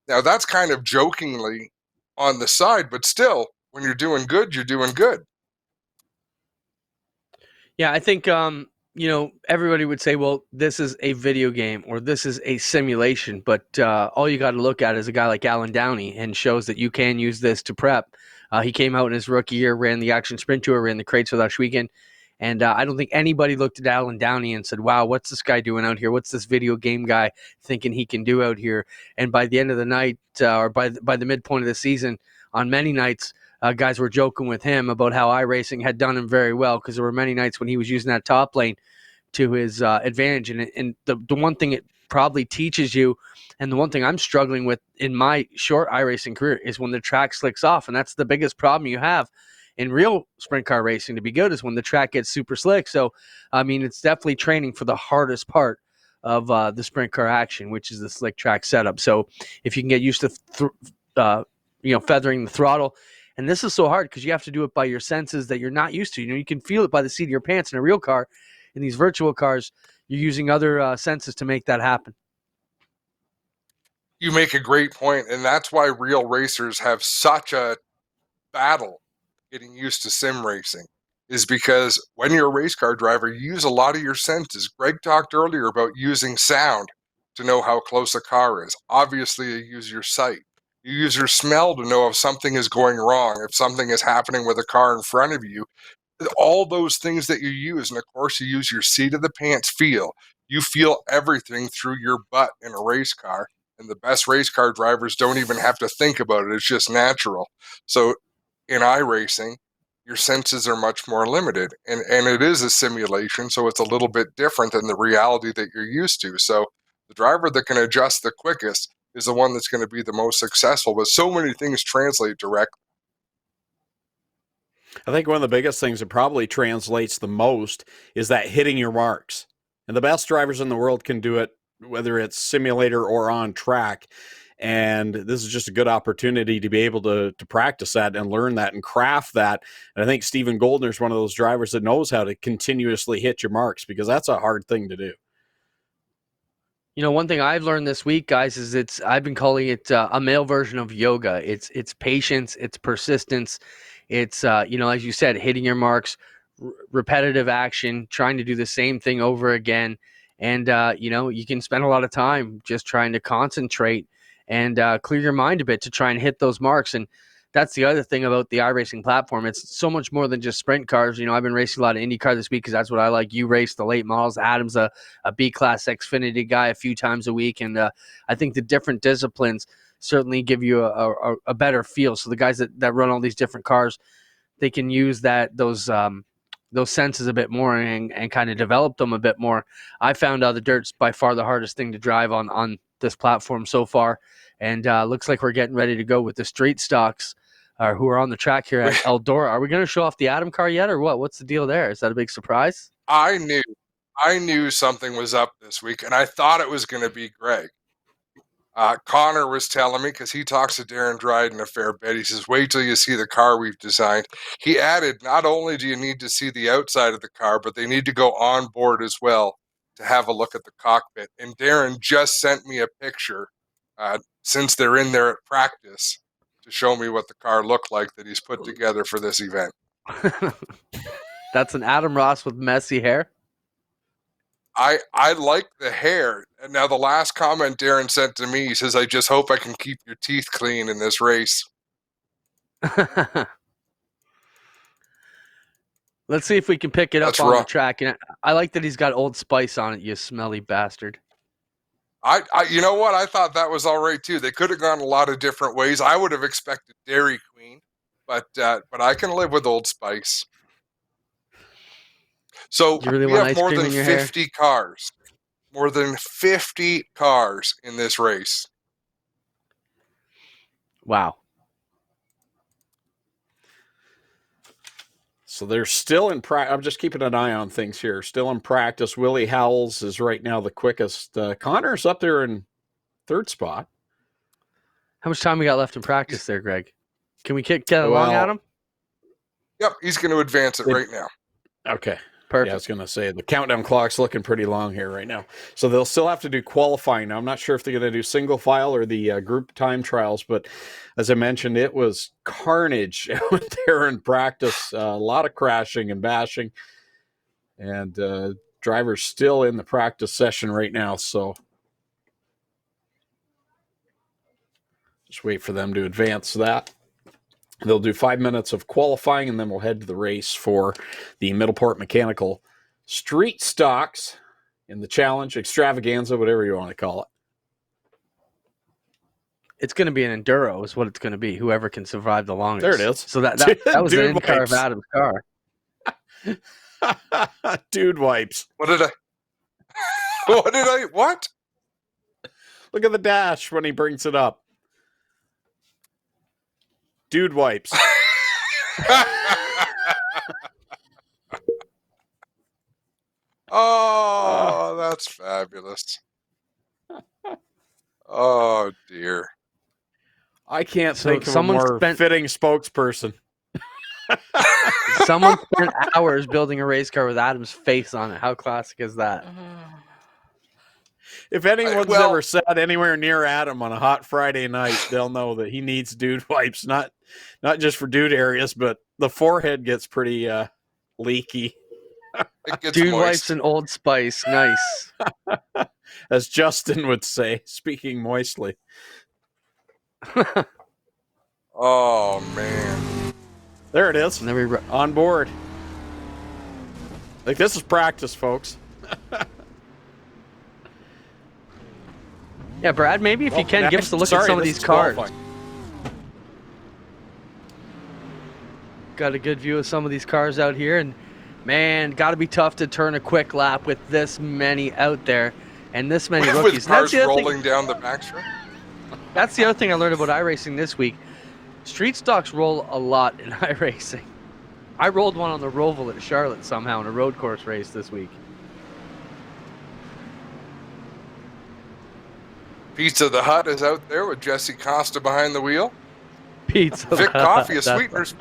Now, that's kind of jokingly on the side, but still, when you're doing good, you're doing good. Yeah, I think everybody would say, well, this is a video game or this is a simulation, but all you got to look at is a guy like Alan Downey, and shows that you can use this to prep. He came out in his rookie year, ran the Action Sprint Tour, ran the crates with Oshweekend, and I don't think anybody looked at Alan Downey and said, wow, what's this guy doing out here? What's this video game guy thinking he can do out here? And by the end of the night, or by the midpoint of the season, on many nights, guys were joking with him about how iRacing had done him very well, because there were many nights when he was using that top lane to his advantage. And the one thing it probably teaches you, and the one thing I'm struggling with in my short iRacing career, is when the track slicks off. And that's the biggest problem you have in real sprint car racing to be good, is when the track gets super slick. So, I mean, it's definitely training for the hardest part of the sprint car action, which is the slick track setup. So if you can get used to, feathering the throttle. And this is so hard because you have to do it by your senses that you're not used to. You can feel it by the seat of your pants in a real car. In these virtual cars, you're using other senses to make that happen. You make a great point, and that's why real racers have such a battle getting used to sim racing, is because when you're a race car driver, you use a lot of your senses. Greg talked earlier about using sound to know how close a car is. Obviously, you use your sight. You use your smell to know if something is going wrong, if something is happening with a car in front of you. All those things that you use, and of course you use your seat of the pants feel. You feel everything through your butt in a race car, and the best race car drivers don't even have to think about it. It's just natural. So in iRacing, your senses are much more limited, and it is a simulation, so it's a little bit different than the reality that you're used to. So the driver that can adjust the quickest is the one that's going to be the most successful, but so many things translate directly. I think one of the biggest things that probably translates the most is that hitting your marks. And the best drivers in the world can do it, whether it's simulator or on track. And this is just a good opportunity to be able to practice that and learn that and craft that. And I think Stephen Goldner is one of those drivers that knows how to continuously hit your marks, because that's a hard thing to do. One thing I've learned this week, guys, is I've been calling it a male version of yoga. It's patience, it's persistence, it's as you said, hitting your marks, repetitive action, trying to do the same thing over again, and you can spend a lot of time just trying to concentrate and clear your mind a bit to try and hit those marks. And that's the other thing about the iRacing platform. It's so much more than just sprint cars. I've been racing a lot of IndyCar this week because that's what I like. You race the late models. Adam's a B-Class Xfinity guy a few times a week. And I think the different disciplines certainly give you a better feel. So the guys that run all these different cars, they can use those senses a bit more and kind of develop them a bit more. I found the dirt's by far the hardest thing to drive on this platform so far. And looks like we're getting ready to go with the street stocks who are on the track here at Eldora. Are we going to show off the Adam car yet, or what? What's the deal there? Is that a big surprise? I knew something was up this week, and I thought it was going to be Greg. Connor was telling me, because he talks to Darren Dryden a fair bit, he says, wait till you see the car we've designed. He added, not only do you need to see the outside of the car, but they need to go on board as well to have a look at the cockpit. And Darren just sent me a picture, since they're in there at practice, to show me what the car looked like that he's put together for this event. That's an Adam Ross with messy hair. I like the hair. And now the last comment Darren sent to me, he says, I just hope I can keep your teeth clean in this race. Let's see if we can pick it up That's on the rough. track. And I like that he's got Old Spice on it, you smelly bastard. You know what? I thought that was all right too. They could have gone a lot of different ways. I would have expected Dairy Queen, but I can live with Old Spice. So You really we want have ice more cream than in your hair? 50 cars. More than 50 cars in this race. Wow. So they're still in practice. I'm just keeping an eye on things here. Still in practice. Willie Howells is right now the quickest. Connor's up there in third spot. How much time we got left in practice there, Greg? Can we get along at him? Yep, he's going to advance it right now. Okay. Perfect. Yeah, I was going to say the countdown clock's looking pretty long here right now. So they'll still have to do qualifying. Now, I'm not sure if they're going to do single file or the group time trials, but as I mentioned, it was carnage out there in practice. A lot of crashing and bashing. And drivers still in the practice session right now. So just wait for them to advance that. They'll do 5 minutes of qualifying, and then we'll head to the race for the Middleport Mechanical Street Stocks in the Challenge, Extravaganza, whatever you want to call it. It's going to be an enduro is what it's going to be, whoever can survive the longest. There it is. So that was an in-car of Adam's car. Dude wipes. What? Look at the dash when he brings it up. Dude wipes. Oh, that's fabulous. Oh, dear. I can't So think of a someone more spent- fitting spokesperson. Someone spent hours building a race car with Adam's face on it. How classic is that? If anyone's ever sat anywhere near Adam on a hot Friday night, they'll know that he needs dude wipes, not just for dude areas, but the forehead gets pretty leaky. It gets Dude moist. wipes and Old Spice. Nice. As Justin would say, speaking moistly. Oh, man. There it is. On board. Like, this is practice, folks. Yeah, Brad, maybe if you can, give us a look at some of these cars. Got a good view of some of these cars out here, and man, got to be tough to turn a quick lap with this many out there and this many rookies. With cars rolling down the backstretch. That's the other thing I learned about iRacing this week. Street stocks roll a lot in iRacing. I rolled one on the Roval at Charlotte somehow in a road course race this week. Pizza the Hut is out there with Jesse Costa behind the wheel. Pizza Vic the Hut, Coffee, a that's sweeteners.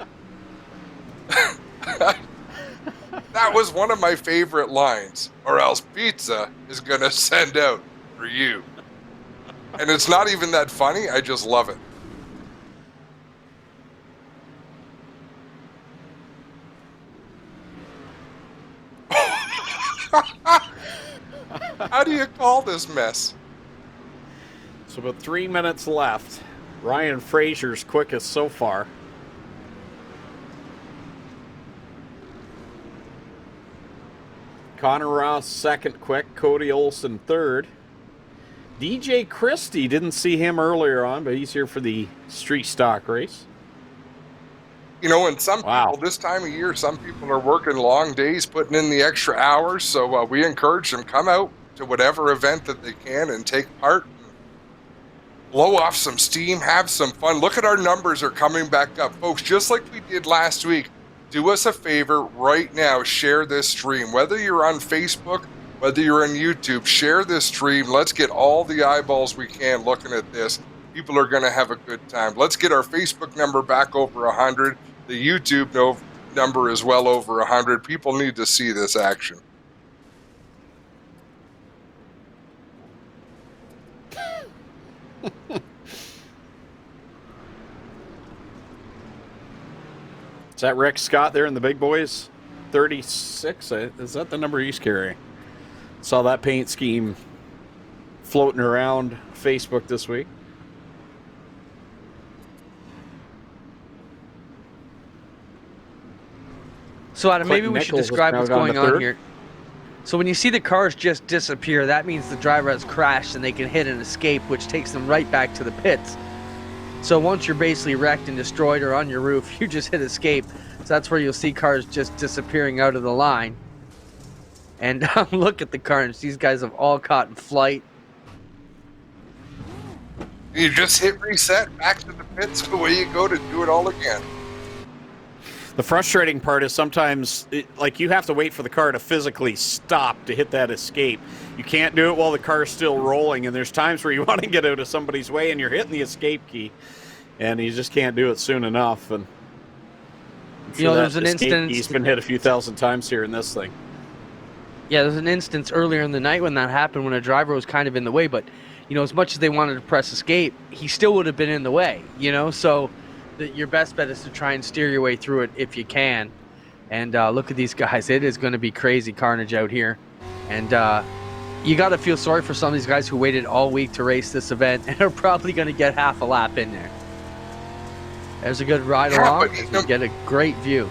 That was one of my favorite lines. Or else pizza is going to send out for you. And it's not even that funny. I just love it. How do you call this mess? So about 3 minutes left. Ryan Frazier's quickest so far. Connor Ross second quick. Cody Olson third. DJ Christie, didn't see him earlier on, but he's here for the street stock race. You know, and some people, this time of year, some people are working long days, putting in the extra hours. So we encourage them, come out to whatever event that they can and take part. Blow off some steam, have some fun. Look at our numbers are coming back up. Folks, just like we did last week, do us a favor right now, share this stream. Whether you're on Facebook Whether you're on YouTube, share this stream. Let's get all the eyeballs we can looking at this. People are going to have a good time. Let's get our Facebook number back over 100. The YouTube number is well over 100. People need to see this action. Is that Rick Scott there in the big boys? 36? Is that the number he's carrying? Saw that paint scheme floating around Facebook this week. So, Adam, maybe Clinton we should Nichols describe has what's now gone going to on third. here. So when you see the cars just disappear, that means the driver has crashed and they can hit and escape, which takes them right back to the pits. So once you're basically wrecked and destroyed or on your roof, you just hit escape. So that's where you'll see cars just disappearing out of the line. And look at the carnage. These guys have all caught in flight. You just hit reset, back to the pits, away you go to do it all again. The frustrating part is sometimes, you have to wait for the car to physically stop to hit that escape. You can't do it while the car's still rolling, and there's times where you want to get out of somebody's way and you're hitting the escape key, and you just can't do it soon enough. And You know, there's an escape instance. key's been hit a few thousand times here in this thing. Yeah, there's an instance earlier in the night when that happened, when a driver was kind of in the way, but, you know, as much as they wanted to press escape, he still would have been in the way, you know? So your best bet is to try and steer your way through it if you can. And look at these guys. It is going to be crazy carnage out here. And you got to feel sorry for some of these guys who waited all week to race this event and are probably going to get half a lap in there. There's a good ride along. You get a great view.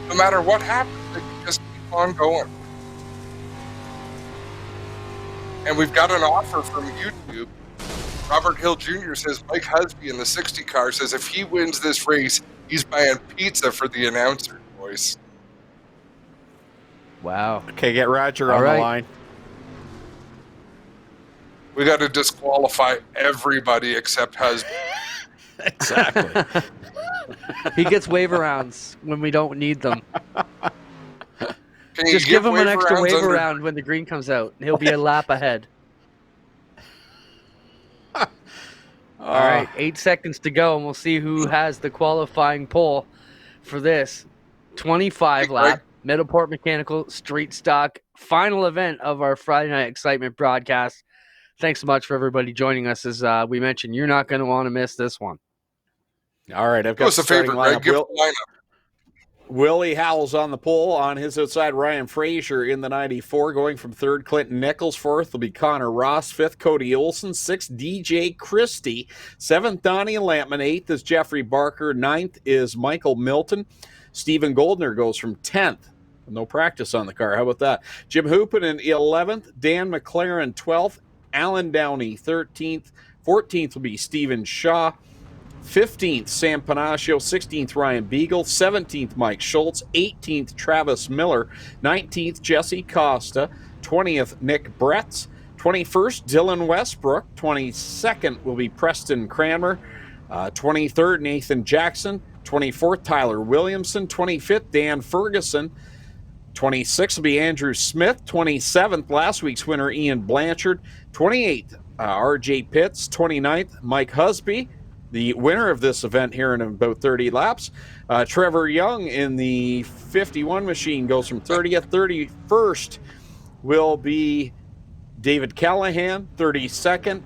No matter what happens, they can just keep on going. And we've got an offer from YouTube. Robert Hill Jr. says Mike Husby in the 60 car says if he wins this race, he's buying pizza for the announcer, boys. Wow. Okay, get Roger All on right. the line. We got to disqualify everybody except Husby. Exactly. He gets wave rounds when we don't need them. Can you Just give him an wave extra rounds wave under- round when the green comes out. And he'll be a lap ahead. All right, 8 seconds to go, and we'll see who has the qualifying pole for this 25 lap Middleport Mechanical Street Stock final event of our Friday Night Excitement broadcast. Thanks so much for everybody joining us. As we mentioned, you're not going to want to miss this one. All right, I've Give got us the a favor, starting Greg. lineup. Give the lineup. Willie Howell's on the pole. On his outside, Ryan Frazier in the 94. Going from third, Clinton Nichols. Fourth will be Connor Ross. Fifth, Cody Olson. Sixth, DJ Christie. Seventh, Donnie Lampman. Eighth is Jeffrey Barker. Ninth is Michael Milton. Stephen Goldner goes from 10th. No practice on the car. How about that? Jim Hoopin in 11th. Dan McLaren 12th. Alan Downey 13th. 14th will be Stephen Shaw. 15th, Sam Panaccio. 16th, Ryan Beagle. 17th, Mike Schultz. 18th, Travis Miller. 19th, Jesse Costa. 20th, Nick Bretz. 21st, Dylan Westbrook. 22nd will be Preston Cranmer. 23rd, Nathan Jackson. 24th, Tyler Williamson. 25th, Dan Ferguson. 26th will be Andrew Smith. 27th, last week's winner, Ian Blanchard. 28th, RJ Pitts. 29th, Mike Husby, the winner of this event here in about 30 laps. Trevor Young in the 51 machine goes from 30th. 31st will be David Callahan. 32nd,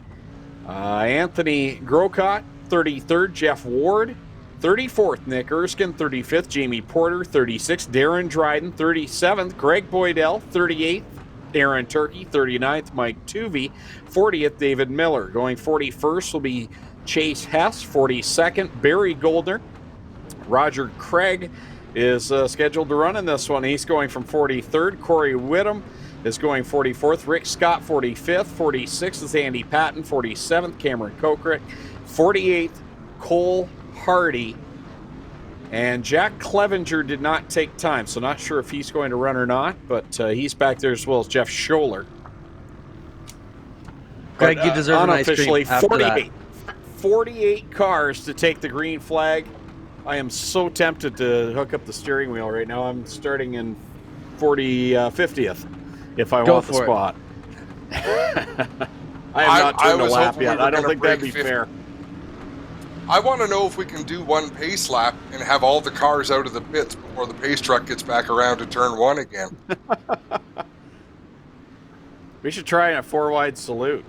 Anthony Grocott. 33rd, Jeff Ward. 34th, Nick Erskine. 35th, Jamie Porter. 36th, Darren Dryden. 37th, Greg Boydell. 38th, Aaron Turkey. 39th, Mike Tuvey. 40th, David Miller. Going 41st will be Chase Hess. 42nd, Barry Goldner. Roger Craig is scheduled to run in this one. He's going from 43rd. Corey Whittam is going 44th. Rick Scott, 45th. 46th is Andy Patton. 47th, Cameron Kokrick. 48th, Cole Hardy. And Jack Clevenger did not take time, so not sure if he's going to run or not, but he's back there as well as Jeff Scholler. Greg, you deserve a nice unofficially treat after that. 48 cars to take the green flag. I am so tempted to hook up the steering wheel right now. I'm starting in 50th. if I Go want the for it. spot. I have not turned a was lap hoping we yet. were I don't gonna think that'd break be 50. fair. I want to know if we can do one pace lap and have all the cars out of the pits before the pace truck gets back around to turn 1 again. We should try a 4-wide salute.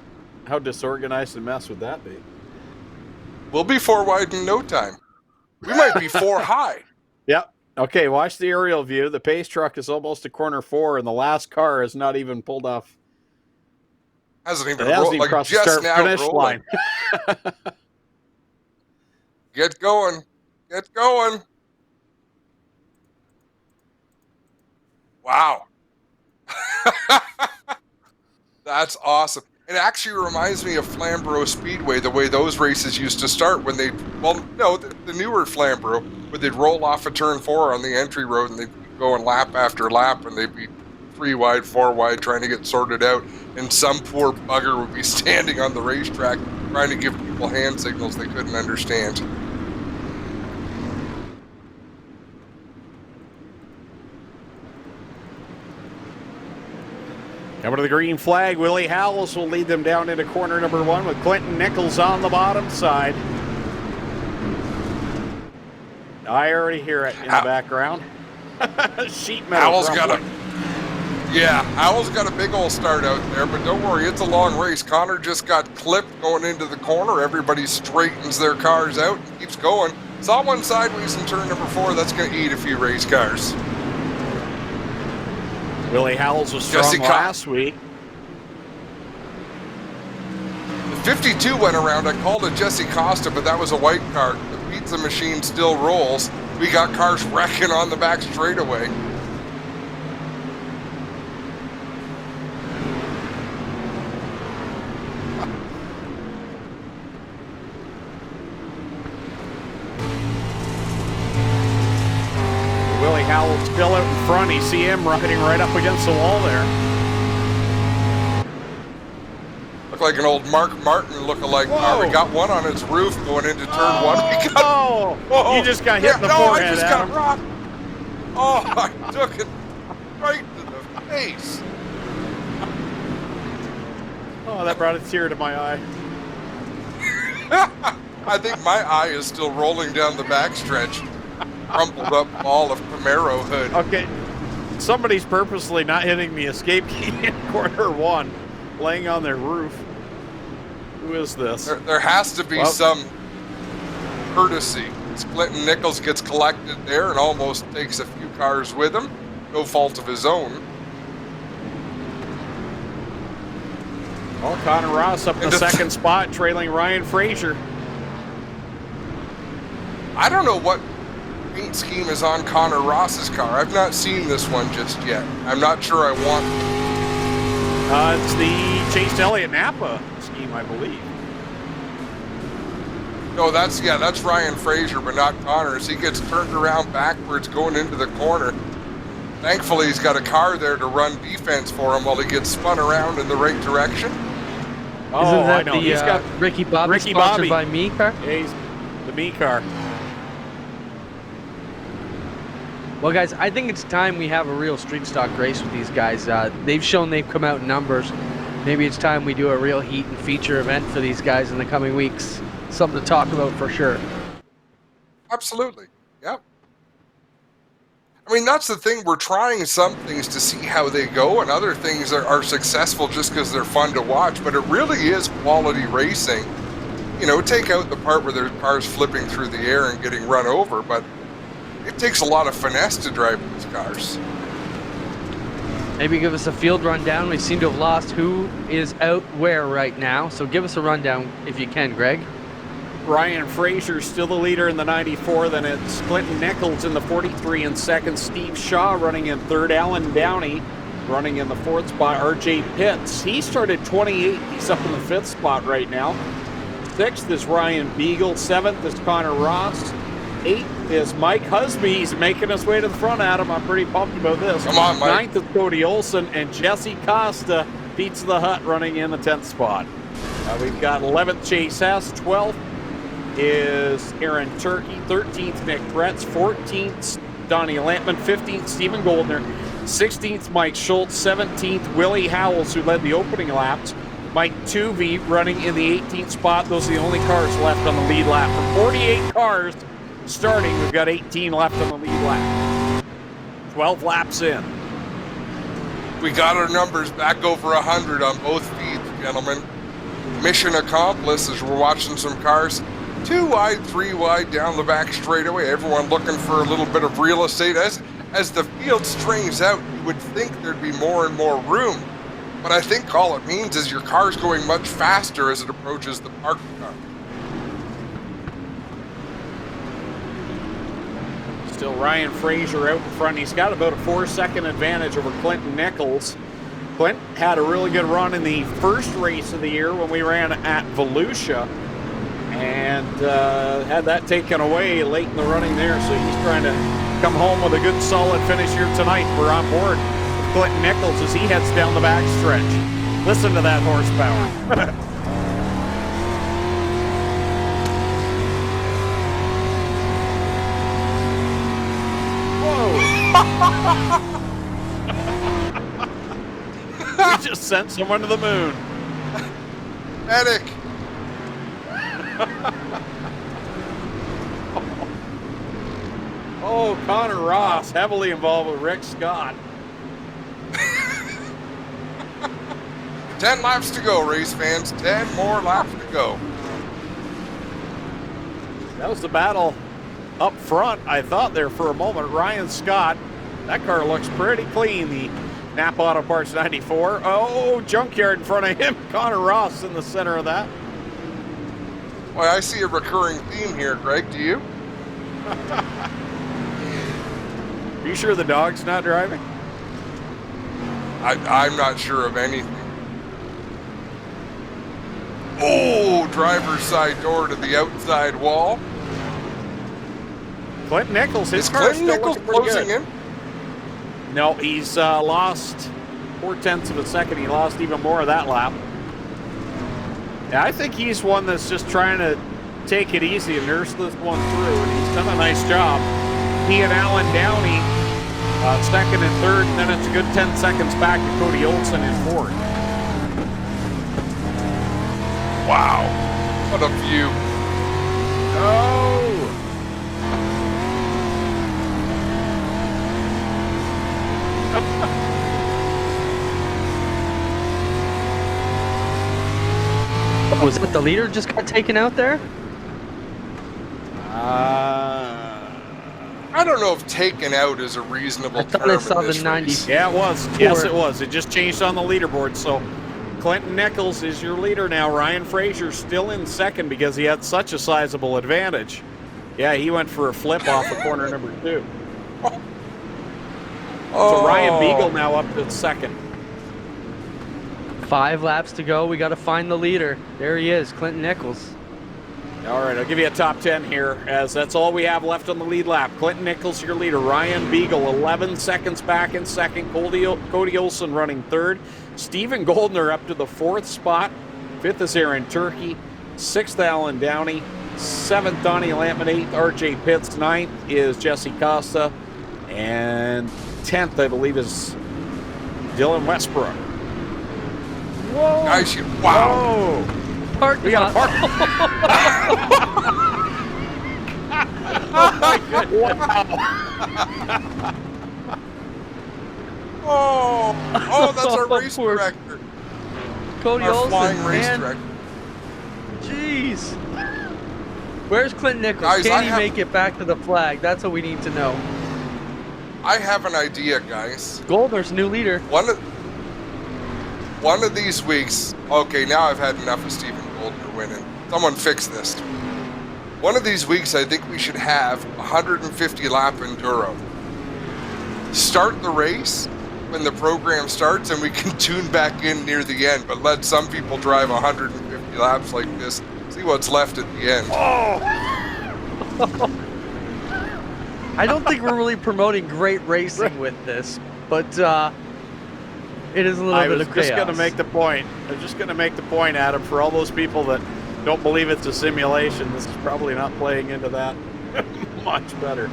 How disorganized a mess would that be? We'll be 4 wide in no time. We might be 4 high. Yep. Okay, watch the aerial view. The pace truck is almost to corner 4, and the last car has not even pulled off. Hasn't It even hasn't rolled, even like crossed the just now start-finish rolling. line. Get going. Get going. Wow. That's awesome. It actually reminds me of Flamborough Speedway, the way those races used to start when they, well, no, the newer Flamborough, where they'd roll off a turn 4 on the entry road and they'd keep going lap after lap and they'd be 3 wide, 4 wide trying to get sorted out. And some poor bugger would be standing on the racetrack trying to give people hand signals they couldn't understand. Coming to the green flag, Willie Howells will lead them down into corner number 1 with Clinton Nichols on the bottom side. I already hear it in the background. Sheet metal. Howell's got Howell's got a big old start out there, but don't worry, it's a long race. Connor just got clipped going into the corner. Everybody straightens their cars out and keeps going. Saw one sideways in turn number 4. That's going to eat a few race cars. Willie Howells was strong last week. The 52 went around. I called it Jesse Costa, but that was a white car. The pizza machine still rolls. We got cars wrecking on the back straightaway. Willie Howells still out in front. You see him rocketing right up against the wall there. Look like an old Mark Martin lookalike car. We got one on its roof going into turn 1. We got, you just got hit in the forehead, I just Adam. got rocked. Oh, I took it right to the face. Oh, that brought a tear to my eye. I think my eye is still rolling down the backstretch. Crumpled up ball of Camaro hood. Okay, somebody's purposely not hitting the escape key in corner 1, laying on their roof. Who is this? There has to be some courtesy. Clinton Nichols gets collected there and almost takes a few cars with him. No fault of his own. Oh, Connor Ross up in the second spot, trailing Ryan Frazier. I don't know what paint scheme is on Connor Ross's car. I've not seen this one just yet. I'm not sure I want it. It's the Chase Elliott Napa scheme, I believe. No, that's Ryan Frazier, but not Connor. As he gets turned around backwards going into the corner. Thankfully, he's got a car there to run defense for him while he gets spun around in the right direction. Oh, Isn't that I know. the He's got Ricky Bobby Ricky sponsored Bobby. by me car? Yeah, he's the me car. Well, guys, I think it's time we have a real street stock race with these guys. They've shown they've come out in numbers. Maybe it's time we do a real heat and feature event for these guys in the coming weeks. Something to talk about for sure. Absolutely. Yep. I mean, that's the thing. We're trying some things to see how they go, and other things are successful just because they're fun to watch. But it really is quality racing. You know, take out the part where there's cars flipping through the air and getting run over, but it takes a lot of finesse to drive these cars. Maybe give us a field rundown. We seem to have lost who is out where right now. So give us a rundown if you can, Greg. Ryan Frazier still the leader in the 94. Then it's Clinton Nichols in the 43 in second. Steve Shaw running in third. Alan Downey running in the fourth spot. RJ Pitts, he started 28. He's up in the fifth spot right now. Sixth is Ryan Beagle. Seventh is Connor Ross. Eighth is Mike Husby. He's making his way to the front, Adam. I'm pretty pumped about this. Come on, Mike. Ninth is Cody Olson. And Jesse Costa, Pizza the Hut, running in the 10th spot. We've got 11th Chase Hess. 12th is Aaron Turkey. 13th Nick Pretz. 14th Donnie Lampman. 15th Stephen Goldner. 16th, Mike Schultz. 17th, Willie Howells, who led the opening laps. Mike Tuvey running in the 18th spot. Those are the only cars left on the lead lap. From 48 cars starting, we've got 18 left on the lead lap. 12 laps in. We got our numbers back over 100 on both feeds, gentlemen. Mission accomplished as we're watching some cars 2 wide, 3 wide down the back straightaway. Everyone looking for a little bit of real estate. As the field strings out, you would think there'd be more and more room. But I think all it means is your car's going much faster as it approaches the parked car. Still Ryan Fraser out in front. He's got about a 4-second advantage over Clinton Nichols. Clint had a really good run in the first race of the year when we ran at Volusia, and had that taken away late in the running there, so he's trying to come home with a good solid finish here tonight. We're on board with Clinton Nichols as he heads down the back stretch. Listen to that horsepower. We just sent someone to the moon. Medic! Oh, Connor Ross, heavily involved with Rick Scott. 10 laps to go, race fans. 10 more laps to go. That was the battle up front, I thought there for a moment. Ryan Scott, that car looks pretty clean. The Napa Auto Parts 94. Oh, junkyard in front of him. Connor Ross in the center of that. Boy, I see a recurring theme here, Greg. Do you? Are you sure the dog's not driving? I'm not sure of anything. Oh, driver's side door to the outside wall. Clinton Nichols, his Is car Clinton still Nichols looking pretty closing good. in? No, he's lost 0.4 of a second. He lost even more of that lap. Yeah, I think he's one that's just trying to take it easy and nurse this one through, and he's done a nice job. He and Alan Downey, second and third, and then it's a good 10 seconds back to Cody Olson in fourth. Wow. What a view. Oh! Was it the leader just got taken out there? I don't know if taken out is a reasonable I thought term I saw in this the 90. race. Yeah, it was. Yes, it was. It just changed on the leaderboard. So Clinton Nichols is your leader now. Ryan Fraser still in second because he had such a sizable advantage. Yeah, he went for a flip off of corner number 2. So Ryan Beagle now up to second. 5 laps to go. We got to find the leader. There he is, Clinton Nichols. All right, I'll give you a top 10 here, as that's all we have left on the lead lap. Clinton Nichols, your leader. Ryan Beagle, 11 seconds back in second. Cody Olson running third. Stephen Goldner up to the 4th spot. 5th is Aaron Turkey. 6th, Alan Downey. 7th, Donnie Lampman. 8th, RJ Pitts. 9th is Jesse Costa. And 10th, I believe, is Dylan Westbrook. Whoa! Guys, wow. Whoa. Park We got a park. Oh my goodness. Oh, that's our race director. Cody Our Olson, flying race man. director. Jeez. Where's Clinton Nichols? Guys, Can he make it back to the flag? That's what we need to know. I have an idea, guys. Goldner's new leader. One of these weeks, okay, now I've had enough of Stephen Goldner winning. Someone fix this. One of these weeks, I think we should have 150 lap enduro. Start the race when the program starts, and we can tune back in near the end, but let some people drive 150 laps like this. See what's left at the end. I don't think we're really promoting great racing with this, but it is a little bit of chaos. just going to make the point. I'm just going to make the point, Adam, for all those people that don't believe it's a simulation. This is probably not playing into that much better.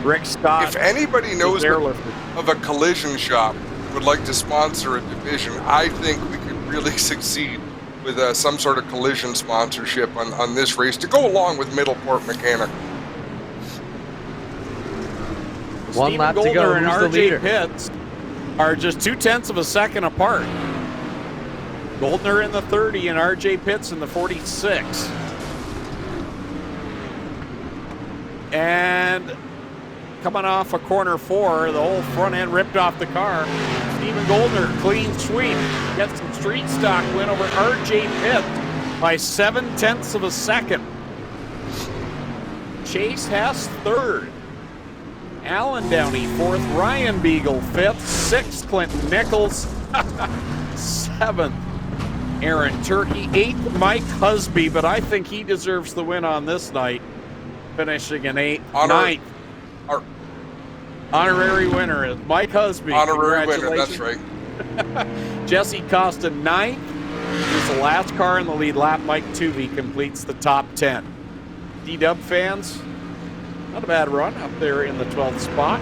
Rick Scott. If anybody knows there of a collision shop would like to sponsor a division, I think we could really succeed with some sort of collision sponsorship on this race to go along with Middleport Mechanical. One lap to go. And Who's the RJ leader? Pitts are just 0.2 of a second apart. Goldner in the 30 and RJ Pitts in the 46. And coming off a corner 4, the whole front end ripped off the car. Stephen Goldner, clean sweep, gets some street stock win over RJ Pitts by 0.7 of a second. Chase Hess third. Alan Downey fourth. Ryan Beagle fifth. Sixth, Clinton Nichols. Seventh, Aaron Turkey. Eighth, Mike Husby, but I think he deserves the win on this night, finishing in eighth. Ninth, honorary winner is Mike Husby. Honorary winner, that's right. Jesse Costa ninth. He's the last car in the lead lap. Mike Tuvey completes the top 10. D-Dub fans, not a bad run up there in the 12th spot.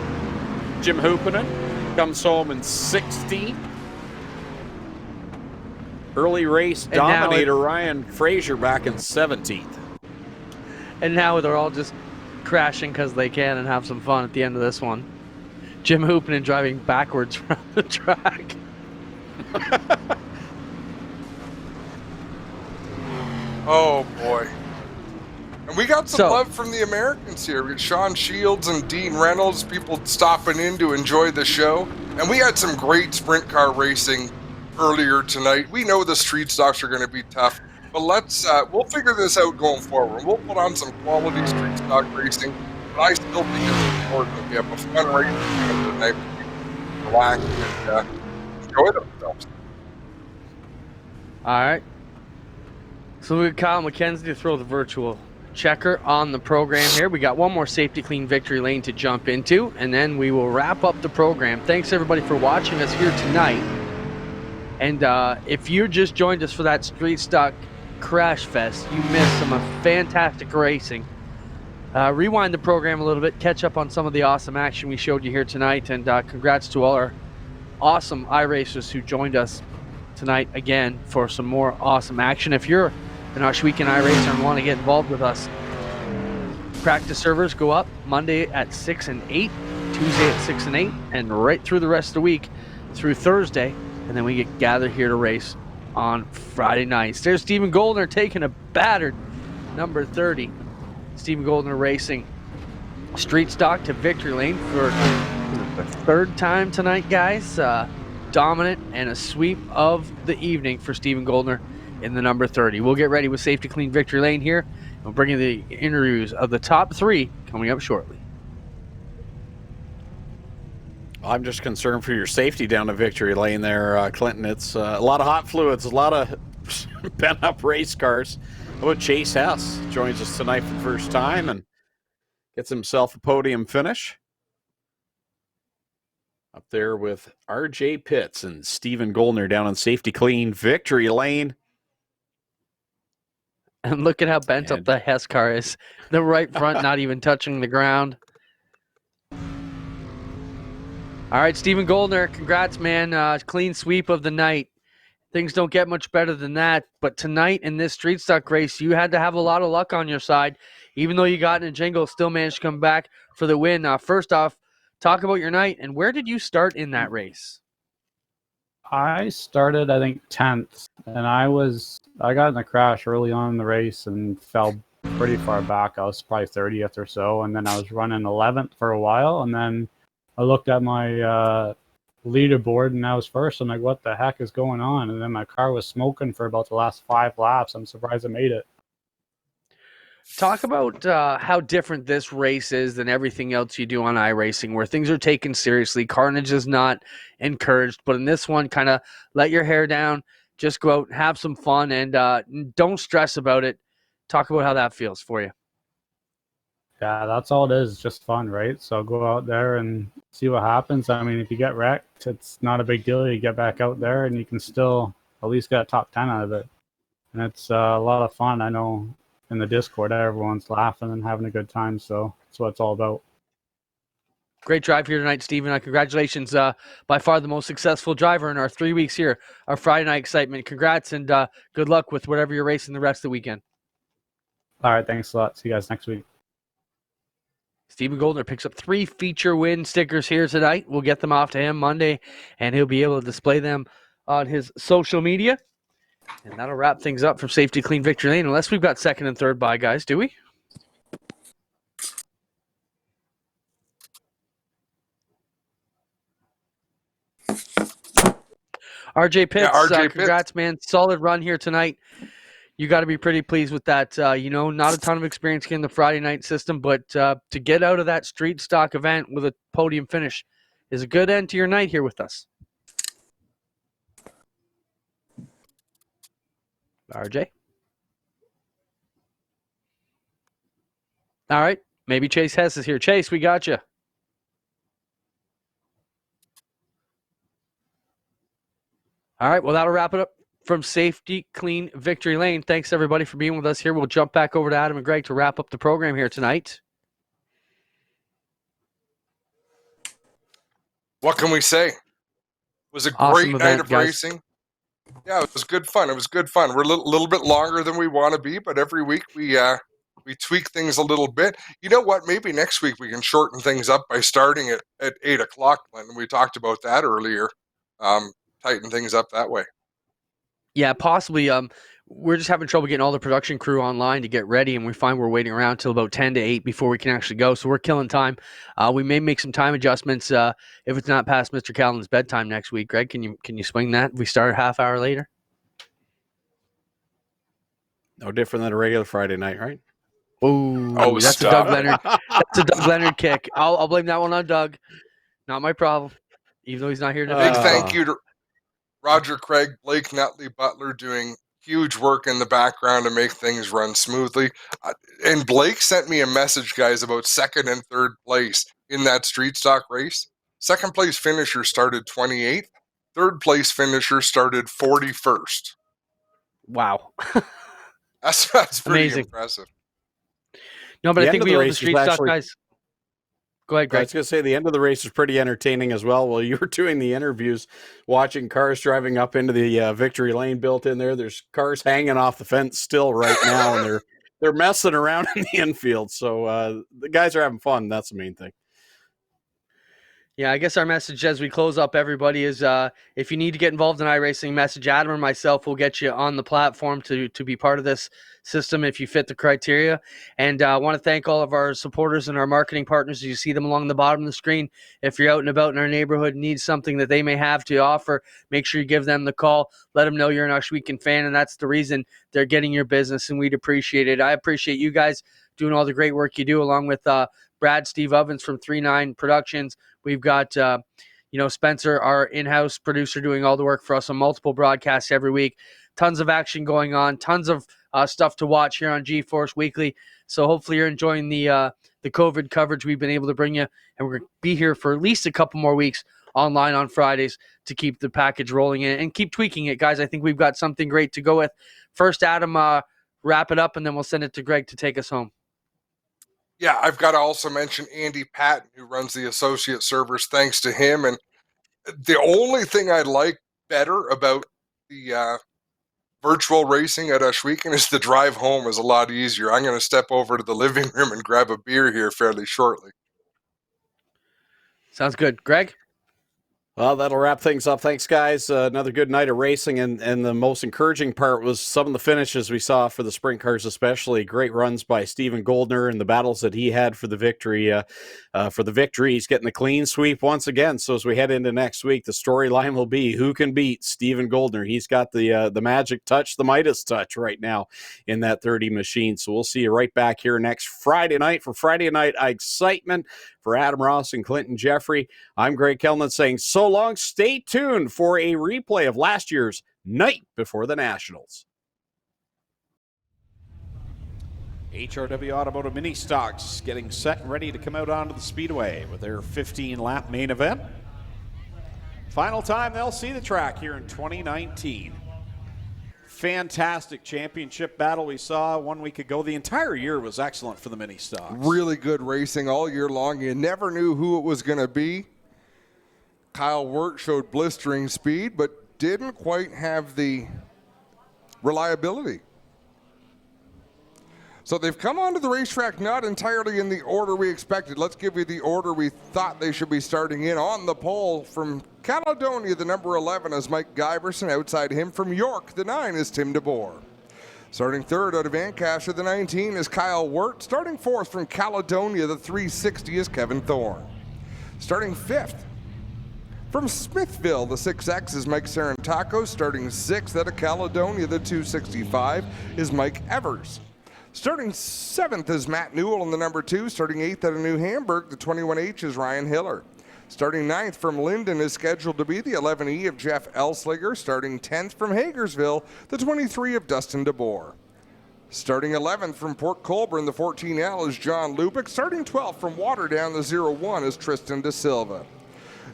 Jim Hoopinen comes home in 16th. Early race dominator Ryan Frazier back in 17th. And now they're all just crashing because they can and have some fun at the end of this one. Jim Hoopinen driving backwards around the track. Oh boy. And we got some love from the Americans here. We got Sean Shields and Dean Reynolds, people stopping in to enjoy the show. And we had some great sprint car racing earlier tonight. We know the street stocks are going to be tough, but we'll figure this out going forward. We'll put on some quality street stock racing, but I still think it's important that we have a fun race tonight. Relax and enjoy themselves. All right. So we got Kyle McKenzie to throw the virtual checker on the program here. We got one more Safety Clean Victory Lane to jump into, and then we will wrap up the program. Thanks everybody for watching us here tonight. And if you just joined us for that Street Stock Crash Fest, you missed some fantastic racing. Rewind the program a little bit, catch up on some of the awesome action we showed you here tonight, and congrats to all our awesome iRacers who joined us tonight again for some more awesome action. If you're an Oshweekend iRacer and want to get involved with us, practice servers go up Monday at 6 and 8, Tuesday at 6 and 8, and right through the rest of the week through Thursday, and then we get gathered here to race on Friday nights. There's Stephen Goldner taking a battered number 30. Stephen Goldner racing street stock to victory lane for the third time tonight, guys. Dominant and a sweep of the evening for Stephen Goldner in the number 30. We'll get ready with Safety Clean Victory Lane here. We'll bring you the interviews of the top 3 coming up shortly. I'm just concerned for your safety down the victory lane there, Clinton. It's a lot of hot fluids, a lot of bent-up race cars. How about Chase Hess? Joins us tonight for the first time and gets himself a podium finish. Up there with RJ Pitts and Stephen Goldner down in Safety Clean Victory Lane. And look at how bent up the Hess car is. The right front not even touching the ground. All right, Stephen Goldner, congrats, man. Clean sweep of the night. Things don't get much better than that. But tonight in this street stock race, you had to have a lot of luck on your side. Even though you got in a jingle, still managed to come back for the win. First off, talk about your night, and where did you start in that race? I started, I think, 10th, and I got in a crash early on in the race and fell pretty far back. I was probably 30th or so, and then I was running 11th for a while, and then I looked at my leaderboard, and I was first. I'm like, what the heck is going on? And then my car was smoking for about the last 5 laps. I'm surprised I made it. Talk about how different this race is than everything else you do on iRacing, where things are taken seriously. Carnage is not encouraged, but in this one, kind of let your hair down, just go out and have some fun, and don't stress about it. Talk about how that feels for you. Yeah, that's all it is, just fun, right? So go out there and see what happens. I mean, if you get wrecked, it's not a big deal. You get back out there, and you can still at least get a top 10 out of it. And it's a lot of fun. I know in the Discord, everyone's laughing and having a good time, so that's what it's all about. Great drive here tonight, Stephen. Congratulations. By far the most successful driver in our 3 weeks here, our Friday night excitement. Congrats and good luck with whatever you're racing the rest of the weekend. All right, thanks a lot. See you guys next week. Stephen Goldner picks up 3 feature win stickers here tonight. We'll get them off to him Monday, and he'll be able to display them on his social media. And that'll wrap things up from Safety Clean Victory Lane, unless we've got second and third bye, guys, do we? RJ Pitts, RJ congrats, Pitts. man. Solid run here tonight. You got to be pretty pleased with that. Not a ton of experience in the Friday night system, but to get out of that street stock event with a podium finish is a good end to your night here with us. RJ? All right. Maybe Chase Hess is here. Chase, we got you. All right. Well, that'll wrap it up from Safety Clean Victory Lane. Thanks, everybody, for being with us here. We'll jump back over to Adam and Greg to wrap up the program here tonight. What can we say? It was a Awesome great event, night of guys. racing. Yeah, it was good fun. It was good fun. We're a little bit longer than we want to be, but every week we tweak things a little bit. You know what? Maybe next week we can shorten things up by starting at 8 o'clock. When we talked about that earlier, tighten things up that way. Yeah, possibly. We're just having trouble getting all the production crew online to get ready, and we find we're waiting around till about 10 to 8 before we can actually go. So we're killing time. We may make some time adjustments if it's not past Mr. Callan's bedtime next week. Greg, can you swing that if we start a half hour later? No different than a regular Friday night, right? Ooh, Oh, that's stop. a Doug Leonard. That's a Doug Leonard kick. I'll blame that one on Doug. Not my problem. Even though he's not here today. Big thank you to Roger Craig, Blake Nutley Butler doing huge work in the background to make things run smoothly. And Blake sent me a message, guys, about second and third place in that street stock race. Second place finisher started 28th. Third place finisher started 41st. Wow. That's pretty Amazing. impressive. No, but The I end think of we the owe the race street was stock actually- guys. Go ahead, I Greg. was going to say the end of the race is pretty entertaining as well. While you were doing the interviews, watching cars driving up into the victory lane built in there. There's cars hanging off the fence still right now, and they're messing around in the infield. So the guys are having fun. That's the main thing. Yeah, I guess our message as we close up, everybody, is if you need to get involved in iRacing, message Adam or myself. We'll get you on the platform to be part of this system if you fit the criteria. And I want to thank all of our supporters and our marketing partners. You see them along the bottom of the screen. If you're out and about in our neighborhood and need something that they may have to offer, make sure you give them the call. Let them know you're an I-Xcitement fan, and that's the reason they're getting your business, and we'd appreciate it. I appreciate you guys doing all the great work you do, along with Brad, Steve Ovens from 3-9 Productions. We've got, Spencer, our in-house producer, doing all the work for us on multiple broadcasts every week. Tons of action going on, tons of stuff to watch here on G-Force Weekly. So hopefully you're enjoying the COVID coverage we've been able to bring you. And we're going to be here for at least a couple more weeks online on Fridays to keep the package rolling in and keep tweaking it, guys. I think we've got something great to go with. First, Adam, wrap it up, and then we'll send it to Greg to take us home. Yeah, I've got to also mention Andy Patton, who runs the associate servers. Thanks to him. And the only thing I like better about the virtual racing at I-Xcitement is the drive home is a lot easier. I'm going to step over to the living room and grab a beer here fairly shortly. Sounds good. Greg? Well, that'll wrap things up. Thanks, guys. Another good night of racing, and the most encouraging part was some of the finishes we saw for the sprint cars, especially great runs by Stephen Goldner and the battles that he had for the victory. He's getting the clean sweep once again. So as we head into next week, the storyline will be who can beat Stephen Goldner. He's got the magic touch, the Midas touch right now in that 30 machine. So we'll see you right back here next Friday night for Friday Night I-Xcitement. For Adam Ross and Clinton Jeffrey, I'm Greg Kellman saying so long. Stay tuned for a replay of last year's Night Before the Nationals. HRW Automotive Mini Stocks getting set and ready to come out onto the Speedway with their 15-lap main event. Final time they'll see the track here in 2019. fantastic championship battle we saw 1 week ago. The entire year was excellent for the mini stocks. Really good racing all year long. You never knew who it was going to be. Kyle Wirt showed blistering speed, but didn't quite have the reliability. So they've come onto the racetrack not entirely in the order we expected. Let's give you the order we thought they should be starting in. On the pole from Caledonia, the number 11 is Mike Giberson. Outside him from York, the 9 is Tim DeBoer. Starting third out of Ancaster, the 19 is Kyle Wirt. Starting fourth from Caledonia, the 360 is Kevin Thorne. Starting fifth from Smithville, the 6X is Mike Sarantacco. Starting sixth out of Caledonia, the 265 is Mike Evers. Starting seventh is Matt Newell in the number 2. Starting eighth out of New Hamburg, the 21H is Ryan Hiller. Starting ninth from Linden is scheduled to be the 11E of Jeff Elsliger. Starting 10th from Hagersville, the 23 of Dustin DeBoer. Starting 11th from Port Colborne, the 14L is John Lubick. Starting 12th from Waterdown, the 01 is Tristan De Silva.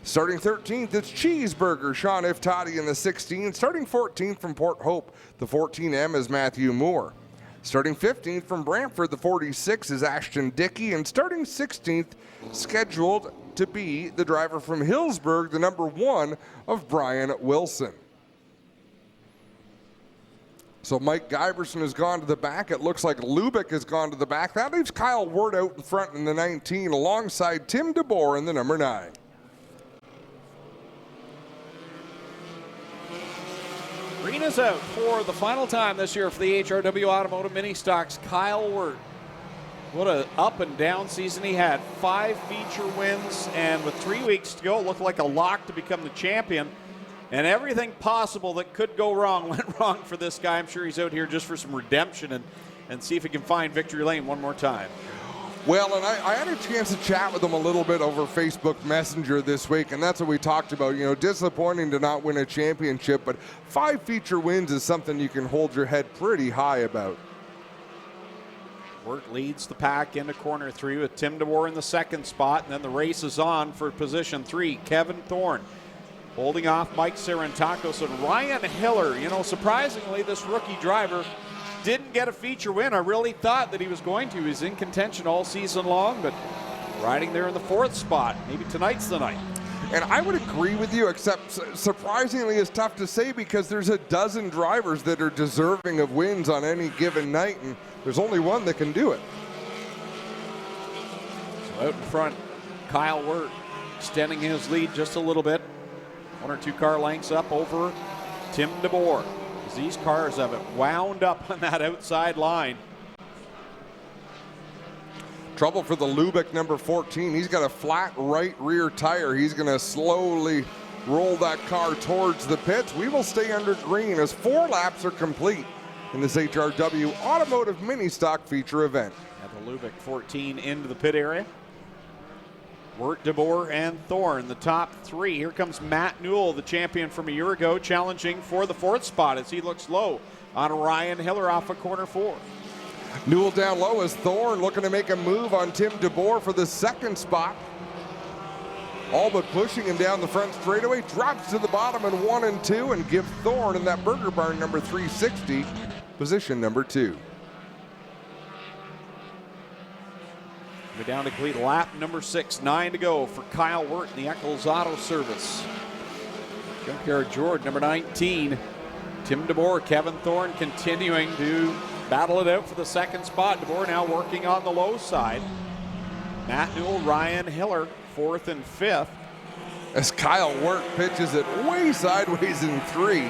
Starting 13th, it's Cheeseburger, Sean Iftati in the 16. Starting 14th from Port Hope, the 14M is Matthew Moore. Starting 15th from Brantford, the 46 is Ashton Dickey. And starting 16th, scheduled to be the driver from Hillsburg, the number 1 of Brian Wilson. So Mike Giberson has gone to the back. It looks like Lubick has gone to the back. That leaves Kyle Wirt out in front in the 19 alongside Tim DeBoer in the number 9. Green is out for the final time this year for the HRW Automotive Mini Stocks. Kyle Wirt. What an up and down season he had. 5 feature wins, and with 3 weeks to go, looked like a lock to become the champion. And everything possible that could go wrong went wrong for this guy. I'm sure he's out here just for some redemption and see if he can find victory lane one more time. Well, and I had a chance to chat with him a little bit over Facebook Messenger this week, and that's what we talked about. You know, disappointing to not win a championship, but 5 feature wins is something you can hold your head pretty high about. Wirt leads the pack into corner 3 with Tim DeBoer in the 2nd spot, and then the race is on for position 3. Kevin Thorne holding off Mike Sarantakos and Ryan Hiller. You know, surprisingly, this rookie driver didn't get a feature win. I really thought that he was going to. He was in contention all season long, but riding there in the 4th spot. Maybe tonight's the night. And I would agree with you, except surprisingly it's tough to say because there's a dozen drivers that are deserving of wins on any given night, and there's only one that can do it. So out in front, Kyle Wirt extending his lead just a little bit. 1 or 2 car lengths up over Tim DeBoer. These cars have it wound up on that outside line. Trouble for the Lubick number 14. He's got a flat right rear tire. He's going to slowly roll that car towards the pits. We will stay under green as 4 laps are complete in this HRW Automotive Mini Stock Feature event. At the Lubick 14 into the pit area. Wirt, DeBoer, and Thorne, the top 3. Here comes Matt Newell, the champion from a year ago, challenging for the 4th spot as he looks low on Ryan Hiller off of corner 4. Newell down low as Thorne looking to make a move on Tim DeBoer for the 2nd spot. All but pushing him down the front straightaway, drops to the bottom in 1 and 2 and give Thorne in that Burger Barn number 360 position number 2. We're down to complete lap number 6, 9 to go for Kyle Wirt in the Eccles Auto Service. Junkyard Jordan, number 19. Tim DeBoer, Kevin Thorne continuing to battle it out for the 2nd spot. DeBoer now working on the low side. Matt Newell, Ryan Hiller, 4th and 5th. As Kyle Wirt pitches it way sideways in 3.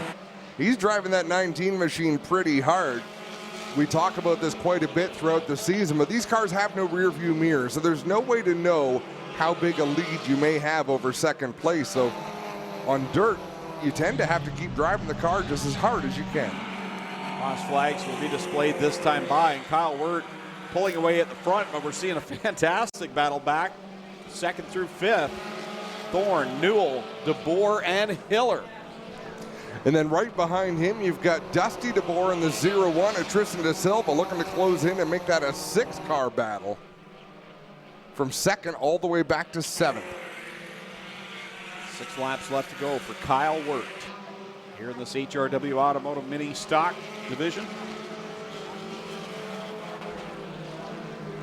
He's driving that 19 machine pretty hard. We talk about this quite a bit throughout the season, but these cars have no rear view mirror, so there's no way to know how big a lead you may have over 2nd place. So on dirt, you tend to have to keep driving the car just as hard as you can. Lost flags will be displayed this time by, and Kyle Wirt pulling away at the front, but we're seeing a fantastic battle back. 2nd through 5th, Thorne, Newell, DeBoer, and Hiller. And then right behind him, you've got Dusty DeBoer in the 01 and Tristan De Silva looking to close in and make that a 6-car battle from 2nd all the way back to 7th. 6 laps left to go for Kyle Wirt. here in this HRW Automotive Mini Stock Division.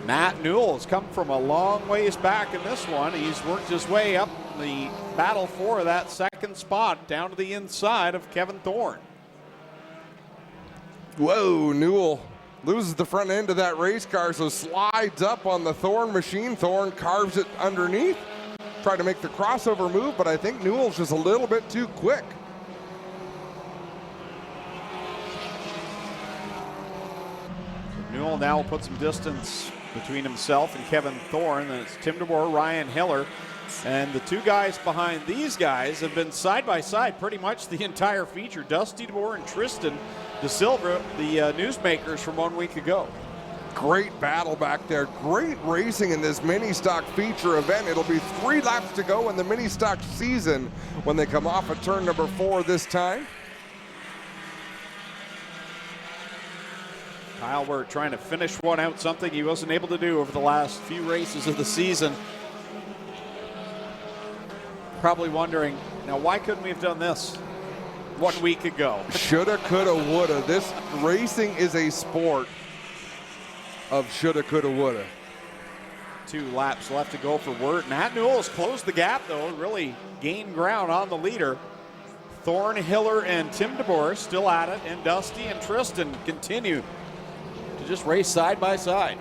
Matt Newell has come from a long ways back in this one. He's worked his way up the battle for that second spot down to the inside of Kevin Thorne. Whoa, Newell loses the front end of that race car, so slides up on the Thorne machine. Thorne carves it underneath, try to make the crossover move, but I think Newell's just a little bit too quick. Newell now will put some distance between himself and Kevin Thorne. And it's Tim DeBoer, Ryan Hiller. And the two guys behind these guys have been side by side pretty much the entire feature. Dusty DeBoer and Tristan De Silva, the newsmakers from 1 week ago. Great battle back there. Great racing in this mini stock feature event. It'll be 3 laps to go in the mini stock season when they come off of turn number 4 this time. Kyle Wirt trying to finish one out, something he wasn't able to do over the last few races of the season. Probably wondering, now why couldn't we have done this 1 week ago? Shoulda, coulda, woulda. This racing is a sport of shoulda, coulda, woulda. 2 laps left to go for Wirt. Matt Newell has closed the gap, though, really gained ground on the leader. Thorne, Hiller, and Tim DeBoer still at it, and Dusty and Tristan continue to just race side by side.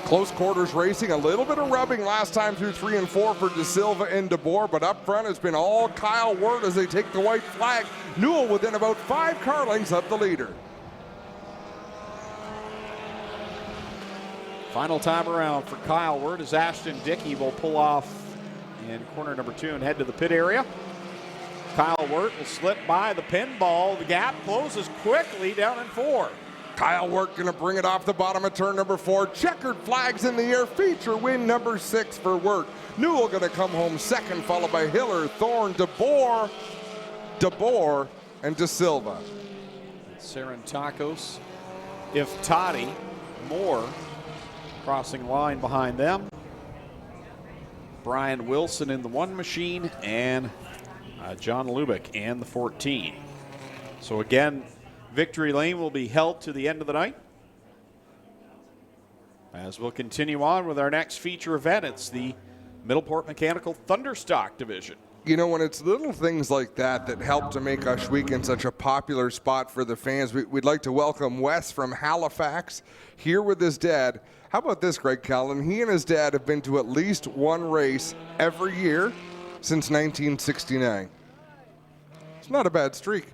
Close quarters racing, a little bit of rubbing last time through 3 and 4 for De Silva and DeBoer, but up front it's been all Kyle Wirt as they take the white flag. Newell within about 5 car lengths of the leader. Final time around for Kyle Wirt as Ashton Dickey will pull off in corner number 2 and head to the pit area. Kyle Wirt will slip by the pinball. The gap closes quickly down in 4. Kyle Wirt going to bring it off the bottom of turn number 4. Checkered flags in the air. Feature win number 6 for Wirt. Newell going to come home second, followed by Hiller, Thorne, DeBoer, and De Silva. Sarantakos, Iftati, Moore crossing line behind them. Brian Wilson in the 1 machine, and John Lubick in the 14. So again, victory lane will be held to the end of the night. As we'll continue on with our next feature event, it's the Middleport Mechanical Thunderstock Division. You know, when it's little things like that that help to make Ohsweken such a popular spot for the fans, we'd like to welcome Wes from Halifax here with his dad. How about this, Greg Callan? He and his dad have been to at least 1 race every year since 1969. It's not a bad streak.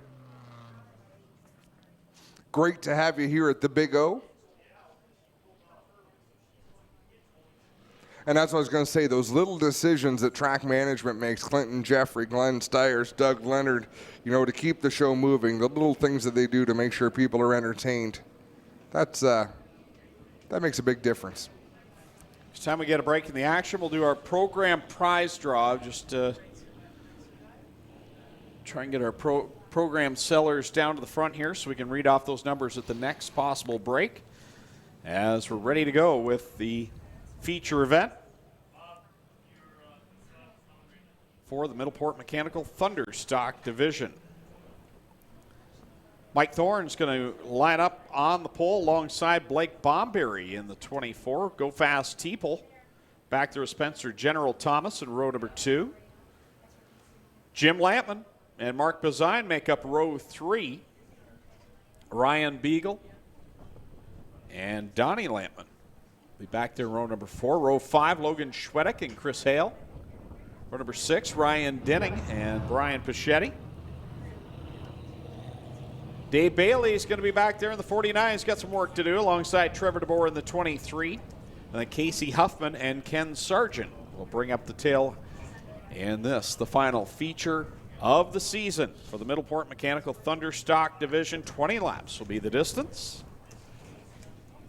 Great to have you here at the Big O. And that's what I was going to say, those little decisions that track management makes, Clinton Jeffrey, Glenn Stiers, Doug Leonard, you know, to keep the show moving, the little things that they do to make sure people are entertained, that makes a big difference. It's time we get a break in the action. We'll do our program prize draw. Just try and get our program sellers down to the front here so we can read off those numbers at the next possible break as we're ready to go with the feature event for the Middleport Mechanical Thunderstock Division. Mike Thorne's going to line up on the pole alongside Blake Bomberry in the 24. Go Fast Teeple. Back there with Spencer General Thomas in row number 2. Jim Lampman and Mark Bazine make up row 3. Ryan Beagle and Donnie Lampman be back there in row number 4. Row 5, Logan Schwedick and Chris Hale. Row number 6, Ryan Denning and Brian Pachetti. Dave Bailey is going to be back there in the 49. He's got some work to do alongside Trevor DeBoer in the 23. And then Casey Huffman and Ken Sargent will bring up the tail. And this, the final feature of the season for the Middleport Mechanical Thunderstock Division. 20 laps will be the distance.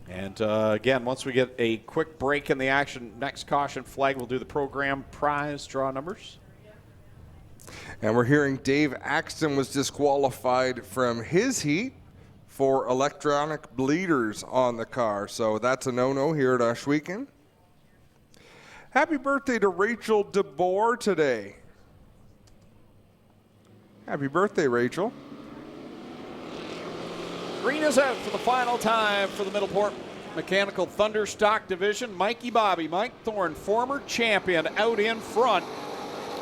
And again, once we get a quick break in the action, next caution flag, we'll do the program prize draw numbers. And we're hearing Dave Axton was disqualified from his heat for electronic bleeders on the car. So that's a no-no here at Ohsweken. Happy birthday to Rachel DeBoer today. Happy birthday, Rachel. Green is out for the final time for the Middleport Mechanical Thunder Stock Division. Mikey Bobby, Mike Thorne, former champion, out in front.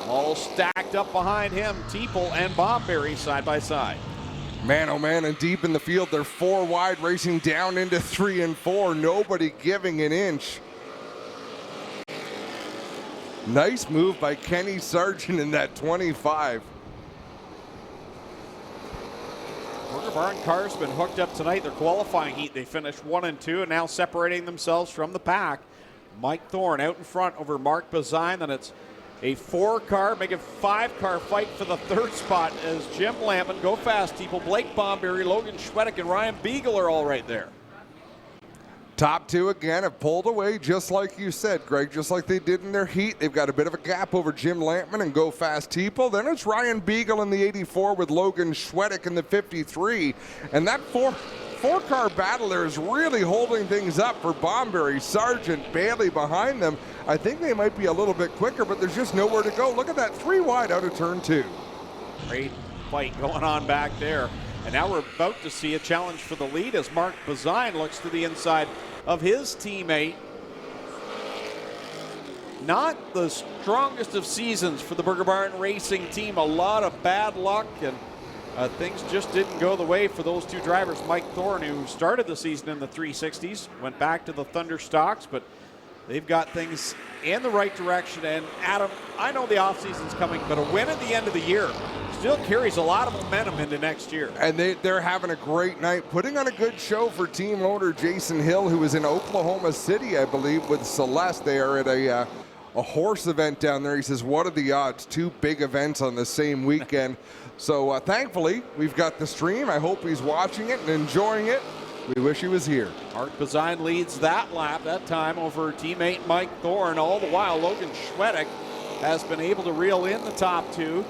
All stacked up behind him, Teeple and Bomberry side by side. Man, oh man, and deep in the field, they're 4 wide, racing down into 3 and 4. Nobody giving an inch. Nice move by Kenny Sargent in that 25. Burger Barn cars been hooked up tonight. Their qualifying heat, they finished 1 and 2 and now separating themselves from the pack. Mike Thorne out in front over Mark Bazine. Then it's a 4-car, make it 5-car fight for the 3rd spot as Jim Lampman, Go Fast People, Blake Bomberry, Logan Schwedick, and Ryan Beagle are all right there. Top 2 again have pulled away, just like you said, Greg, just like they did in their heat. They've got a bit of a gap over Jim Lampman and Go Fast Teeple. Then it's Ryan Beagle in the 84 with Logan Schwedick in the 53. And that four-car battle there is really holding things up for Bomberry, Sargent, Bailey behind them. I think they might be a little bit quicker, but there's just nowhere to go. Look at that 3 wide out of turn 2. Great fight going on back there. And now we're about to see a challenge for the lead as Mark Bazine looks to the inside of his teammate. Not the strongest of seasons for the Burger Barn Racing team. A lot of bad luck, and things just didn't go the way for those 2 drivers. Mike Thorne, who started the season in the 360s, went back to the Thunder Stocks, but they've got things in the right direction. And Adam, I know the offseason's coming, but a win at the end of the year still carries a lot of momentum into next year. And they're having a great night, putting on a good show for team owner Jason Hill, who is in Oklahoma City, I believe, with Celeste. They are at a horse event down there. He says, what are the odds? 2 big events on the same weekend. So thankfully, we've got the stream. I hope he's watching it and enjoying it. We wish he was here. Mark Bazine leads that lap, that time over teammate Mike Thorne. All the while, Logan Schwedick has been able to reel in the top 2.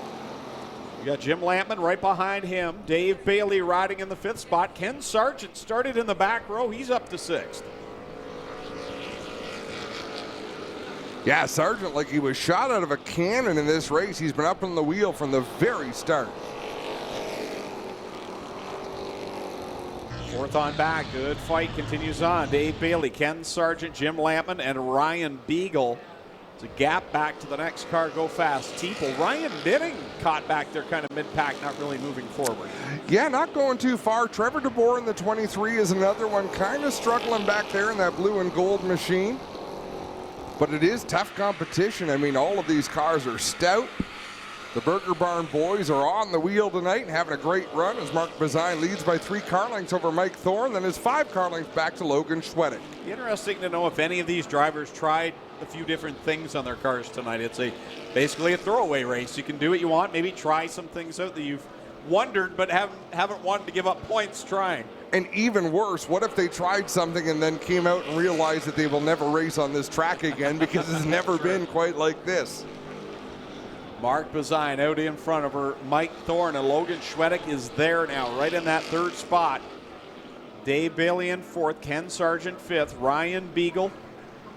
You got Jim Lampman right behind him. Dave Bailey riding in the 5th spot. Ken Sargent started in the back row. He's up to 6th. Yeah, Sargent, like he was shot out of a cannon in this race. He's been up on the wheel from the very start. 4th on back. Good fight continues on. Dave Bailey, Ken Sargent, Jim Lampman, and Ryan Beagle. It's a gap back to the next car. Go Fast Teeple. Ryan Bitting caught back there kind of mid-pack, not really moving forward. Yeah, not going too far. Trevor DeBoer in the 23 is another one, kind of struggling back there in that blue and gold machine. But it is tough competition. I mean, all of these cars are stout. The Burger Barn boys are on the wheel tonight and having a great run as Mark Bazine leads by 3 car lengths over Mike Thorne, then his 5 car lengths back to Logan Schwedick. Interesting to know if any of these drivers tried a few different things on their cars tonight. It's basically a throwaway race. You can do what you want, maybe try some things out that you've wondered but haven't wanted to give up points trying. And even worse, what if they tried something and then came out and realized that they will never race on this track again because it's never been quite like this. Mark Bazine out in front of her, Mike Thorne, and Logan Schwedick is there now, right in that 3rd spot. Dave Bailey in 4th, Ken Sargent 5th, Ryan Beagle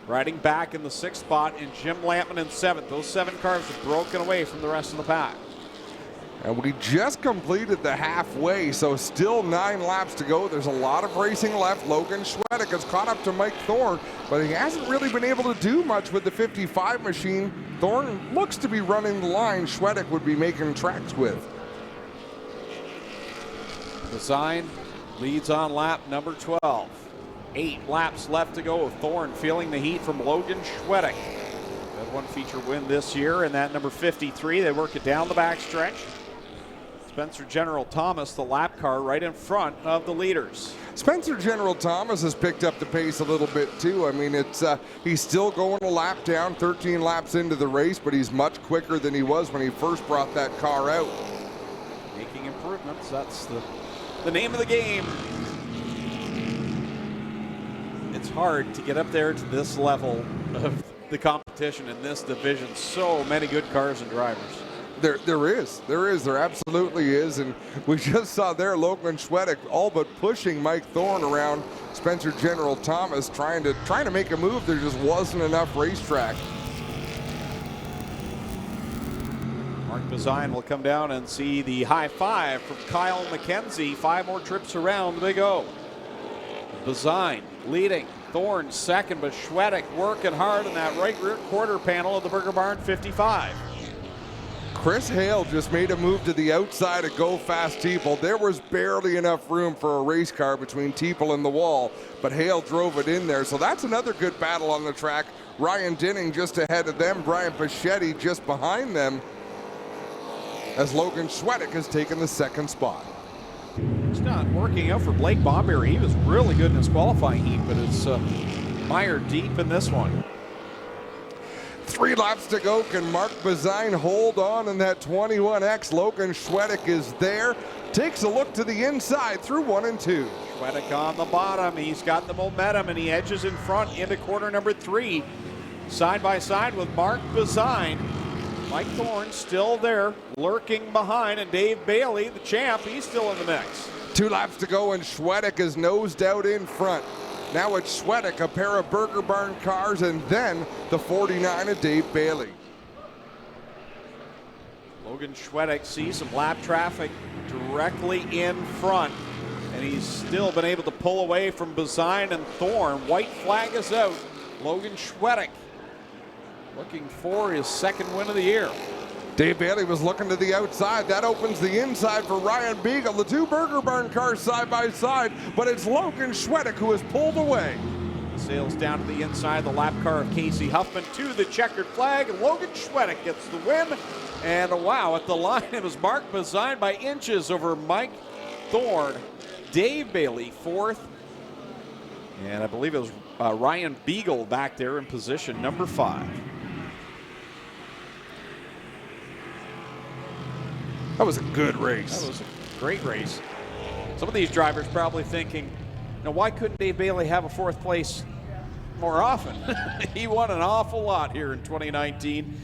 riding back in the 6th spot, and Jim Lampman in 7th. Those 7 cars have broken away from the rest of the pack. And we just completed the halfway, so still 9 laps to go. There's a lot of racing left. Logan Schwedick has caught up to Mike Thorne, but he hasn't really been able to do much with the 55 machine. Thorne looks to be running the line Schwedick would be making tracks with. Bazine leads on lap number 12. 8 laps left to go. Thorne feeling the heat from Logan Schwedick. Had 1 feature win this year, and that number 53. They work it down the backstretch. Spencer General Thomas, the lap car, right in front of the leaders. Spencer General Thomas has picked up the pace a little bit too. I mean, he's still going a lap down, 13 laps into the race, but he's much quicker than he was when he first brought that car out. Making improvements, that's the name of the game. It's hard to get up there to this level of the competition in this division. So many good cars and drivers. There absolutely is, and we just saw there Logan Schwedick all but pushing Mike Thorne around Spencer General Thomas, trying to make a move. There just wasn't enough racetrack. Mark Bazine will come down and see the high five from Kyle McKenzie. 5 more trips around the Big O. Bazine leading. Thorne second, but Schwedick working hard in that right rear quarter panel of the Burger Barn 55. Chris Hale just made a move to the outside of Go Fast Teeple. There was barely enough room for a race car between Teeple and the wall, but Hale drove it in there. So that's another good battle on the track. Ryan Dinning just ahead of them, Brian Pachetti just behind them, as Logan Schwedick has taken the second spot. It's not working out for Blake Bomberry. He was really good in his qualifying heat, but it's mired deep in this one. 3 laps to go. Can Mark Bazine hold on in that 21X? Logan Schwedick is there. Takes a look to the inside through 1 and 2. Schwedick on the bottom. He's got the momentum, and he edges in front into corner number 3. Side by side with Mark Bazine. Mike Thorne still there, lurking behind, and Dave Bailey, the champ, he's still in the mix. 2 laps to go, and Schwedick is nosed out in front. Now it's Schwedick, a pair of Burger Barn cars, and then the 49 of Dave Bailey. Logan Schwedick sees some lap traffic directly in front, and he's still been able to pull away from Bazine and Thorne. White flag is out. Logan Schwedick looking for his second win of the year. Dave Bailey was looking to the outside. That opens the inside for Ryan Beagle. The 2 Burger Barn cars side by side, but it's Logan Schwedick who has pulled away. Sails down to the inside, the lap car of Casey Huffman to the checkered flag. Logan Schwedick gets the win. And wow, at the line it was Mark Bazine by inches over Mike Thorne. Dave Bailey fourth. And I believe it was Ryan Beagle back there in position number 5. That was a good race. That was a great race. Some of these drivers probably thinking, now why couldn't Dave Bailey have a 4th place more often? He won an awful lot here in 2019.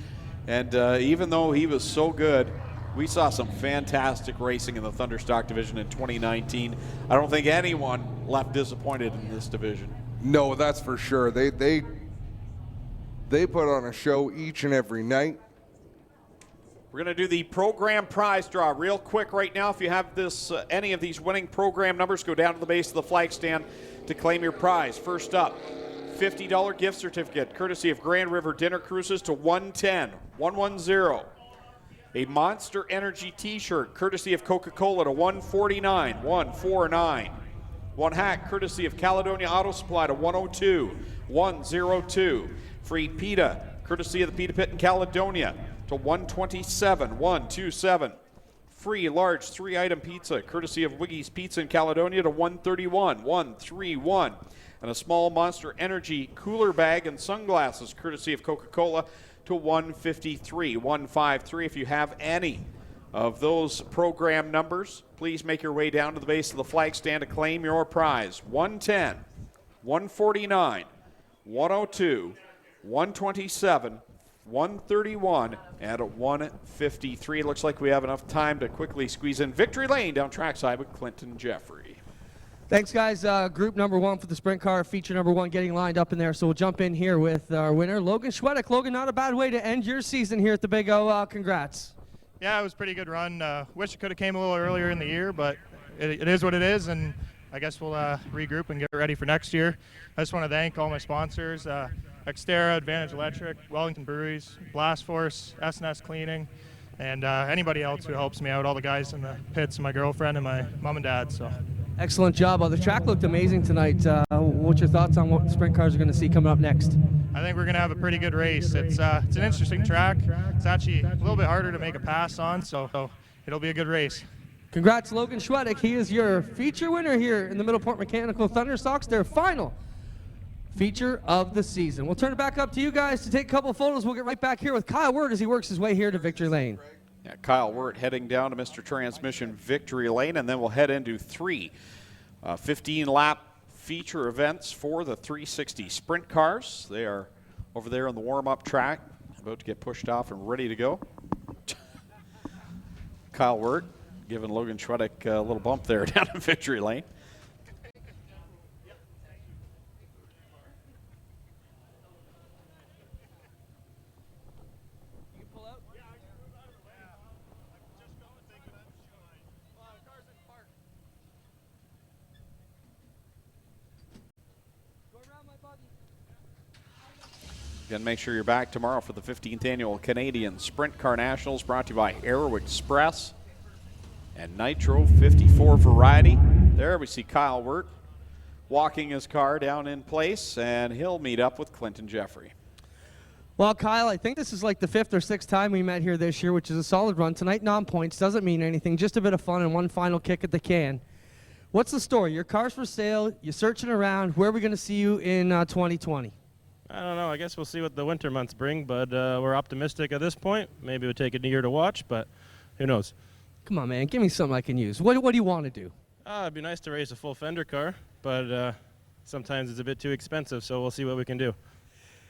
And even though he was so good, we saw some fantastic racing in the Thunderstock division in 2019. I don't think anyone left disappointed in this division. No, that's for sure. They put on a show each and every night. We're going to do the program prize draw real quick right now. If you have this, any of these winning program numbers, go down to the base of the flag stand to claim your prize. First up, $50 gift certificate, courtesy of Grand River Dinner Cruises to 110, 110. A Monster Energy t-shirt, courtesy of Coca-Cola to 149, 149. One hat, courtesy of Caledonia Auto Supply to 102, 102. Free pita, courtesy of the Pita Pit in Caledonia to 127, 127. Free large 3-item pizza, courtesy of Wiggy's Pizza in Caledonia to 131, 131. And a small Monster Energy cooler bag and sunglasses, courtesy of Coca-Cola to 153, 153. If you have any of those program numbers, please make your way down to the base of the flag stand to claim your prize. 110, 149, 102, 127, 131, and 153. It looks like we have enough time to quickly squeeze in Victory Lane down trackside with Clinton Jeffrey. Thanks, guys. Group number 1 for the sprint car, feature number 1 getting lined up in there. So we'll jump in here with our winner, Logan Schwedick. Logan, not a bad way to end your season here at the Big O. Congrats. Yeah, it was a pretty good run. Wish it could have came a little earlier in the year, but it is what it is, and I guess we'll regroup and get ready for next year. I just want to thank all my sponsors, Xterra, Advantage Electric, Wellington Breweries, Blast Force, S&S Cleaning, and anybody else who helps me out, all the guys in the pits, and my girlfriend and my mom and dad. So. Excellent job. The track looked amazing tonight. What's your thoughts on what sprint cars are going to see coming up next? I think we're going to have a pretty good race. It's an interesting track. It's actually a little bit harder to make a pass on, so it'll be a good race. Congrats, Logan Schwedick. He is your feature winner here in the Middleport Mechanical Thunderstocks, their final feature of the season. We'll turn it back up to you guys to take a couple of photos. We'll get right back here with Kyle Word as he works his way here to Victory Lane. Yeah, Kyle Wirt heading down to Mr. Transmission Victory Lane, and then we'll head into 3 15-lap feature events for the 360 sprint cars. They are over there on the warm-up track, about to get pushed off and ready to go. Kyle Wirt giving Logan Schwedick a little bump there down in Victory Lane. Again, make sure you're back tomorrow for the 15th Annual Canadian Sprint Car Nationals, brought to you by Aero Express and Nitro 54 Variety. There we see Kyle Wirt walking his car down in place, and he'll meet up with Clinton Jeffrey. Well, Kyle, I think this is like the 5th or 6th time we met here this year, which is a solid run. Tonight, non-points, doesn't mean anything, just a bit of fun and one final kick at the can. What's the story? Your car's for sale, you're searching around. Where are we going to see you in 2020? I don't know. I guess we'll see what the winter months bring, but we're optimistic at this point. Maybe it'll take a year to watch, but who knows? Come on, man. Give me something I can use. What do you want to do? It'd be nice to race a full fender car, but sometimes it's a bit too expensive, so we'll see what we can do.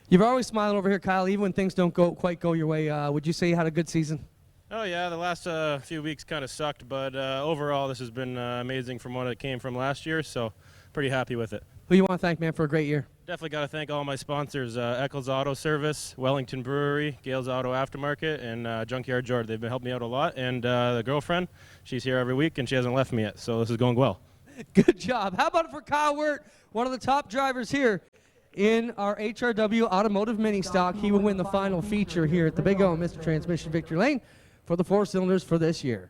You're always smiling over here, Kyle, even when things don't quite go your way. Would you say you had a good season? Oh, yeah. The last few weeks kind of sucked, but overall this has been amazing from what it came from last year, so pretty happy with it. Who you want to thank, man, for a great year? Definitely got to thank all my sponsors, Eccles Auto Service, Wellington Brewery, Gales Auto Aftermarket, and Junkyard Jordan. They've been helping me out a lot, and the girlfriend, she's here every week, and she hasn't left me yet, so this is going well. Good job. How about it for Kyle Wirt, one of the top drivers here in our HRW Automotive Mini Stock? He will win the final feature here at the Big O Mr. Transmission Victory Lane for the 4 cylinders for this year.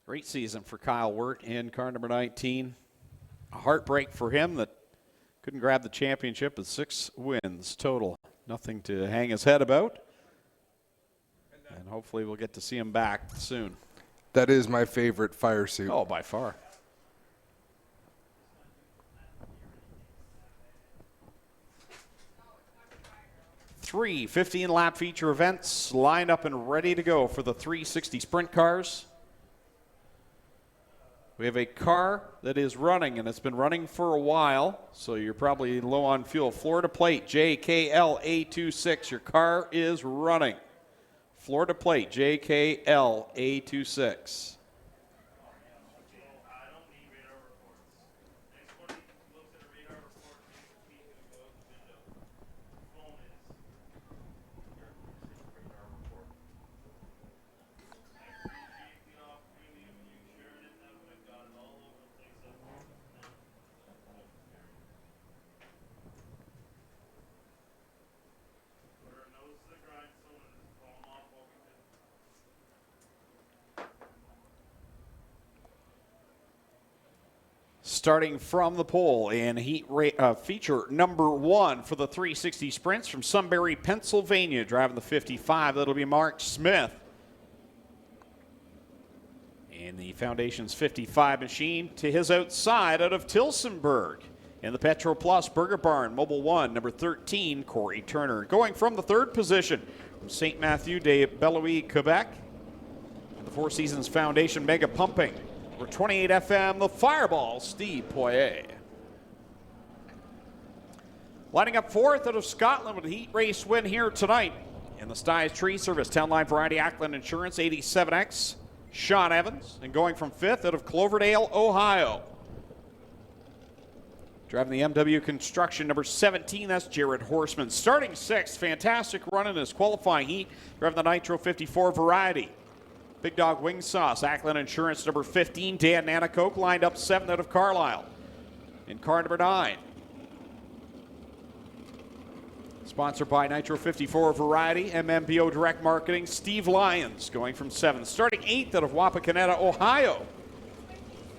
Great season for Kyle Wirt in car number 19. A heartbreak for him that couldn't grab the championship with 6 wins total. Nothing to hang his head about. And hopefully we'll get to see him back soon. That is my favorite fire suit. Oh, by far. Three 15-lap feature events lined up and ready to go for the 360 sprint cars. We have a car that is running, and it's been running for a while, so you're probably low on fuel. Florida plate, JKL-A26. Your car is running. Florida plate, JKL-A26. Starting from the pole in feature number 1 for the 360 sprints from Sunbury, Pennsylvania, driving the 55. That'll be Mark Smith. In the Foundation's 55 machine to his outside out of Tilsonburg. In the Petro Plus Burger Barn, Mobile 1, number 13, Corey Turner. Going from the 3rd position from St. Matthew de Beloeil, Quebec. The Four Seasons Foundation Mega Pumping. Number 28 FM, the Fireball, Steve Poirier. Lining up 4th out of Scotland with a heat race win here tonight. In the Styes Tree Service, Town Line Variety, Ackland Insurance, 87X, Sean Evans. And going from 5th out of Cloverdale, Ohio. Driving the MW Construction, number 17, that's Jared Horseman. Starting 6th, fantastic run in his qualifying heat. Driving the Nitro 54 Variety. Big Dog Wing Sauce, Ackland Insurance, number 15, Dan Nanacoke, lined up 7th out of Carlisle. In car number 9. Sponsored by Nitro 54 Variety, MMBO Direct Marketing, Steve Lyons, going from 7th. Starting 8th out of Wapakoneta, Ohio.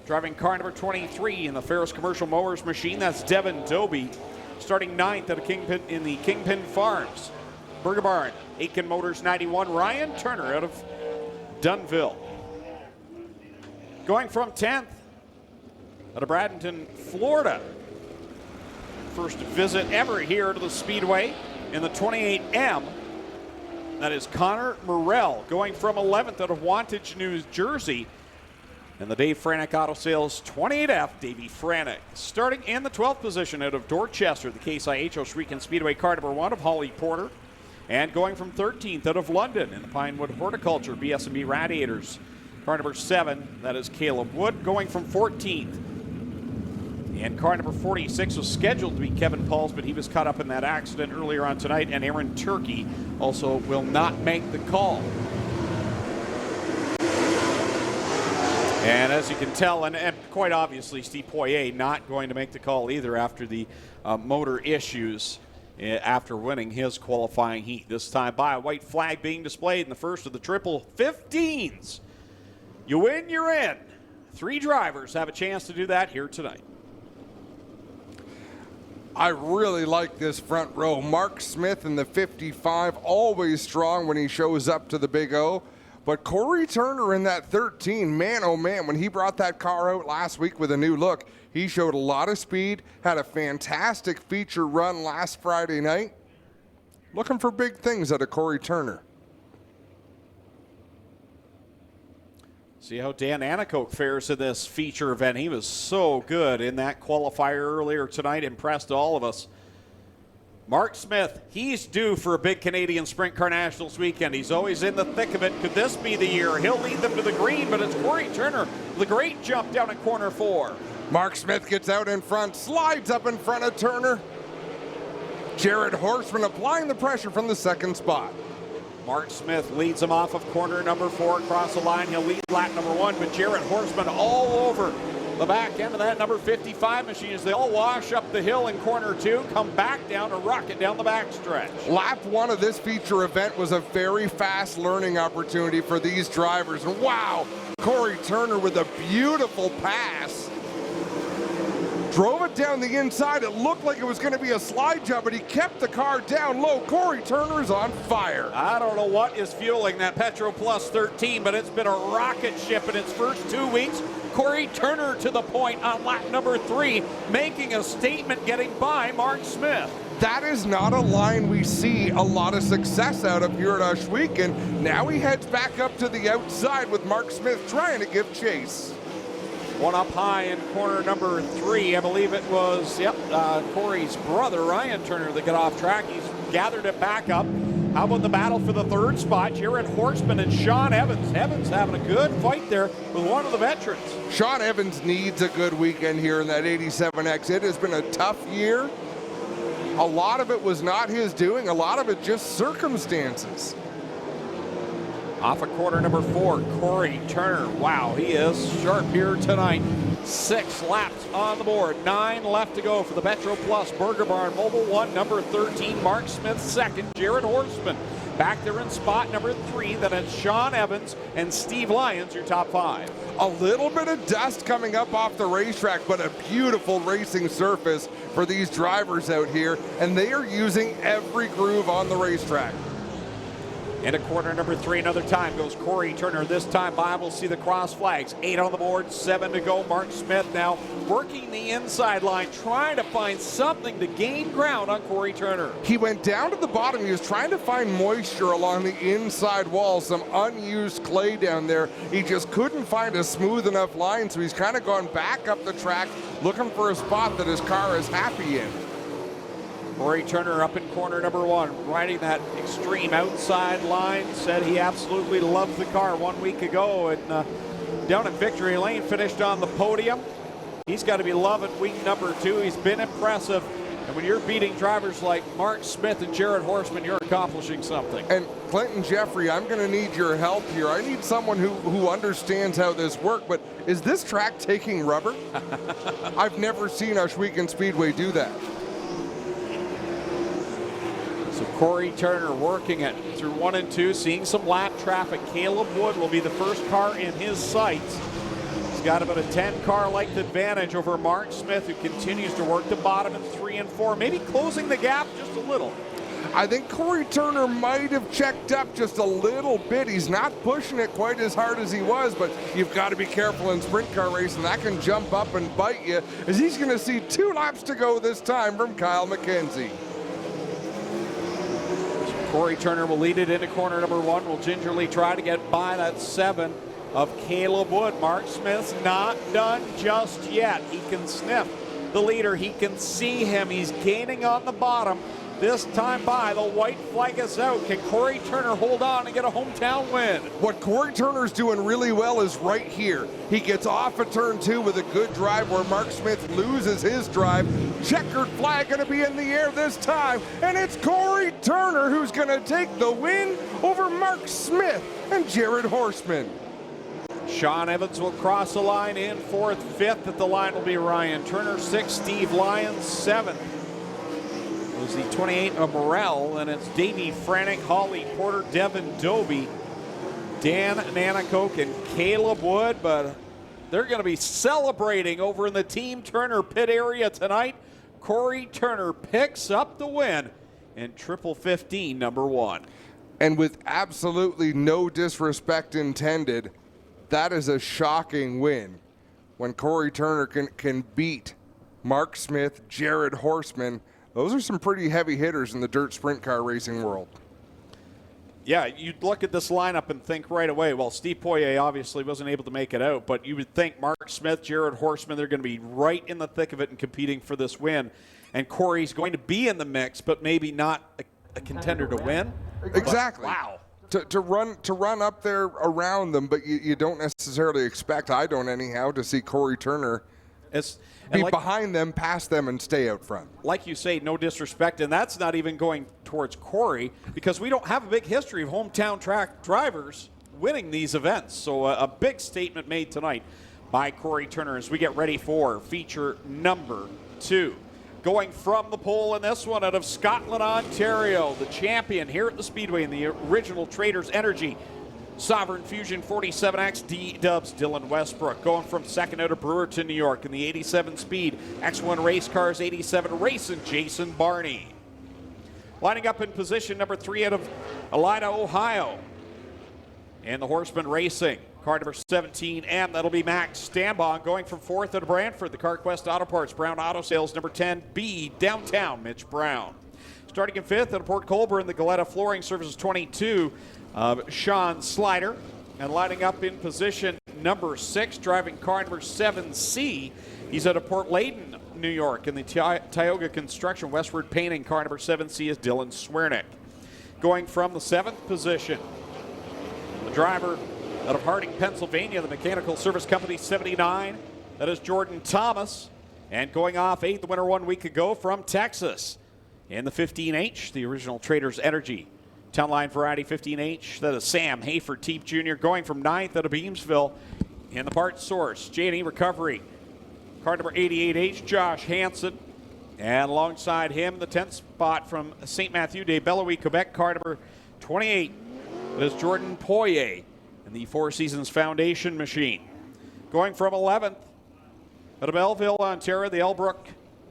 Driving car number 23 in the Ferris Commercial Mowers machine, that's Devin Doby. Starting 9th out of Kingpin Farms. Burger Barn, Aiken Motors 91, Ryan Turner out of Dunville. Going from 10th out of Bradenton, Florida. First visit ever here to the Speedway in the 28M. That is Connor Morrell. Going from 11th out of Wantage, New Jersey. And the Dave Franek Auto Sales 28F, Davey Franek. Starting in the 12th position out of Dorchester, the Case IH O'Shreekin Speedway car number 1 of Holly Porter. And going from 13th out of London in the Pinewood Horticulture, BS&B Radiators. Car number 7, that is Caleb Wood, going from 14th. And car number 46 was scheduled to be Kevin Pauls, but he was caught up in that accident earlier on tonight, and Aaron Turkey also will not make the call. And as you can tell, and quite obviously, Steve Poirier not going to make the call either after the motor issues after winning his qualifying heat. This time by a white flag being displayed in the first of the triple 15s. You win, you're in. 3 drivers have a chance to do that here tonight. I really like this front row. Mark Smith in the 55, always strong when he shows up to the Big O. But Corey Turner in that 13, man, oh man, when he brought that car out last week with a new look, he showed a lot of speed, had a fantastic feature run last Friday night. Looking for big things out of Corey Turner. See how Dan Anakoke fares in this feature event. He was so good in that qualifier earlier tonight, impressed all of us. Mark Smith, he's due for a big Canadian Sprint Car Nationals weekend. He's always in the thick of it. Could this be the year? He'll lead them to the green, but it's Corey Turner, the great jump down in corner 4. Mark Smith gets out in front, slides up in front of Turner. Jared Horseman applying the pressure from the second spot. Mark Smith leads him off of corner number 4 across the line. He'll lead lap number 1, but Jared Horseman all over the back end of that number 55 machine as they all wash up the hill in corner 2, come back down and rocket down the backstretch. Lap 1 of this feature event was a very fast learning opportunity for these drivers. And wow, Corey Turner with a beautiful pass. Drove it down the inside. It looked like it was going to be a slide jump, but he kept the car down low. Corey Turner's on fire. I don't know what is fueling that Petro Plus 13, but it's been a rocket ship in its first 2 weeks. Corey Turner to the point on lap number 3, making a statement, getting by Mark Smith. That is not a line we see a lot of success out of here at Ohsweken. Now he heads back up to the outside with Mark Smith trying to give chase. One up high in corner number 3. I believe it was, Corey's brother, Ryan Turner, that got off track. He's gathered it back up. How about the battle for the 3rd spot? Jared Horseman and Sean Evans. Evans having a good fight there with one of the veterans. Sean Evans needs a good weekend here in that 87X. It has been a tough year. A lot of it was not his doing. A lot of it just circumstances. Off of corner number 4, Corey Turner. Wow, he is sharp here tonight. 6 laps on the board. 9 left to go for the Petro Plus Burger Barn Mobile 1, number 13. Mark Smith second. Jared Horseman back there in spot number 3. Then it's Sean Evans and Steve Lyons, your top 5. A little bit of dust coming up off the racetrack, but a beautiful racing surface for these drivers out here. And they are using every groove on the racetrack. Into corner number 3, another time goes Corey Turner. This time by, we'll see the cross flags. 8 on the board, 7 to go. Mark Smith now working the inside line, trying to find something to gain ground on Corey Turner. He went down to the bottom. He was trying to find moisture along the inside wall, some unused clay down there. He just couldn't find a smooth enough line, so he's kind of gone back up the track looking for a spot that his car is happy in. Corey Turner up in corner number 1, riding that extreme outside line. Said he absolutely loves the car 1 week ago, and down at Victory Lane finished on the podium. He's got to be loving week number 2. He's been impressive. And when you're beating drivers like Mark Smith and Jared Horseman, you're accomplishing something. And Clinton Jeffrey, I'm going to need your help here. I need someone who understands how this works, but is this track taking rubber? I've never seen Ohsweken Speedway do that. So Corey Turner working it through 1 and 2, seeing some lap traffic. Caleb Wood will be the first car in his sights. He's got about a 10-car length advantage over Mark Smith, who continues to work the bottom in 3 and 4, maybe closing the gap just a little. I think Corey Turner might have checked up just a little bit. He's not pushing it quite as hard as he was, but you've got to be careful in sprint car racing. That can jump up and bite you, as he's going to see 2 laps to go this time from Kyle McKenzie. Corey Turner will lead it into corner number 1. Will gingerly try to get by that 7 of Caleb Wood. Mark Smith's not done just yet. He can sniff the leader. He can see him. He's gaining on the bottom. This time by, the white flag is out. Can Corey Turner hold on and get a hometown win? What Corey Turner's doing really well is right here. He gets off of turn 2 with a good drive where Mark Smith loses his drive. Checkered flag going to be in the air this time, and it's Corey Turner who's going to take the win over Mark Smith and Jared Horseman. Sean Evans will cross the line in 4th. 5th at the line will be Ryan Turner. 6th, Steve Lyons. 7th was the 28 of Morel, and it's Davey Franick, Holly Porter, Devin Doby, Dan Nanakoke, and Caleb Wood. But they're going to be celebrating over in the Team Turner pit area tonight. Corey Turner picks up the win in Triple 15, number 1. And with absolutely no disrespect intended, that is a shocking win when Corey Turner can beat Mark Smith, Jared Horseman. Those are some pretty heavy hitters in the dirt sprint car racing world. Yeah, you'd look at this lineup and think right away, well, Steve Poirier obviously wasn't able to make it out, but you would think Mark Smith, Jared Horseman, they're going to be right in the thick of it and competing for this win. And Corey's going to be in the mix, but maybe not a contender to win. Exactly. But, wow. To run up there around them, but you don't necessarily expect, I don't anyhow, to see Corey Turner be behind them, past them, and stay out front. Like you say, no disrespect, and that's not even going towards Corey, because we don't have a big history of hometown track drivers winning these events. So a big statement made tonight by Corey Turner as we get ready for feature number 2. Going from the pole in this one out of Scotland, Ontario, the champion here at the Speedway in the original Traders Energy Sovereign Fusion 47X D-Dubs Dylan Westbrook. Going from second out of Brewerton, New York in the 87 Speed X1 Race Cars 87 Racing Jason Barney. Lining up in position number 3 out of Elida, Ohio. And the Horseman Racing, car number 17M, that'll be Max Stanbaugh. Going from 4th out of Brantford, the CarQuest Auto Parts, Brown Auto Sales, number 10B, downtown, Mitch Brown. Starting in 5th out of Port Colborne, the Galetta Flooring Services 22, Sean Slider. And lining up in position number 6, driving car number 7C, he's out of Port Leyden, New York, in the Tioga Construction Westward Painting, car number 7C is Dylan Swernick. Going from the 7th position, the driver out of Harding, Pennsylvania, the Mechanical Service Company 79, that is Jordan Thomas. And going off 8th, the winner 1 week ago from Texas. In the 15H, the original Traders Energy Town Line Variety 15H, that is Sam Hayford Teep Jr. Going from 9th out of Beamsville in the Parts Source, J&E Recovery. Car number 88H, Josh Hansen. And alongside him, the 10th spot from St. Matthew de Bellevue, Quebec, car number 28. That is Jordan Poirier in the Four Seasons Foundation machine. Going from 11th out of Belleville, Ontario, the Elbrook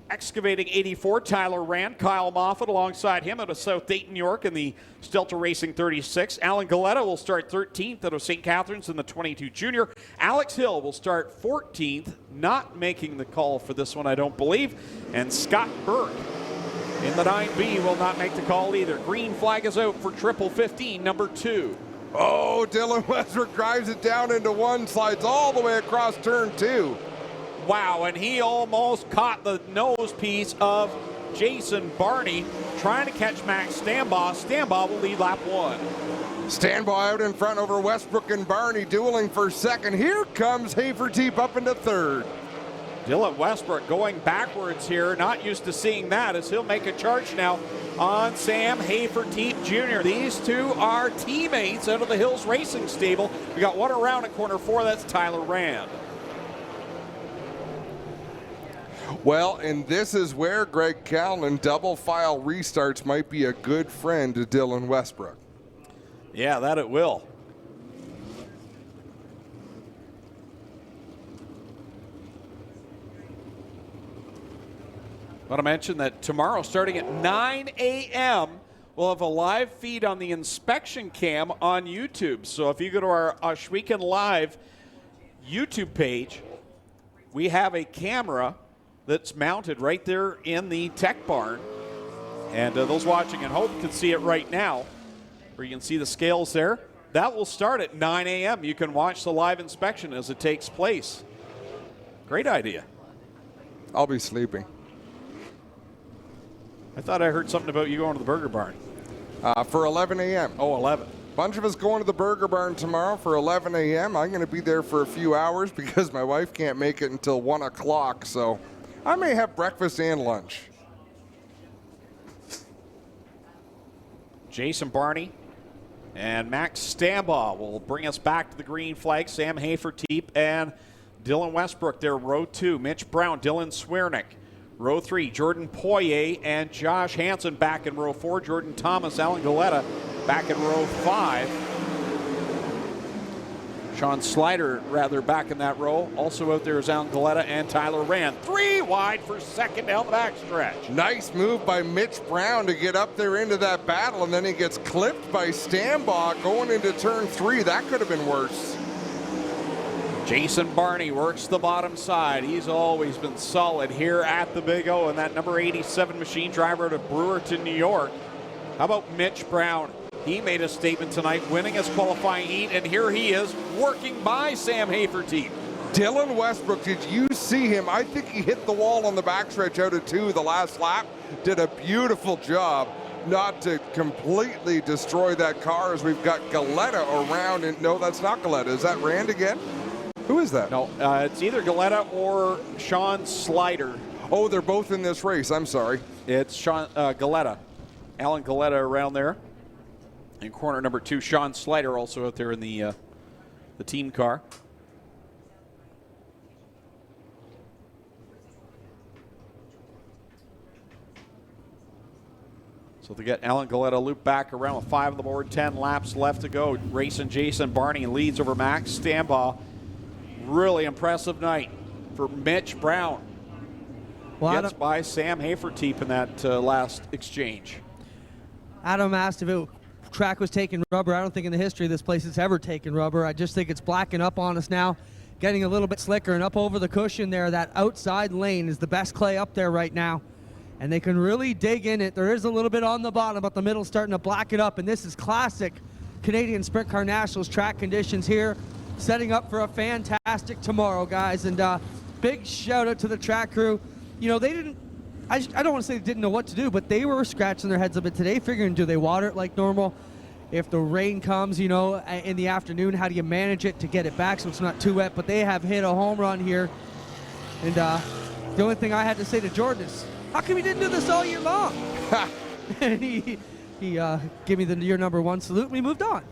Excavating 84, Tyler Rand. Kyle Moffitt alongside him out of South Dayton, New York in the Stelter Racing 36. Alan Galetta will start 13th out of St. Catharines in the 22 Junior. Alex Hill will start 14th, not making the call for this one, I don't believe. And Scott Burke in the 9B will not make the call either. Green flag is out for Triple 15, number 2. Oh, Dylan Westbrook drives it down into 1, slides all the way across turn 2. Wow, and he almost caught the nose piece of Jason Barney trying to catch Max Stanbaugh. Stanbaugh will lead lap 1. Stanbaugh out in front over Westbrook and Barney dueling for second. Here comes Haferteep up into third. Dylan Westbrook going backwards here, not used to seeing that, as he'll make a charge now on Sam Haferteep Jr. These two are teammates out of the Hills Racing stable. We got one around at corner 4, that's Tyler Rand. Well, and this is where Greg Callan double file restarts might be a good friend to Dylan Westbrook. Yeah, that it will. I want to mention that tomorrow, starting at 9 a.m., we'll have a live feed on the inspection cam on YouTube. So if you go to our Ashweekend Live YouTube page, we have a camera that's mounted right there in the tech barn. And those watching at home can see it right now, where you can see the scales there. That will start at 9 a.m. You can watch the live inspection as it takes place. Great idea. I'll be sleeping. I thought I heard something about you going to the Burger Barn. For 11 a.m. Oh, 11. Bunch of us going to the Burger Barn tomorrow for 11 a.m. I'm going to be there for a few hours because my wife can't make it until 1 o'clock, so I may have breakfast and lunch. Jason Barney And Max Stambaugh will bring us back to the green flag. Sam Haferteep and Dylan Westbrook there, row 2. Mitch Brown, Dylan Swiernick. Row 3, Jordan Poirier and Josh Hansen back in row 4. Jordan Thomas, Alan Galetta back in row 5. Sean Slider, rather, back in that row. Also out there is Alan Galetta and Tyler Rand. 3 wide for second down the backstretch. Nice move by Mitch Brown to get up there into that battle, and then he gets clipped by Stambaugh going into turn 3. That could have been worse. Jason Barney works the bottom side. He's always been solid here at the Big O, and that number 87 machine driver out of Brewerton, New York. How about Mitch Brown? He made a statement tonight, winning his qualifying heat, and here he is working by Sam Haferteep. Dylan Westbrook, did you see him? I think he hit the wall on the backstretch out of 2 the last lap. Did a beautiful job not to completely destroy that car, as we've got Galetta around. And no, that's not Galetta. Is that Rand again? Who is that? No, it's either Galetta or Sean Slider. Oh, they're both in this race. I'm sorry. It's Sean Galetta. Alan Galetta around there. In corner number 2, Sean Slider also out there in the team car. So they get Alan Galetta looped back around with 5 on the board, 10 laps left to go. Racing Jason Barney leads over Max Stambaugh. Really impressive night for Mitch Brown. Gets by Sam Haferteep in that last exchange. Adam asked if it track was taking rubber. I don't think in the history of this place it's ever taken rubber. I just think it's blacking up on us now, getting a little bit slicker, and up over the cushion there, that outside lane is the best clay up there right now, and they can really dig in it. There is a little bit on the bottom, but the middle's starting to black it up, and this is classic Canadian Sprint Car Nationals track conditions here, setting up for a fantastic tomorrow, guys. And big shout out to the track crew. You know, they didn't, I don't want to say they didn't know what to do, but they were scratching their heads a bit today, figuring, do they water it like normal? If the rain comes, you know, in the afternoon, how do you manage it to get it back so it's not too wet? But they have hit a home run here. And the only thing I had to say to Jordan is, how come you didn't do this all year long? And he gave me the year number 1 salute, and we moved on.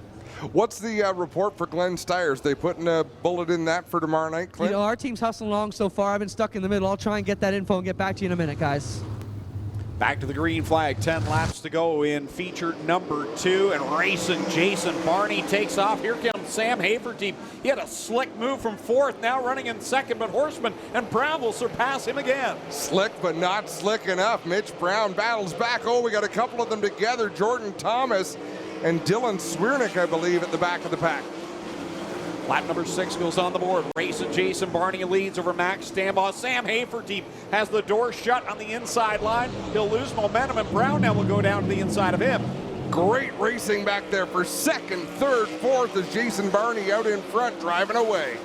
What's the report for Glenn Stiers? They putting a bullet in that for tomorrow night, Clint? You know, our team's hustling along so far. I've been stuck in the middle. I'll try and get that info and get back to you in a minute, guys. Back to the green flag, 10 laps to go in feature number 2, and racing Jason Barney takes off. Here comes Sam Haferteep. He had a slick move from 4th, now running in 2nd, but Horseman and Brown will surpass him again. Slick, but not slick enough. Mitch Brown battles back. Oh, we got a couple of them together. Jordan Thomas and Dylan Swiernick, I believe, at the back of the pack. Lap number 6 goes on the board. Racing Jason Barney leads over Max Stambaugh. Sam Haferteep has the door shut on the inside line. He'll lose momentum, and Brown now will go down to the inside of him. Great racing back there for 2nd, 3rd, 4th as Jason Barney out in front driving away.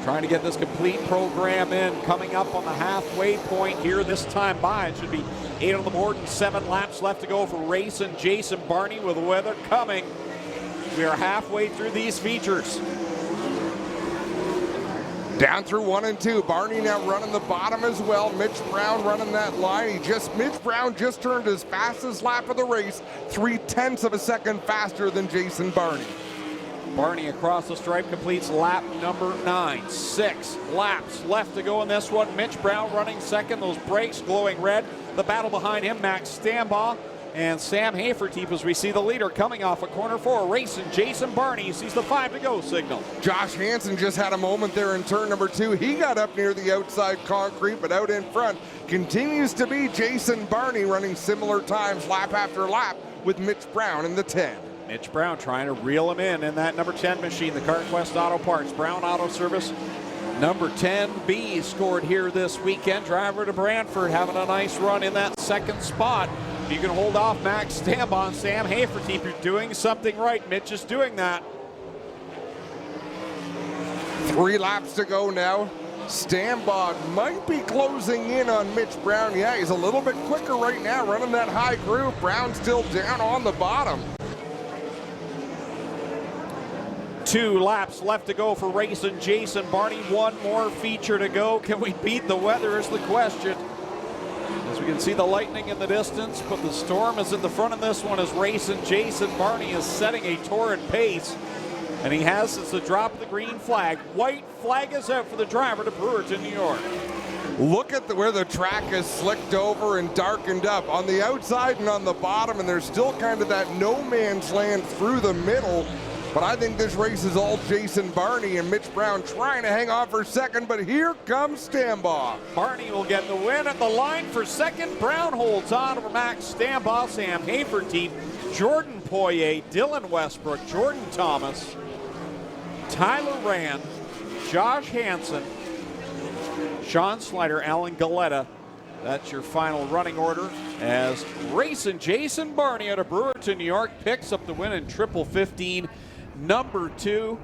Trying to get this complete program in, coming up on the halfway point here this time by. It should be 8 on the board and 7 laps left to go for racing Jason Barney with weather coming. We are halfway through these features. Down through 1 and 2. Barney now running the bottom as well. Mitch Brown running that line. Mitch Brown just turned his fastest lap of the race, 0.3 of a second faster than Jason Barney. Barney across the stripe completes lap number 9. 6 laps left to go in this one. Mitch Brown running second. Those brakes glowing red. The battle behind him, Max Stambaugh and Sam Haferteep, as we see the leader coming off of corner 4, racing Jason Barney. Sees the 5 to go signal. Josh Hansen just had a moment there in turn number 2. He got up near the outside concrete, but out in front continues to be Jason Barney, running similar times lap after lap with Mitch Brown in the 10. Mitch Brown trying to reel him in that number 10 machine, the CarQuest Auto Parts. Brown Auto Service, number 10B, scored here this weekend. Driver to Brantford, having a nice run in that 2nd spot. If you can hold off Max Stambaugh and Sam Haferteep, you're doing something right. Mitch is doing that. 3 laps to go now. Stambaugh might be closing in on Mitch Brown. Yeah, he's a little bit quicker right now, running that high groove. Brown still down on the bottom. 2 laps left to go for racing Jason Barney. 1 more feature to go. Can we beat the weather is the question. As we You can see the lightning in the distance, but the storm is in the front of this one as racing Jason Barney is setting a torrid pace. And he has since the drop of the green flag. White flag is out for the driver to Brewerton, New York. Look at where the track is slicked over and darkened up on the outside and on the bottom, and there's still kind of that no man's land through the middle. But I think this race is all Jason Barney and Mitch Brown trying to hang on for second, but here comes Stambaugh. Barney will get the win at the line for second. Brown holds on over Max Stambaugh, Sam Hafertepe, Jordan Poirier, Dylan Westbrook, Jordan Thomas, Tyler Rand, Josh Hansen, Sean Slider, Alan Galetta. That's your final running order as racing Jason Barney out of Brewerton, New York picks up the win in triple 15. Number 2.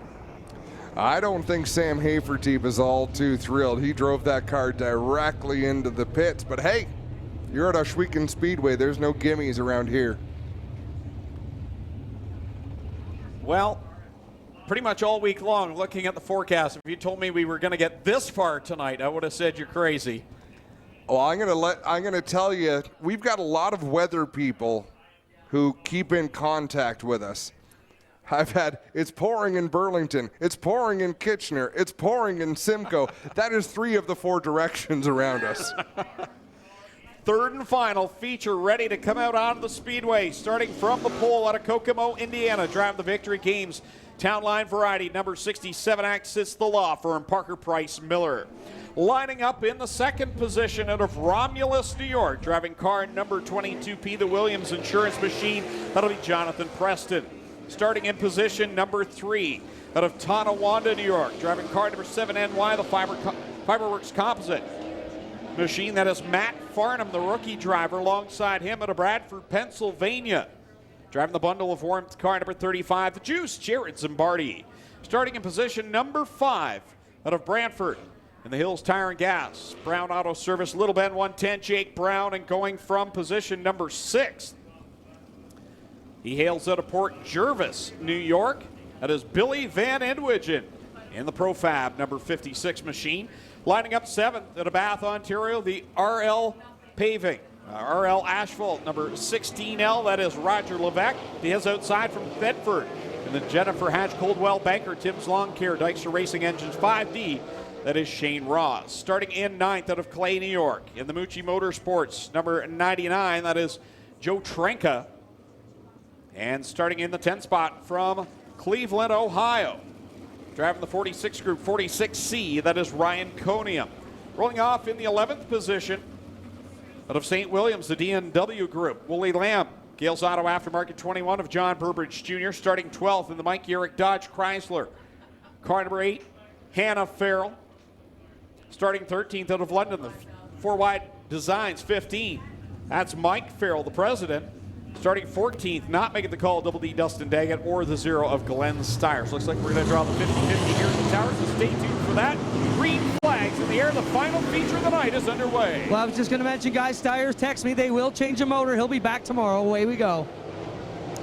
I don't think Sam Hafertepe is all too thrilled. He drove that car directly into the pits. But hey, you're at I-Xcitement Speedway. There's no gimmies around here. Well, pretty much all week long, looking at the forecast, if you told me we were going to get this far tonight, I would have said you're crazy. Well, I'm gonna tell you, we've got a lot of weather people who keep in contact with us. It's pouring in Burlington, it's pouring in Kitchener, it's pouring in Simcoe. That is 3 of the 4 directions around us. Third and final feature ready to come out onto the speedway, starting from the pole out of Kokomo, Indiana. Driving the Victory Games Town Line Variety, number 67, Access the Law Firm, Parker Price Miller. Lining up in the second position out of Romulus, New York, driving car number 22P, the Williams Insurance Machine, that'll be Jonathan Preston. Starting in position number 3 out of Tonawanda, New York, driving car number 7NY, the Fiberworks Composite Machine, that is Matt Farnham, the rookie driver, alongside him out of Bradford, Pennsylvania. Driving the bundle of warmth, car number 35, the Juice, Jared Zimbardi. Starting in position number 5 out of Brantford, in the Hills Tire and Gas, Brown Auto Service, Little Bend 110, Jake Brown, and going from position number 6. He hails out of Port Jervis, New York. That is Billy Van Edwigen in the Profab number 56 machine. Lining up 7th out of Bath, Ontario, the RL Paving. RL Asphalt number 16L, that is Roger Levesque. He is outside from Bedford. And the Jennifer Hatch Coldwell Banker, Tim's Lawn Care, Dykstra Racing Engines 5D. That is Shane Ross. Starting in 9th out of Clay, New York. In the Mucci Motorsports, number 99, that is Joe Trenka. And starting in the 10th spot from Cleveland, Ohio. Driving the 46 Group 46C, that is Ryan Conium. Rolling off in the 11th position out of St. Williams, the DNW Group, Wooly Lamb. Gales Auto Aftermarket 21 of John Burbridge Jr. Starting 12th in the Mike Yerrick Dodge Chrysler. Car number 8, Hannah Farrell. Starting 13th out of London, the 4-wide Designs 15. That's Mike Farrell, the president. Starting 14th, not making the call, Double D Dustin Daggett or the 0 of Glenn Stiers. Looks like we're going to draw the 50-50 here at the Tower, so stay tuned for that. Green flags in the air. The final feature of the night is underway. Well, I was just going to mention, guys, Stiers text me. They will change a motor. He'll be back tomorrow. Away we go.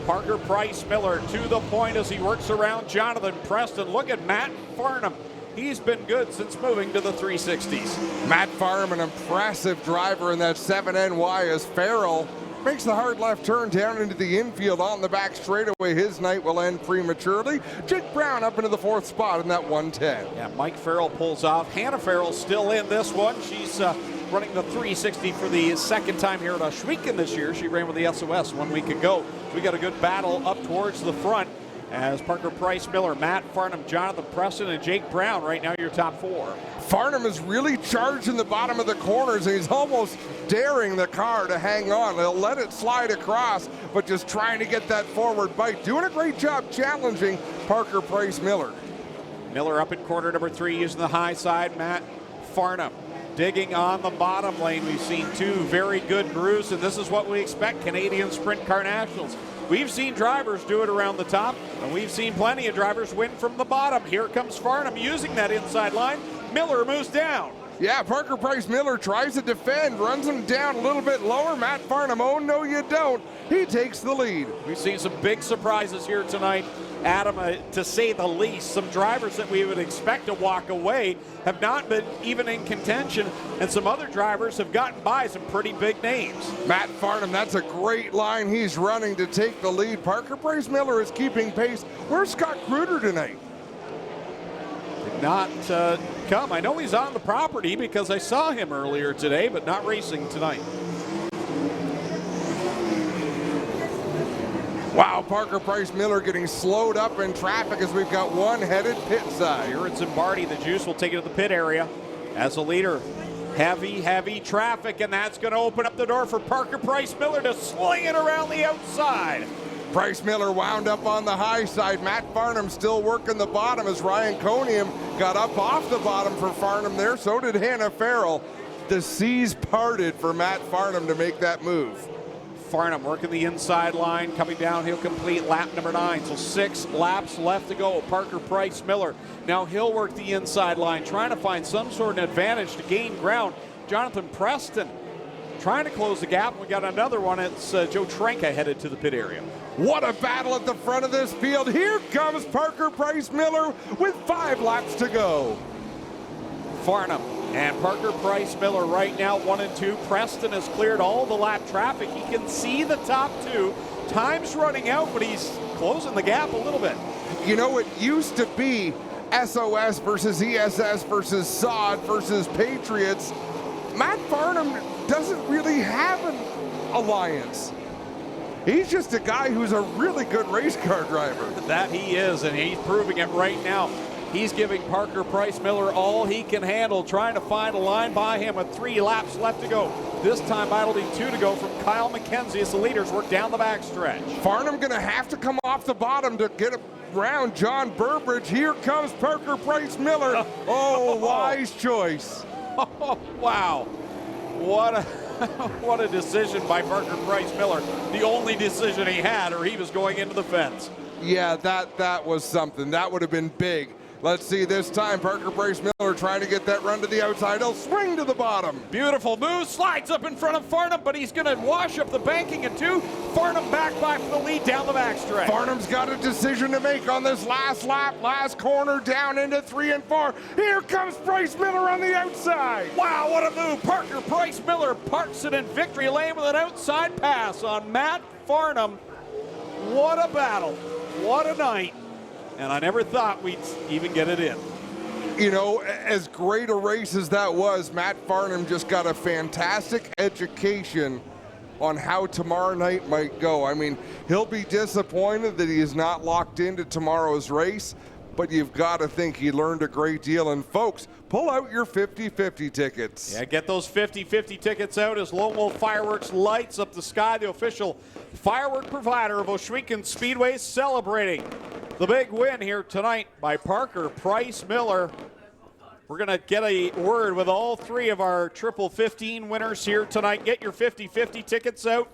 Parker Price Miller to the point as he works around Jonathan Preston. Look at Matt Farnham. He's been good since moving to the 360s. Matt Farnham, an impressive driver in that 7NY as Farrell makes the hard left turn down into the infield on the back straightaway. His night will end prematurely. Jake Brown up into the 4th spot in that 110. Yeah, Mike Farrell pulls off. Hannah Farrell's still in this one. She's running the 360 for the second time here at I-Xcitement this year. She ran with the SOS 1 week ago. We got a good battle up towards the front as Parker Price Miller, Matt Farnham, Jonathan Preston, and Jake Brown right now your top 4. Farnham is really charged in the bottom of the corners, and he's almost daring the car to hang on. He'll let it slide across, but just trying to get that forward bite. Doing a great job challenging Parker Price Miller. Miller up in corner number 3 using the high side. Matt Farnham digging on the bottom lane. We've seen 2 very good grooves, and this is what we expect Canadian Sprint Car Nationals. We've seen drivers do it around the top, and we've seen plenty of drivers win from the bottom. Here comes Farnham using that inside line. Miller moves down. Yeah, Parker Price Miller tries to defend, runs him down a little bit lower. Matt Farnham, oh no you don't. He takes the lead. We've seen some big surprises here tonight, Adam, to say the least. Some drivers that we would expect to walk away have not been even in contention, and some other drivers have gotten by some pretty big names. Matt Farnham, that's a great line he's running to take the lead. Parker Price Miller is keeping pace. Where's Scott Kruder tonight? Did not come. I know he's on the property because I saw him earlier today, but not racing tonight. Wow, Parker Price Miller getting slowed up in traffic as we've got one headed pit side. Here at Zimbardi, the Juice will take it to the pit area as a leader. Heavy traffic, and that's going to open up the door for Parker Price Miller to swing it around the outside. Price Miller wound up on the high side. Matt Farnham still working the bottom as Ryan Conium got up off the bottom for Farnham there. So did Hannah Farrell. The seas parted for Matt Farnham to make that move. Farnham working the inside line, coming down. He'll complete lap number 9. So 6 laps left to go. Parker Price Miller. Now he'll work the inside line, trying to find some sort of advantage to gain ground. Jonathan Preston trying to close the gap. We got another one. It's Joe Trenka headed to the pit area. What a battle at the front of this field. Here comes Parker Price Miller with 5 laps to go. Farnham and Parker Price Miller right now 1 and 2. Preston has cleared all the lap traffic. He can see the top 2. Time's running out, but he's closing the gap a little bit. You know, it used to be SOS versus ESS versus SOD versus Patriots. Matt Farnham doesn't really have an alliance. He's just a guy who's a really good race car driver. That he is, and he's proving it right now. He's giving Parker Price Miller all he can handle, trying to find a line by him with 3 laps left to go. This time that'll be 2 to go from Kyle McKenzie as the leaders work down the backstretch. Farnham gonna have to come off the bottom to get around John Burbridge. Here comes Parker Price Miller. Oh, wise choice. Oh, wow. What a decision by Parker Price Miller. The only decision he had, or he was going into the fence. Yeah, that was something. That would have been big. Let's see this time. Parker Price Miller trying to get that run to the outside. He'll swing to the bottom. Beautiful move. Slides up in front of Farnham, but he's going to wash up the banking at 2. Farnham back by for the lead down the backstretch. Farnham's got a decision to make on this last lap. Last corner down into 3 and 4. Here comes Price Miller on the outside. Wow, what a move. Parker Price Miller parks it in victory lane with an outside pass on Matt Farnham. What a battle. What a night. And I never thought we'd even get it in. You know, as great a race as that was, Matt Farnham just got a fantastic education on how tomorrow night might go. I mean, he'll be disappointed that he is not locked into tomorrow's race, but you've got to think he learned a great deal. And folks, pull out your 50-50 tickets. Yeah, get those 50-50 tickets out as Lone Wolf Fireworks lights up the sky, the official firework provider of Ohsweken Speedway, celebrating the big win here tonight by Parker Price Miller. We're going to get a word with all 3 of our Triple 15 winners here tonight. Get your 50-50 tickets out.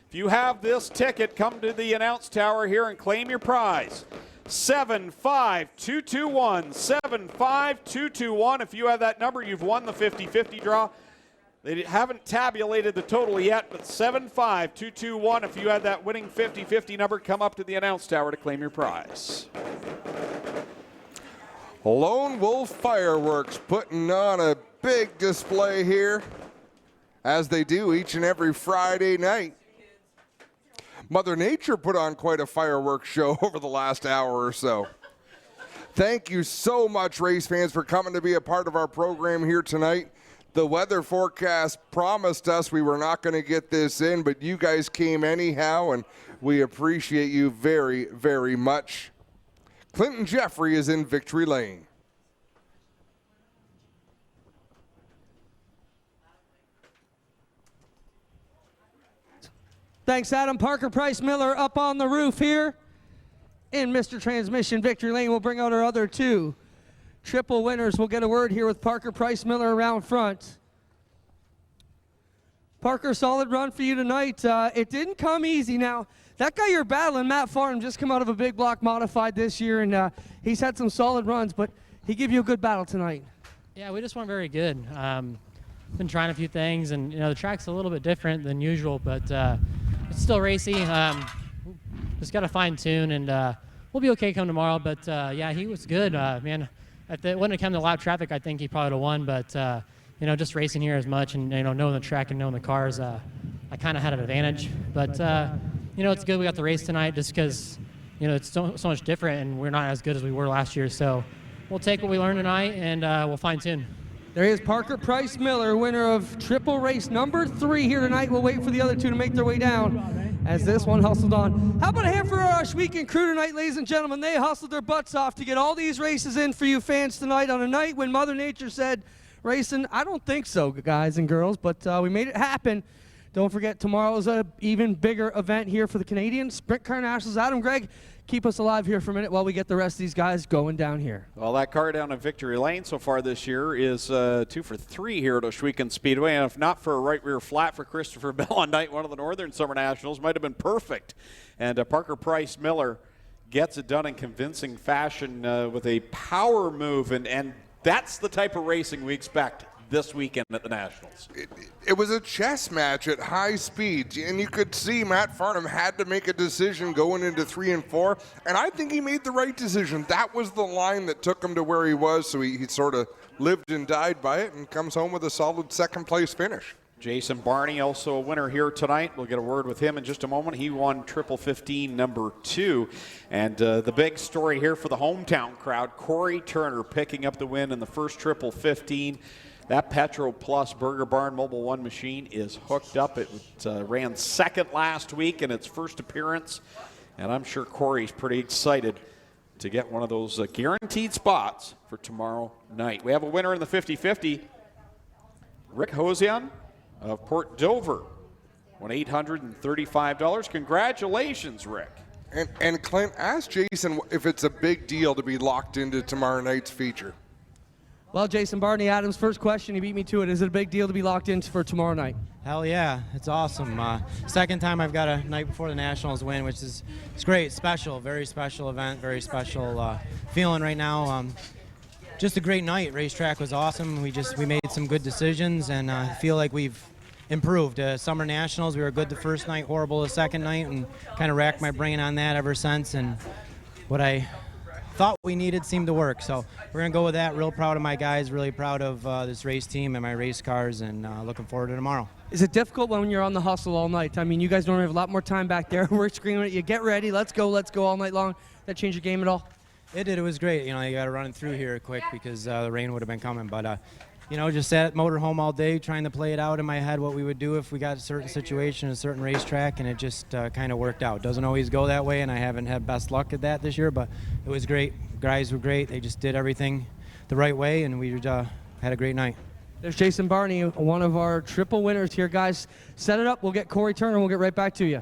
If you have this ticket, come to the announce tower here and claim your prize. 75221, 75221. If you have that number, you've won the 50-50 draw. They haven't tabulated the total yet, but 75221. If you have that winning 50-50 number, come up to the announce tower to claim your prize. Lone Wolf Fireworks putting on a big display here, as they do each and every Friday night. Mother Nature put on quite a fireworks show over the last hour or so. Thank you so much, race fans, for coming to be a part of our program here tonight. The weather forecast promised us we were not going to get this in, but you guys came anyhow, and we appreciate you very, very much. Clinton Jeffrey is in victory lane. Thanks, Adam. Parker Price Miller up on the roof here in Mr. Transmission victory lane. We'll bring out our other 2 triple winners. We'll get a word here with Parker Price Miller around front. Parker, solid run for you tonight. It didn't come easy. Now, that guy you're battling, Matt Farnham, just come out of a big block modified this year, and he's had some solid runs, but he gave you a good battle tonight. Yeah, we just weren't very good. Been trying a few things, and the track's a little bit different than usual, but it's still racy. Just got to fine tune, and we'll be okay come tomorrow. But yeah, he was good, man. When it came to lap traffic, I think he probably would have won, but just racing here as much, and knowing the track and knowing the cars, I kind of had an advantage. But it's good we got the race tonight, just because it's so much different, and we're not as good as we were last year. So we'll take what we learned tonight, and we'll fine tune. There he is, Parker Price Miller, winner of triple race number 3 here tonight. We'll wait for the other two to make their way down as this one hustled on. How about a hand for our Schweeken crew tonight, ladies and gentlemen? They hustled their butts off to get all these races in for you fans tonight on a night when Mother Nature said, racing, I don't think so, guys and girls, but we made it happen. Don't forget, tomorrow's an even bigger event here for the Canadian Sprint Car Nationals. Adam, Greg, keep us alive here for a minute while we get the rest of these guys going down here. Well, that car down in Victory Lane so far this year is 2 for 3 here at Oshweekon Speedway. And if not for a right rear flat for Christopher Bell on night 1 of the Northern Summer Nationals, might have been perfect. And Parker Price Miller gets it done in convincing fashion with a power move. And that's the type of racing we expect this weekend at the Nationals. It was a chess match at high speeds, and you could see Matt Farnham had to make a decision going into 3 and 4, and I think he made the right decision. That was the line that took him to where he was, so he sort of lived and died by it and comes home with a solid second-place finish. Jason Barney, also a winner here tonight. We'll get a word with him in just a moment. He won Triple 15 number 2. And the big story here for the hometown crowd, Corey Turner picking up the win in the first Triple 15. That Petro Plus Burger Barn Mobile 1 machine is hooked up. It ran second last week in its first appearance, and I'm sure Corey's pretty excited to get one of those guaranteed spots for tomorrow night. We have a winner in the 50-50. Rick Hosian of Port Dover won $835. Congratulations, Rick. And Clint, ask Jason if it's a big deal to be locked into tomorrow night's feature. Well, Jason Barney, Adam's first question, he beat me to it. Is it a big deal to be locked in for tomorrow night? Hell yeah, it's awesome. Second time I've got a night before the Nationals win, which is it's great, special, very special event, very special feeling right now. Just a great night. Racetrack was awesome. We made some good decisions, and I feel like we've improved. Summer Nationals, we were good the first night, horrible the second night, and kind of racked my brain on that ever since. And what I thought we needed seemed to work, so we're gonna go with that. Real proud of my guys, really proud of this race team and my race cars, and looking forward to tomorrow. Is it difficult when you're on the hustle all night? I mean, you guys normally have a lot more time back there. We're screaming at you, get ready, let's go all night long. That change your game at all? It did. It was great. You got to run it through here quick because the rain would have been coming, but just sat at motorhome all day trying to play it out in my head what we would do if we got a certain situation, a certain racetrack, and it just kind of worked out. Doesn't always go that way, and I haven't had best luck at that this year, but it was great. Guys were great. They just did everything the right way, and we had a great night. There's Jason Barney, one of our triple winners here. Guys, set it up. We'll get Corey Turner, and we'll get right back to you.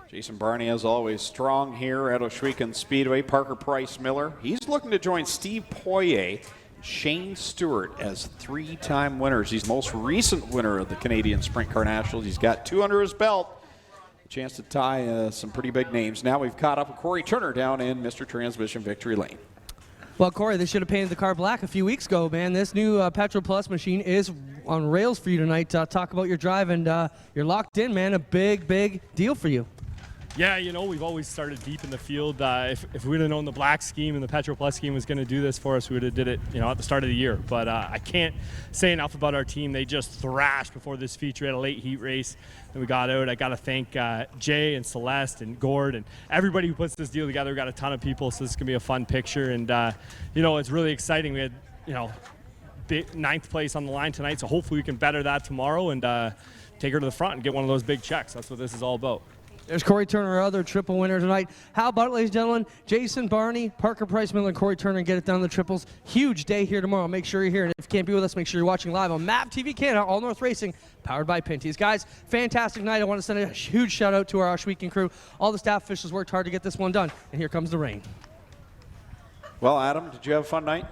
Jason Barney, as always, strong here at Oshweekon Speedway. Parker Price Miller, he's looking to join Steve Poirier, Shane Stewart as 3-time winners. He's the most recent winner of the Canadian Sprint Car Nationals. He's got 2 under his belt. A chance to tie some pretty big names. Now we've caught up with Corey Turner down in Mr. Transmission Victory Lane. Well, Corey, they should have painted the car black a few weeks ago, man. This new Petro Plus machine is on rails for you tonight. Talk about your drive, and you're locked in, man. A big, big deal for you. Yeah, we've always started deep in the field. If we would have known the black scheme and the Petro Plus scheme was going to do this for us, we would have did it, at the start of the year. But I can't say enough about our team. They just thrashed before this feature. We had a late heat race, and we got out. I got to thank Jay and Celeste and Gord and everybody who puts this deal together. We got a ton of people, so this is going to be a fun picture. And it's really exciting. We had big 9th place on the line tonight, so hopefully we can better that tomorrow and take her to the front and get one of those big checks. That's what this is all about. There's Corey Turner, our other triple winner tonight. How about it, ladies and gentlemen? Jason Barney, Parker Price Miller, and Corey Turner get it done in the triples. Huge day here tomorrow. Make sure you're here. And if you can't be with us, make sure you're watching live on MAP TV Canada, All North Racing, powered by Pinty's. Guys, fantastic night. I want to send a huge shout out to our Oshweekon crew. All the staff officials worked hard to get this one done. And here comes the rain. Well, Adam, did you have a fun night?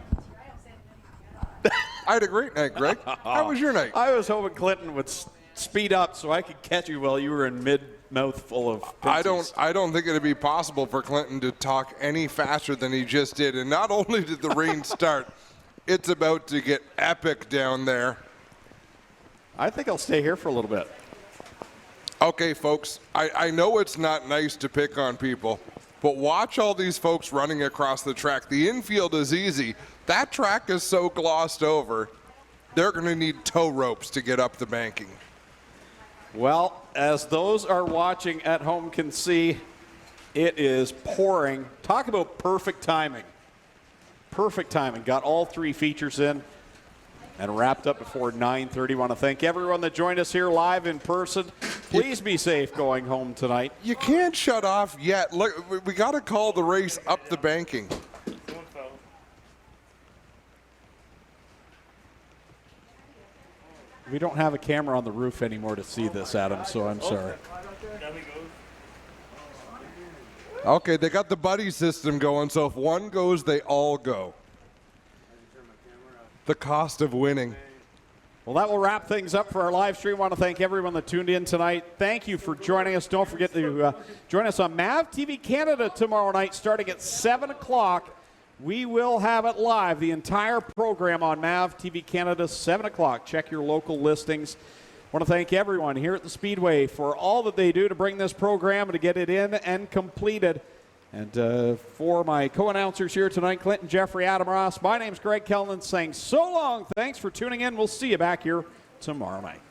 I had a great night, Greg. How was your night? I was hoping Clinton would speed up so I could catch you while you were in mouthful of pencils. I don't think it'd be possible for Clinton to talk any faster than he just did. And not only did the rain start, It's about to get epic down there. I think I'll stay here for a little bit. Okay, folks, I know it's not nice to pick on people, but watch all these folks running across the track. The infield is easy. That track is so glossed over, they're going to need tow ropes to get up the banking. Well, as those are watching at home can see, it is pouring. Talk about perfect timing. Perfect timing. Got all three features in and wrapped up before 9:30. Want to thank everyone that joined us here live in person. Please be safe going home tonight. You can't shut off yet. Look, we got to call the race up the banking. We don't have a camera on the roof anymore to see this, Adam, so I'm sorry. Okay, they got the buddy system going, so if one goes, they all go. The cost of winning. Well, that will wrap things up for our live stream. I want to thank everyone that tuned in tonight. Thank you for joining us. Don't forget to join us on MAV TV Canada tomorrow night starting at 7 o'clock. We will have it live, the entire program on MAV TV Canada, 7 o'clock. Check your local listings. I want to thank everyone here at the Speedway for all that they do to bring this program and to get it in and completed. And for my co-announcers here tonight, Clinton, Jeffrey, Adam Ross, my name's Greg Kellnan saying so long. Thanks for tuning in. We'll see you back here tomorrow night.